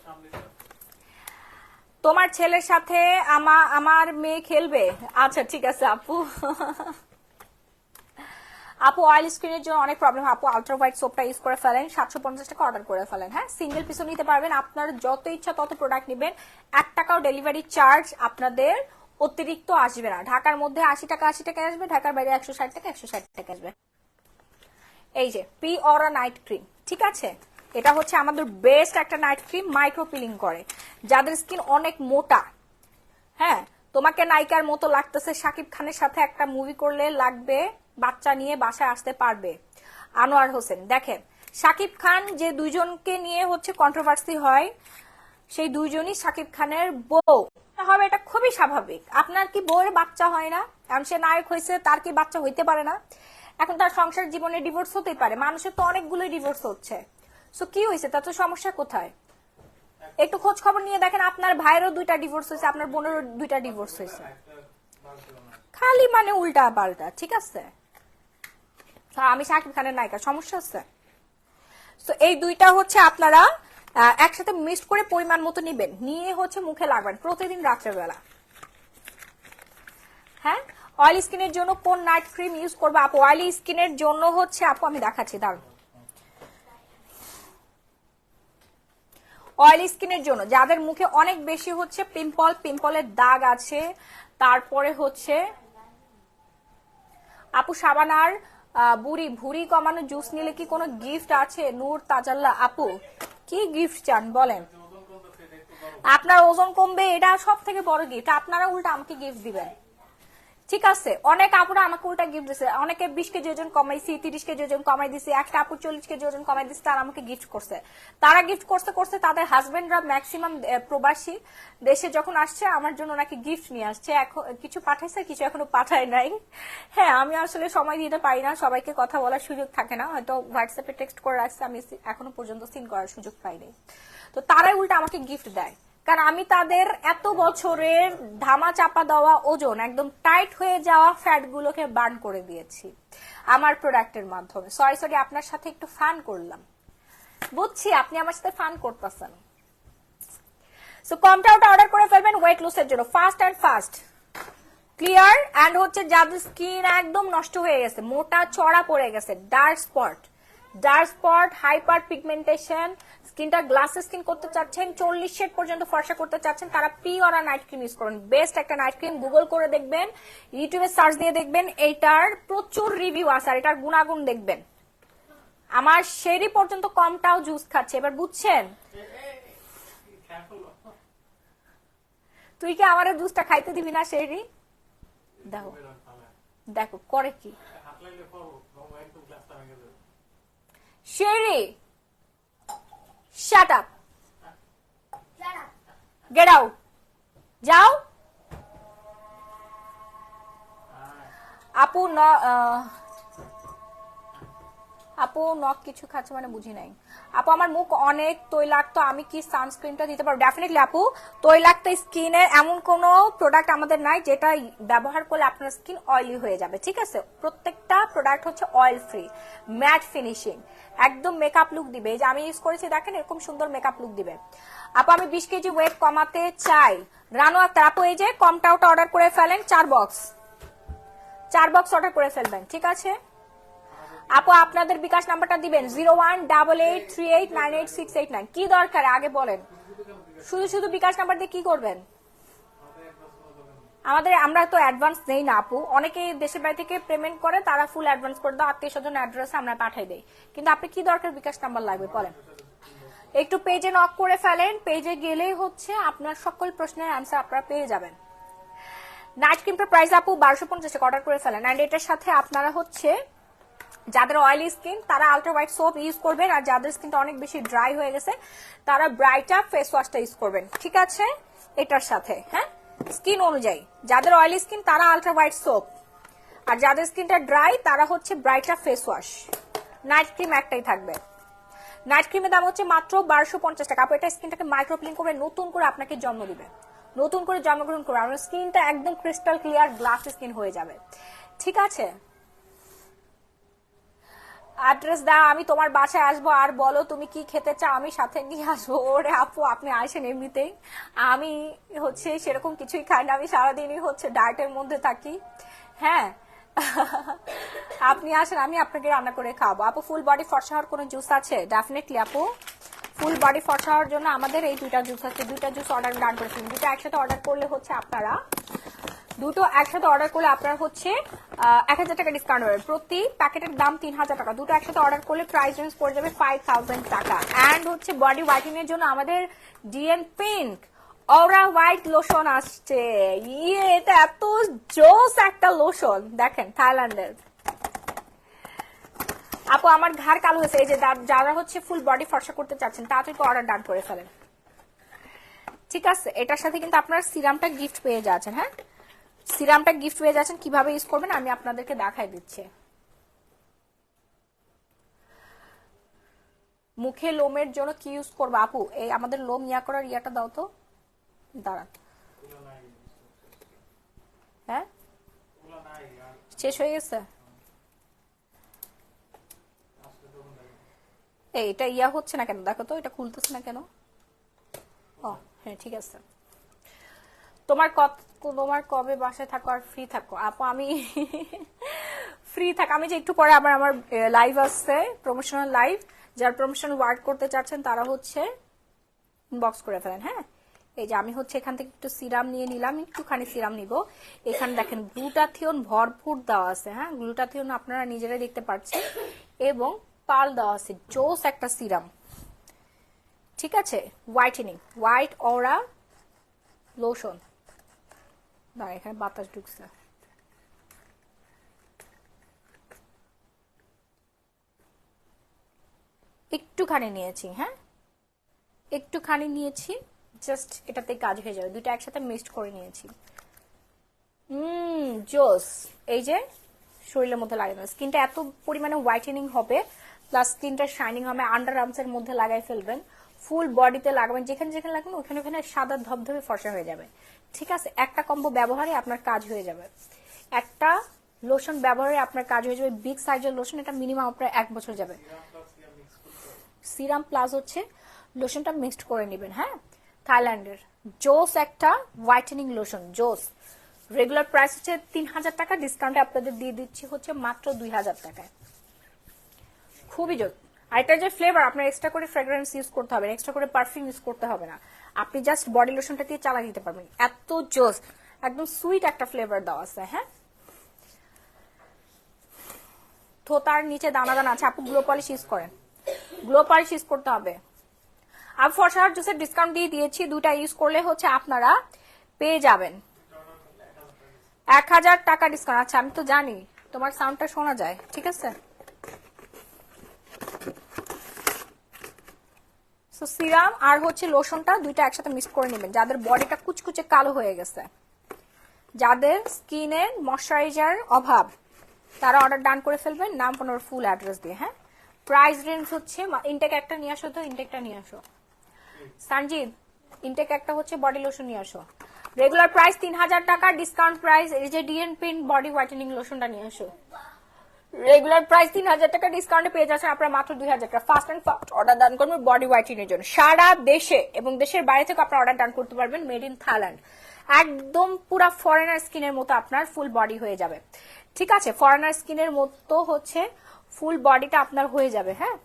তোমার ছেলের সাথে আমার মেয়ে খেলবে? আচ্ছা ঠিক আছে আপু। আপু অয়েল স্কিনের জন্য অনেক প্রবলেম। আপু আলট্রা হোয়াইট সোপটা ইউজ করে ফেলেন, 750 টাকা অর্ডার করে ফেলেন। হ্যাঁ, সিঙ্গেল পিসও নিতে পারবেন, আপনার যত ইচ্ছা তত প্রোডাক্ট নেবেন, 1 টাকাও ডেলিভারি চার্জ আপনাদের অতিরিক্ত আসবে না। ঢাকার মধ্যে 80 টাকা আসবে, ঢাকার বাইরে 160 টাকা আসবে। এই যে পিওরা নাইট ক্রিম, ঠিক আছে, এটা হচ্ছে আমাদের বেস্ট একটা নাইট ক্রিম, মাইক্রো পিলিং করে। যাদের স্কিন অনেক মোটা, হ্যাঁ, তোমাকে নায়িকার মতো লাগতেছে, শাকিব খানের সাথে একটা মুভি করলে লাগবে, বাচ্চা নিয়ে বাসায় আসতে পারবে। আনোয়ার হোসেন, দেখেন শাকিব খান যে দুইজনকে নিয়ে হচ্ছে কন্ট্রোভার্সি হয়, সেই দুইজনই শাকিব খানের বউ হবে, এটা খুবই স্বাভাবিক। আপনার কি বউয়ের বাচ্চা হয় না? কারণ সে নায়ক হয়েছে, তার কি বাচ্চা হইতে পারে না? এখন তার সংসার জীবনে ডিভোর্স হতেই পারে, মানুষের তো অনেকগুলোই ডিভোর্স হচ্ছে। সো কি হয়েছে, তার তো সমস্যা কোথায়? একটু খোঁজ খবর নিয়ে দেখেন, আপনার ভাইয়েরও 2টা ডিভোর্স হয়েছে, আপনার বোনেরও 2টা ডিভোর্স হয়েছে। খালি মানে উল্টা পাল্টা, ঠিক আছে। আমি শাকিব খানের নায়িকা, সমস্যা আছে? তো এই দুইটা হচ্ছে আপনারা একসাথে মিক্স করে পরিমাণ মতো নিবেন, নিয়ে হচ্ছে মুখে লাগবেন প্রতিদিন রাত্রেবেলা। হ্যাঁ, অয়েলি স্কিনের জন্য কোন নাইট ক্রিম ইউজ করবো আপু? অয়েলি স্কিনের জন্য হচ্ছে আপু আমি দেখাচ্ছি, দাঁড়ান। অয়েলি স্কিনের জন্য যাদের মুখে অনেক বেশি হচ্ছে পিম্পলের দাগ আছে, তারপরে হচ্ছে আপু সাবানার ভুঁড়ি কমানো জুস নিলে কি কোনো গিফট আছে? নূর তাজাল্লা আপু, কি গিফট চান বলেন? আপনার ওজন কমবে, এটা সব থেকে বড় গিফট। আপনারা উল্টা আমাকে গিফট দিবেন, ঠিক আছে। অনেক আপুরা আমাকে উল্টা গিফট দিচ্ছে, অনেকে 20 কেজি ওজন কমাইছি, 30 কেজি ওজন কমাই দিছি, একটা আপু 40 কেজি ওজন কমাই দিচ্ছে, তারা আমাকে গিফট করছে। তারা গিফট করতে তাদের হাজবেন্ডরা ম্যাক্সিমাম প্রবাসী দেশে যখন আসছে, আমার জন্য নাকি গিফট নিয়ে আসছে। এখন কিছু পাঠাইছে, কিছু এখনো পাঠায় নাই। হ্যাঁ, আমি আসলে সময় দিতে পারি না, সবাইকে কথা বলার সুযোগ থাকে না, হয়তো হোয়াটসঅ্যাপে টেক্সট করে রাখছে, আমি এখনো পর্যন্ত সিন করার সুযোগ পাইনি। তো তারাই উল্টা আমাকে গিফট দেয়, কারণ আমি তাদের এত বছরের ধামা চাপা দেওয়া ওজন, একদম টাইট হয়ে যাওয়া ফ্যাট গুলোকে বার্ন করে দিয়েছি আমার প্রোডাক্টের মাধ্যমে। সরি আপনার সাথে একটু ফান করলাম, বুঝছি আপনি আমার সাথে ফান করতেছেন। সো কমটা ওটা অর্ডার করে ফেলবেন ওয়েট লসের জন্য, fast and fast clear. And হচ্ছে যাদের স্কিন একদম নষ্ট হয়ে গেছে, মোটা চড়া পড়ে গেছে, ডার্ক স্পট, হাইপার পিগমেন্টেশন, স্কিনটা গ্লাসে স্কিন করতে চাচ্ছেন, 40 শেড পর্যন্ত ফর্সা করতে চাচ্ছেন, তারা পিওরা নাইট ক্রিম ইউজ করুন। বেস্ট একটা নাইট ক্রিম, গুগল করে দেখবেন, ইউটিউবে সার্চ দিয়ে দেখবেন, এইটার প্রচুর রিভিউ আছে, আর এটার গুণাগুণ দেখবেন। আমার শেরি পর্যন্ত কমটাও জুস খাচ্ছে, এবার বুঝছেন? তুই কি আমার জুসটা খাইতে দিবি না শেরি? দেখো দেখো করে কি Sherry, shut up, get out, যাও। আপু নখ কিছু খাচ্ছে মানে বুঝি নাই। আপু আমার মুখ অনেক তৈলাক্ত, আমি কি সানস্ক্রিনটা দিতে পারবো? ডেফিনেটলি আপু, তৈলাক্ত স্কিনের এমন কোনো প্রোডাক্ট আমাদের নাই যেটা ব্যবহার করলে আপনার স্কিন অয়েলি হয়ে যাবে, ঠিক আছে। প্রত্যেকটা প্রোডাক্ট হচ্ছে অয়েল ফ্রি, ম্যাট ফিনিশিং, একদম মেকআপ লুক দিবে। এই যে আমি ইউজ করেছি দেখেন, এরকম সুন্দর মেকআপ লুক দিবে। আপু আমি 20 কেজি ওয়েট কমাতে চাই। রানু আক্তার আপু, এই যে কমটা ওটা অর্ডার করে ফেলেন, 4 বক্স অর্ডার করে ফেলবেন, ঠিক আছে। আপু আপনাদের বিকাশ নাম্বারটা দিবেন 018838988689। কি দরকার আগে বলেন, শুধু বিকাশ নাম্বার দিয়ে কি করবেন? আমরা তো অ্যাডভান্স নেই না আপু, অনেকে দেশের বাইরে থেকে পেমেন্ট করে, তারা ফুল অ্যাডভান্স করে দাও, আত্মীয় স্বজন অ্যাড্রেসে আমরা পাঠাই দেই, কিন্তু আপনি কি দরকার বিকাশ নাম্বার লাগবে বলেন? একটু পেজে নক করে ফেলেন, পেজে গেলেই হচ্ছে আপনার সকল প্রশ্নের অ্যান্সার আপনারা পেয়ে যাবেন। নাইট ক্রিমটার প্রাইস আপু 1250 টাকা, অর্ডার করে ফেলেন। অ্যান্ড এটার সাথে আপনারা হচ্ছে যাদের অয়েলি স্কিন তারা আলট্রা হোয়াইট সোপ ইউজ করবেন, আর যাদের স্কিনটা অনেক বেশি ড্রাই হয়ে গেছে তারা ব্রাইট আপ ফেস ওয়াশটা ইউজ করবেন, ঠিক আছে, এটার সাথে। হ্যাঁ, স্কিন অনুযায়ী যাদের অয়েলি স্কিন তারা আলট্রা হোয়াইট সোপ, আর যাদের স্কিনটা ড্রাই তারা হচ্ছে bright up face wash. Night cream একটাই থাকবে। নাইট ক্রিমের দাম হচ্ছে মাত্র 1250 টাকা। আপু এটা স্কিনটাকে মাইক্রোপ্লিন করে নতুন করে আপনাকে জন্ম দিবে, নতুন করে জন্মগ্রহণ করবে, আপনার স্কিনটা একদম ক্রিস্টাল ক্লিয়ার গ্লাস স্কিন হয়ে যাবে, ঠিক আছে। অ্যাড্রেস দাও, আমি তোমার বাসায় আসবো, আর বলো তুমি কি খেতে চাও, আমি সাথে নিয়ে আসবো। ওরে আপু আপনি আসেন এমনিতেই, আমি হচ্ছে সেরকম কিছুই খাই না, আমি সারাদিনই হচ্ছে ডায়েটের মধ্যে থাকি। হ্যাঁ আপনি আসেন, আমি আপনাকে রান্না করে খাওয়াবো। আপু ফুল বডি ফর্সা হওয়ার কোনো জুস আছে? ডেফিনেটলি আপু, ফুল বডি ফর্সা হওয়ার জন্য আমাদের এই দুইটা জুস আছে, দুইটা জুস অর্ডার ডান করেছেন। দুটো একসাথে অর্ডার করলে হচ্ছে আপনারা হচ্ছে 1000 টাকা ডিসকাউন্ট হবে। প্রতি প্যাকেটের দাম 3000 টাকা, দুটো একসাথে অর্ডার করলে প্রাইস রেঞ্জ পড়ে যাবে 5000 টাকা। অ্যান্ড হচ্ছে বডি হোয়াইটেনিং এর জন্য আমাদের ডিএন পিঙ্ক অরা হোয়াইট লোশন আসছে। ইয়ে, এটা এত জোস একটা লোশন, দেখেন থাইল্যান্ডের। আপু আমার ঘাড় কালো হয়েছে, এই যে যারা হচ্ছে ফুল বডি ফর্সা করতে চাচ্ছেন তাড়াতাড়ি অর্ডার ডান করে ফেলেন, ঠিক আছে। এটার সাথে কিন্তু আপনার সিরামটা গিফট পেয়ে যাচ্ছেন। হ্যাঁ, সিরামটা গিফট পেয়ে যাচ্ছেন, কিভাবে ইউজ করবেন আমি আপনাদেরকে দেখাই দিচ্ছি। মুখে লোমের জন্য কি ইউজ করবো আপু? এই আমাদের লোম ইয়া করার ইয়াটা দাও তো, দাঁড়ান। হ্যাঁ, শেষ হয়ে গেছে। এটা ইয়া হচ্ছে না কেন, দেখো তো এটা খুলতেছে না কেন। ও হ্যাঁ ঠিক আছে। তোমার কবে বাসায় থাকো আর ফ্রি থাকো? আপু আমি ফ্রি থাক, আমি যে একটু পরে আমার লাইভ আসছে, প্রমোশনাল লাইভ, যারা প্রমোশনাল ওয়ার্ক করতে চাচ্ছেন তারা হচ্ছে ইনবক্স করে ফেলেন। হ্যাঁ, এই যে আমি হচ্ছে এখান থেকে একটু সিরাম নিয়ে নিলাম, একটুখানি সিরাম নিব। এখানে দেখেন গ্লুটাথিয়ন ভরপুর দেওয়া আছে। হ্যাঁ, গ্লুটাথিয়ন আপনারা নিজেরাই দেখতে পাচ্ছেন, এবং পাল দেওয়া আছে, জোস একটা সিরাম, ঠিক আছে। হোয়াইটেনিং, হোয়াইট অরা লোশন। না এখানে বাতাস ঢুকছে। একটুখানি নিয়েছি, হ্যাঁ একটুখানি নিয়েছি, জাস্ট এটাতে কাজ হয়ে যাবে, দুটো একসাথে মিক্সড করে নিয়েছি। জোস। এই যে শরীরের মধ্যে লাগানো, স্কিনটা এত পরিমাণে হোয়াইটেনিং হবে, প্লাস স্কিনটা শাইনিং হবে। আন্ডার আর্মসের মধ্যে লাগাই ফেলবেন, ফুল বডিতে লাগাবেন, যেখানে যেখানে লাগাবেন ওখানে ওখানে সাদা ধবধবে ফর্সা হয়ে যাবে, ঠিক আছে। একটা কম্বো ব্যবহারে আপনার কাজ হয়ে যাবে, একটা লোশন ব্যবহারে আপনার কাজ হয়ে যাবে। বিগ সাইজের লোশন, এটা মিনিমাম আপনার 1 বছর যাবে। সিরাম প্লাস হচ্ছে লোশনটা মিক্সড করে নেবেন। হ্যাঁ, থাইল্যান্ডের জোস একটা হোয়াইটেনিং লোশন, জোস। রেগুলার প্রাইস হচ্ছে 3000 টাকা, ডিসকাউন্টে আপনাদের দিয়ে দিচ্ছি হচ্ছে মাত্র 2000 টাকায়। খুবই জোস। আর এটার যে ফ্লেভার, আপনার এক্সট্রা করে ফ্রেগ্রেন্স ইউজ করতে হবে না, এক্সট্রা করে পারফিউম ইউজ করতে হবে না, আপনি জাস্ট বডি লোশনটা দিয়ে চালা দিতে পারবেন, এত জোস, একদম সুইট একটা ফ্লেভার দেওয়া আছে। হ্যাঁ, থোতার নিচে দানা দানা আছে, আপু গ্লো পলিশ ইউজ করেন, গ্লো পলিশ ইউজ করতে হবে। আমি ফরসার জুসের ডিসকাউন্ট দিয়ে দিয়েছি, দুটা ইউজ করলে হচ্ছে আপনারা পেয়ে যাবেন 1000 টাকা ডিসকাউন্ট। আচ্ছা আমি তো জানি তোমার সাউন্ডটা শোনা যায়, ঠিক আছে। সো সিরাম আর হচ্ছে লোশনটা দুইটা একসাথে মিক্স করে নেবেন, যাদের বডিটা কুচকুচে কালো হয়ে গেছে, যাদের স্কিনে ময়শ্চারাইজার অভাব, তারা অর্ডার ডান করে ফেলবেন, নাম পনেরো ফুল অ্যাড্রেস দিয়ে। হ্যাঁ, প্রাইস রেঞ্জ হচ্ছে, ইনটেক একটা নিয়ে আসো তো, ইনটেকটা নিয়ে আসো সঞ্জিত, ইনটেক একটা হচ্ছে বডি লোশন নিয়ে আসো। রেগুলার প্রাইস 3000 টাকা, ডিসকাউন্ট প্রাইস এই যে ডিএন পিন বডি হোয়াইটেনিং লোশনটা নিয়ে আসো। রেগুলার প্রাইস 3000 টাকা, ডিসকাউন্টে পেয়ে যাচ্ছেন আপনারা মাত্র 2000 টাকা। Fast and fast order done করবেন বডি হোয়াইটেনিং এর জন্য, সারা দেশে এবং দেশের বাইরে থেকে আপনারা অর্ডার ডান করতে পারবেন, মেড ইন থাইল্যান্ড। একদম পুরা ফরেনার স্কিনের মতো আপনার ফুল বডি হয়ে যাবে, ঠিক আছে। ফরেনার স্কিনের মতো হচ্ছে ফুল বডিটা আপনার হয়ে যাবে। হ্যাঁ,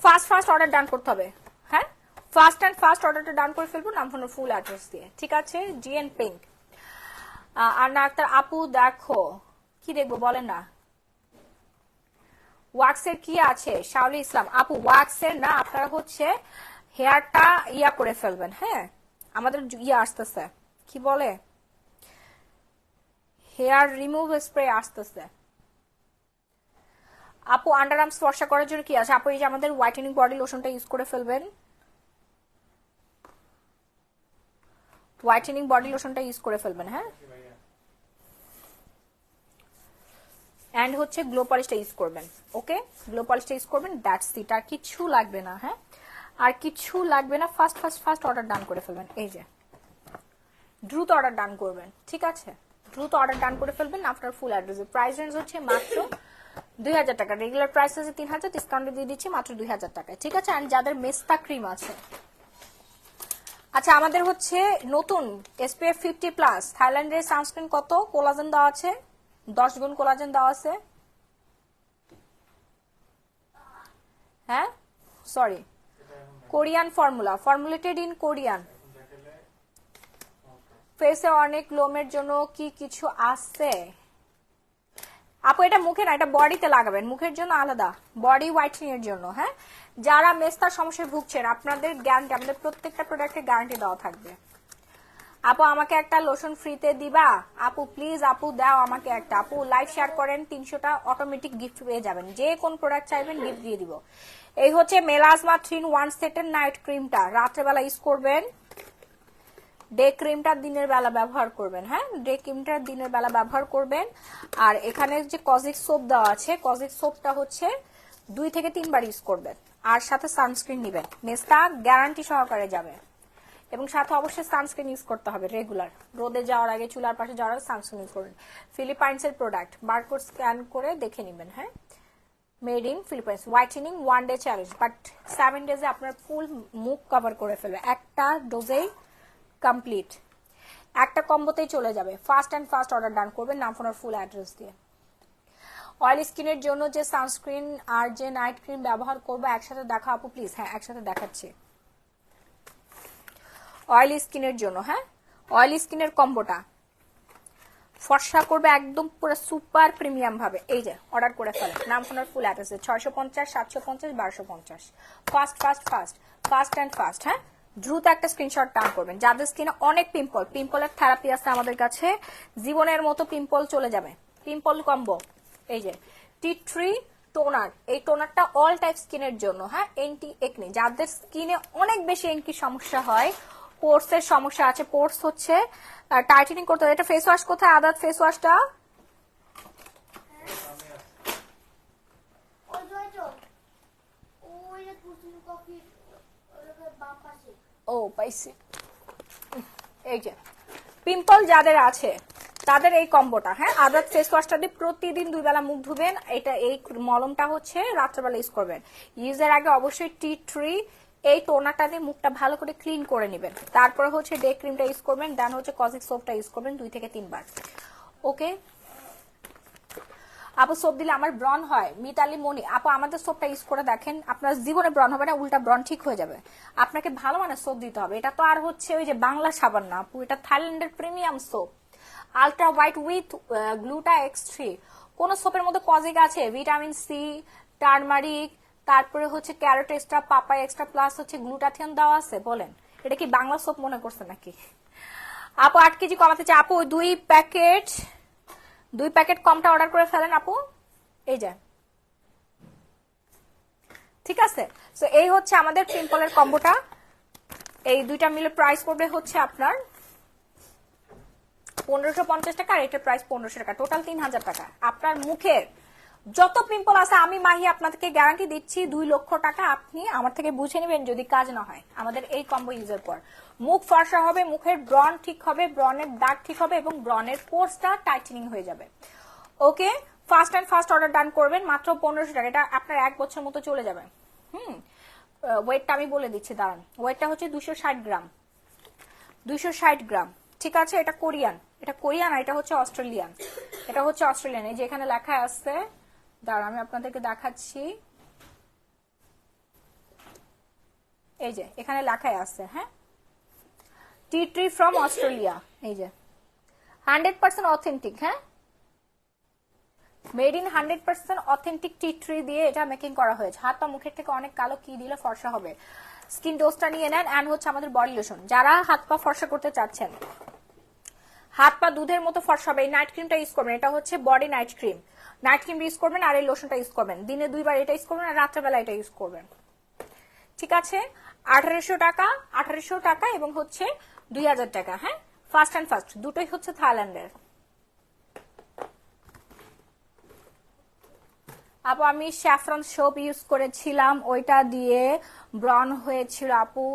ফাস্ট অর্ডার ডান করতে হবে। হ্যাঁ, ফাস্ট অর্ডারটা ডান করে ফেলবো নাম ফোনের ফুল অ্যাড্রেস দিয়ে, ঠিক আছে। GN pink. আর না একটা আপু দেখো, কি দেখবো বলেন না। ওয়াক্সের কি আছে? শাওলি ইসলাম আপু ওয়াক্সের না, আপনারা হচ্ছে হেয়ারটা ইয়া করে ফেলবেন। হ্যাঁ, আমাদের ইয়া আসতেছে, কি বলে, হেয়ার রিমুভ স্প্রে আসতেছে, আপু আন্ডার আর্মস ফর্সা করার জন্য কি আছে আপু? এই যে আমাদের হোয়াইটেনিং বডি লোশনটা ইউজ করে ফেলবেন, হোয়াইটেনিং বডি লোশনটা ইউজ করে ফেলবেন, হ্যাঁ। অ্যান্ড হচ্ছে গ্লো পলিশটা ইউজ করবেন। ওকে, গ্লো পলিশটা ইউজ করবেন, দ্যাটস ইট। আর কিছু লাগবে না, হ্যাঁ, আর কিছু লাগবে না। First first first order done করে ফেলবেন। এই যে দ্রুত অর্ডার ডান করবেন, ঠিক আছে, দ্রুত অর্ডার ডান করে ফেলবেন। আপনার ফুল অ্যাড্রেস, প্রাইস রেঞ্জ হচ্ছে মাত্র 2000 টাকা, রেগুলার প্রাইস আছে 3000, ডিসকাউন্টে দিয়ে দিচ্ছি মাত্র 2000 টাকায়, ঠিক আছে। অ্যান্ড যাদের মেস্তা ক্রিম আছে, আচ্ছা আমাদের হচ্ছে নতুন SPF 50+, থাইল্যান্ডের সানস্ক্রিন কত কোলাজেন দেওয়া আছে, 10 গুণ কোলাজেন দেওয়া আছে, হ্যাঁ, sorry, Korean formula, formulated in Korean. ফেসে অনেক লোমের জন্য কি কিছু আছে আপু? এটা মুখে না, এটা বডিতে লাগাবেন, মুখের জন্য আলাদা, বডি হোয়াইটেনিং এর জন্য, হ্যাঁ। যারা মেস্তার সমস্যায় ভুগছেন, আপনাদের গ্যারান্টি, আমাদের প্রত্যেকটা প্রোডাক্টের গ্যারান্টি দেওয়া থাকবে। আপু আমাকে একটা লোশন ফ্রিতে দিবা আপু, প্লিজ আপু দাও আমাকে একটা। আপু লাইভ শেয়ার করেন, 300টা অটোমেটিক গিফট পেয়ে যাবেন, যে কোন প্রোডাক্ট চাইবেন গিফট দিয়ে দিব। এই হচ্ছে মেলাজমা 3-in-1 সেটের নাইট ক্রিমটা, রাত্রেবেলা ইউজ করবেন, ডে ক্রিমটা দিনের বেলা ব্যবহার করবেন, হ্যাঁ, ডে ক্রিমটা দিনের বেলা ব্যবহার করবেন। আর এখানে যে কজিক সোপ দেওয়া আছে, কজিক সোপটা হচ্ছে 2 থেকে 3 বার ইউজ করবেন, আর সাথে সানস্ক্রিন নেবেন, মেস্তা গ্যারান্টি সহকারে যাবে। এবং সাথে অবশ্যই সানস্ক্রিন ইউজ করতে হবে রেগুলার, রোদে যাওয়ার আগে, চুলার পাশে যাওয়ার আগে সানস্ক্রিন ইউজ করবেন। ফিলিপাইন্সের প্রোডাক্ট, বারকোড স্ক্যান করে দেখে নেবেন, হ্যাঁ, made in Philippines, whitening 1 day challenge, but 7 ডেজে আপনার ফুল মুখ কভার করে ফেলবে, একটা ডোজেই কমপ্লিট, একটা কম্বোতেই চলে যাবে। Fast and fast order done করবেন, নাম ফোন আর ফুল অ্যাড্রেস দিয়ে। অয়েল স্কিনের জন্য যে সানস্ক্রিন আর যে নাইট ক্রিম ব্যবহার করবো একসাথে দেখা আপু প্লিজ, হ্যাঁ একসাথে দেখাচ্ছি। অয়েল স্কিনের জন্য, হ্যাঁ, অয়েল স্কিনের কম্বোটা ফর্সা করবে একদম পুরো সুপার প্রিমিয়াম ভাবে। এই যে অর্ডার করে ফেলেন, নাম ফোন আর ফুল অ্যাড্রেসে, 650, 750, 1250। Fast fast fast, fast and fast, হ্যাঁ, দ্রুত একটা স্ক্রিনশট টান করবেন। যাদের স্কিনে অনেক পিম্পল, পিম্পলের থেরাপি আছে আমাদের কাছে, জীবনের মতো পিম্পল চলে যাবে, পিম্পল কম্বো। এই যে টি3 টোনার, এই টোনারটা অল টাইপ স্কিনের জন্য, হ্যাঁ, এন্টি একনি, যাদের স্কিনে অনেক বেশি এন্টি সমস্যা হয়, পোর্সের সমস্যা আছে, পোর্স হচ্ছে টাইটেনিং করতে হয়। এটা ফেস ওয়াশ কোথায় আদাত ফেস ওয়াশটা? ও পাইছি। এই যে পিম্পল যাদের আছে তাদের এই কম্বোটা, হ্যাঁ, আদাত ফেস ওয়াশটা দিয়ে প্রতিদিন 2 বেলা মুখ ধুবেন। এটা এই মলমটা হচ্ছে রাত্রেবেলা ইউজ করবেন। ইউজের আগে অবশ্যই টি3 এই টোনারটা দিয়ে মুখটা ভালো করে ক্লিন করে নেবেন। তারপরে হচ্ছে ডে ক্রিমটা ইউজ করবেন, দেন হচ্ছে কজিক সোপটা ইউজ করবেন 2 থেকে 3 বার। ওকে আপু, সোপ দিলে আমার ব্রন হয়, মিতালি মনি আপু আমাদের সোপটা ইউজ করে দেখেন, আপনার জীবনে ব্রন হবে না, উল্টা ব্রন ঠিক হয়ে যাবে। আপনাকে ভালো মানের সোপ দিতে হবে, এটা তো আর হচ্ছে ওই যে বাংলা সাবান না আপু, এটা থাইল্যান্ডের premium soap, ultra white with গ্লুটা X3। কোন সোপের মধ্যে কজিক আছে, ভিটামিন সি, টার্মারিক, তারপরে হচ্ছে carrot extra, Papai extra, plus হচ্ছে গ্লুটাথিয়ন দেওয়া আছে। বলেন এটা কি বাংলা সোপ মনে করছে নাকি? আপু 8 কেজি কমাতে চাই আপু, 2 প্যাকেট কমটা অর্ডার করে ফেলেন আপু। এই যে ঠিক আছে, তো এই হচ্ছে আমাদের পিম্পলের কম্বোটা। এই দুইটা মিলে প্রাইস পড়বে হচ্ছে আপনার 1550 টাকা, আর এটার প্রাইস 1500 টাকা, টোটাল 3000 টাকা। আপনার মুখের যত পিম্পল আছে আমি মাহি আপনাদেরকে গ্যারান্টি দিচ্ছি 2 লক্ষ টাকা আপনি আমার থেকে বুঝে নেবেন যদি কাজ না হয় আমাদের এই কম্বো ইউজের পর। মুখ ফর্সা হবে, মুখের ব্রন ঠিক হবে, ব্রনের দাগ ঠিক হবে, এবং ব্রনের পোর্সটা টাইটেনিং হয়ে যাবে। Okay, fast and fast order done করবেন, মাত্র 1500 টাকা, এটা আপনার 1 বছর মতো চলে যাবে। ওয়েটটা আমি বলে দিচ্ছি, দাঁড়ান। ওয়েটটা হচ্ছে 260 গ্রাম, 260 গ্রাম, ঠিক আছে। এটা কোরিয়ান, আর এটা হচ্ছে অস্ট্রেলিয়ান, এই যে এখানে লেখা আছে, দাঁড়ান আমি আপনাদেরকে দেখাচ্ছি। এই যে এখানে লেখাই আছে, হ্যাঁ, টি3 ফ্রম অস্ট্রেলিয়া, এই যে 100% অথেন্টিক, হ্যাঁ, মেড ইন 100% অথেন্টিক টি3 দিয়ে এটা মেকিং করা হয়েছে। হাত পা মুখের থেকে অনেক কালো, কি দিলে ফর্সা হবে? স্কিন ডোজটা নিয়ে নেন। অ্যান্ড হচ্ছে আমাদের বডি লোশন, যারা হাত পা ফর্সা করতে চাচ্ছেন, হাত পা দুধের মতো ফর্সা হবে। এই নাইট ক্রিমটা ইউজ করবেন, এটা হচ্ছে body night cream. Night cream use করবেন আর এই লোশনটা ইউজ করবেন, দিনে 2 বার এটা ইউজ করবেন আর রাত্রেবেলা এটা ইউজ করবেন। ঠিক আছে, 1800 টাকা, 1800 টাকা এবং হচ্ছে 2000 টাকা। হ্যাঁ, ফার্স্ট অ্যান্ড ফার্স্ট দুটোই হচ্ছে থাইল্যান্ডের। আপু আমি স্যাফরন সোপ ইউজ করেছিলাম, ওইটা দিয়ে ব্রন হয়েছিল আপু,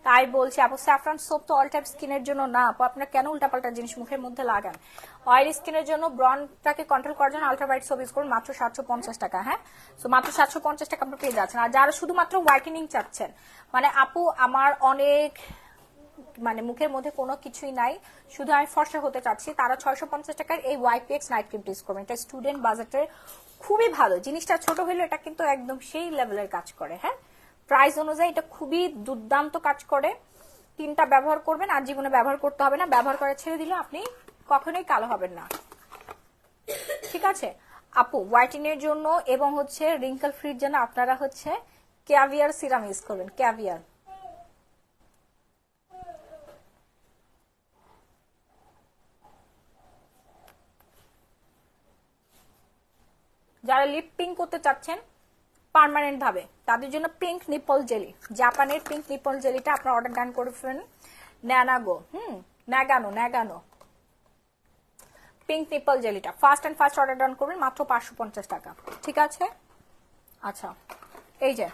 তাই বলছি। আপু স্যাফরন সোপ তো অল টাইপ স্কিনের জন্য না আপু, আপনার কেন উল্টাপাল্টা জিনিস মুখের মধ্যে লাগান? অয়েলি স্কিনের জন্য ব্রনটাকে কন্ট্রোল করার জন্য আলট্রা হোয়াইট সোপ ইউজ করুন, মাত্র 750 টাকা। হ্যাঁ, সো মাত্র 750 টাকা আপনি পেয়ে যাচ্ছেন। আর যারা শুধুমাত্র হোয়াইটেনিং চাচ্ছেন, মানে আপু আমার অনেক মানে মুখের মধ্যে কোনো কিছুই নাই, শুধু আমি ফর্সা হতে চাচ্ছি, তারা 650 টাকার এই ওয়াইপিএক্স নাইট ক্রিমটা ইউজ করবেন। এটা স্টুডেন্ট বাজেটের খুবই ভালো, জিনিসটা ছোট হলেও এটা কিন্তু একদম সেই লেভেলের কাজ করে। হ্যাঁ, প্রাইস অনুযায়ী এটা খুবই দুর্দান্ত কাজ করে। 3টা ব্যবহার করবেন আর জীবনে ব্যবহার করতে হবে না, ব্যবহার করে ছেড়ে দিলে আপনি কখনোই কালো হবেন না। ঠিক আছে আপু, হোয়াইটিং এর জন্য এবং হচ্ছে রিঙ্কেল ফ্রির জন্য আপনারা হচ্ছে ক্যাভিয়ার সিরাম ইউজ করবেন, ক্যাভিয়ার। যারা লিপ পিঙ্ক করতে চাচ্ছেন পার্মানেন্ট ভাবে, তাদের জন্য পিঙ্ক নিপল জেলি, জাপানের পিঙ্ক নিপল জেলিটা আপনার অর্ডার ডান করে ফেলেন। ন্যানাগো, ন্যাগানো পিঙ্ক নিপল জেলিটা first and first order done করবেন, মাত্র 550 টাকা। ঠিক আছে, আচ্ছা এই যে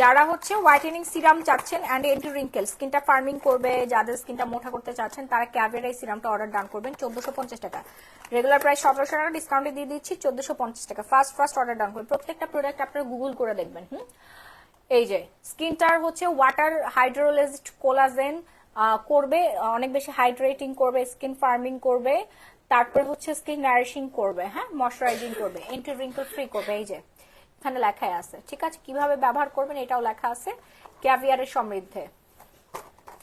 যারা হচ্ছে হোয়াইটেনিং সিরাম চাচ্ছেন অ্যান্ড এন্টি রিঙ্কেল, স্কিনটা ফার্মিং করবে, যাদের স্কিনটা মোটা করতে চাচ্ছেন তারা ক্যাভিয়ার এই সিরামটা অর্ডার ডান করবেন 1450 টাকা। রেগুলার প্রাইস 1700 টাকা, ডিসকাউন্টে দিয়ে দিচ্ছি 1450 টাকা। ফার্স্ট অর্ডার ডান করবেন। প্রত্যেকটা প্রোডাক্ট আপনারা গুগল করে দেখবেন। এই যে স্কিনটার হচ্ছে ওয়াটার হাইড্রোলাইজড কোলাজেন করবে, অনেক বেশি হাইড্রেটিং করবে, স্কিন ফার্মিং করবে, তারপরে হচ্ছে স্কিন নারিশিং করবে, হ্যাঁ ময়শ্চারাইজিং করবে, এন্টি রিঙ্কেল ফ্রি করবে। এই যে এখানে লেখাই আছে, ঠিক আছে, কিভাবে ব্যবহার করবেন এটাও লেখা আছে, ক্যাভিয়ারের সমৃদ্ধে,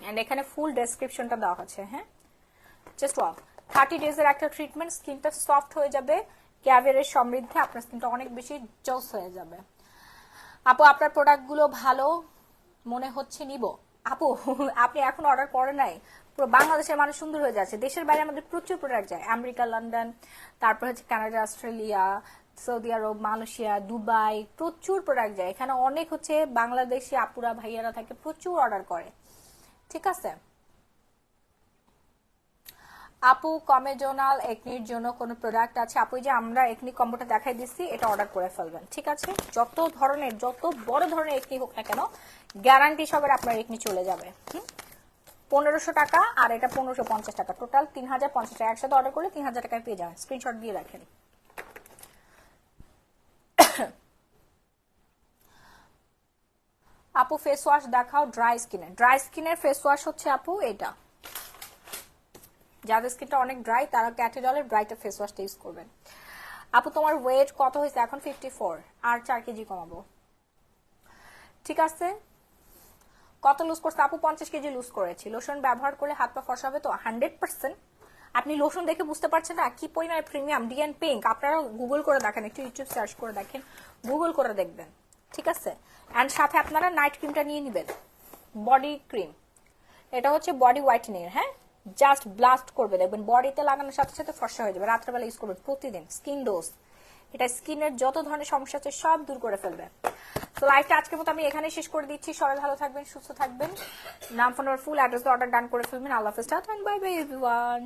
এন্ড এখানে ফুল ডেসক্রিপশনটা দেওয়া আছে। হ্যাঁ, জাস্ট ওয়াও, 30 ডেজের একটা ট্রিটমেন্ট, স্কিনটা সফট হয়ে যাবে ক্যাভিয়ারের সমৃদ্ধে, আপনার স্কিনটা অনেক বেশি জস হয়ে যাবে। আপু আপনার প্রোডাক্টগুলো ভালো মনে হচ্ছে, নিব। আপু আপনি এখন অর্ডার করেন নাই, পুরো বাংলাদেশের মানুষ সুন্দর হয়ে যাচ্ছে। দেশের বাইরে আমাদের প্রচুর প্রোডাক্ট যায়, আমেরিকা, লন্ডন, তারপর হচ্ছে কানাডা, অস্ট্রেলিয়া, সৌদি আরব, মালয়েশিয়া, দুবাই, প্রচুর প্রোডাক্ট যায়। এখানে অনেক হচ্ছে বাংলাদেশি আপুরা ভাইয়ারা থাকে, প্রচুর অর্ডার করে। ঠিক আছে আপু, কমেজোনাল একনির জন্য কোনো প্রোডাক্ট আছে? আপু যে আমরা একনি কম্বোটা দেখাই দিচ্ছি, এটা অর্ডার করে ফেলবেন। ঠিক আছে, যত ধরনের যত বড় ধরনের একনি হোক না কেন, গ্যারান্টি সবার আপনার একনি চলে যাবে। 1500 টাকা আর এটা 1550 টাকা, টোটাল 3050 টাকা। একসাথে অর্ডার করলে 3000 টাকায় পেয়ে যাবেন। স্ক্রিনশট দিয়ে রাখেন। আপু ফেস ওয়াশ দেখাও ড্রাই স্কিনের। ড্রাই স্কিনের ফেস ওয়াশ হচ্ছে আপু এটা, যাদের স্কিনটা অনেক ড্রাই তারা ক্যাটেডলের ব্রাইটার ফেস ওয়াশটা ইউজ করবেন। আপু তোমার ওয়েট কত হয়েছে? এখন 54, আর 4 কেজি কমাবো। ঠিক আছে, কত লুজ করছে? আপু 50 কেজি লুজ করেছি। লোশন ব্যবহার করলে হাত পা ফর্সা হবে তো? 100%। আপনি লোশন দেখে বুঝতে পারছেন না কি পরিমাণে প্রিমিয়াম ডিএন পিঙ্ক? আপনারা গুগল করে দেখেন, একটু ইউটিউব সার্চ করে দেখেন, গুগল করে দেখবেন। ঠিক আছে, এন্ড সাথে আপনারা নাইট ক্রিমটা নিয়ে নেবেন, বডি ক্রিম। এটা হচ্ছে বডি হোয়াইটেনিং। হ্যাঁ, জাস্ট ব্লাস্ট করবে, দেখবেন বডিতে লাগানোর সাথে সাথে ফর্সা হয়ে যাবে। রাত্রেবেলা ইউজ করবেন প্রতিদিন, স্কিন ডোজ। এটা স্কিনের যত ধরনের সমস্যা আছে সব দূর করে ফেলবে। তো লাইভটা আজকের মতো আমি এখানে শেষ করে দিচ্ছি। সবাই ভালো থাকবেন, সুস্থ থাকবেন। নাম, phone, full address order done করে ফেলবেন। আল্লাহ হাফেজ, tata and bye bye everyone.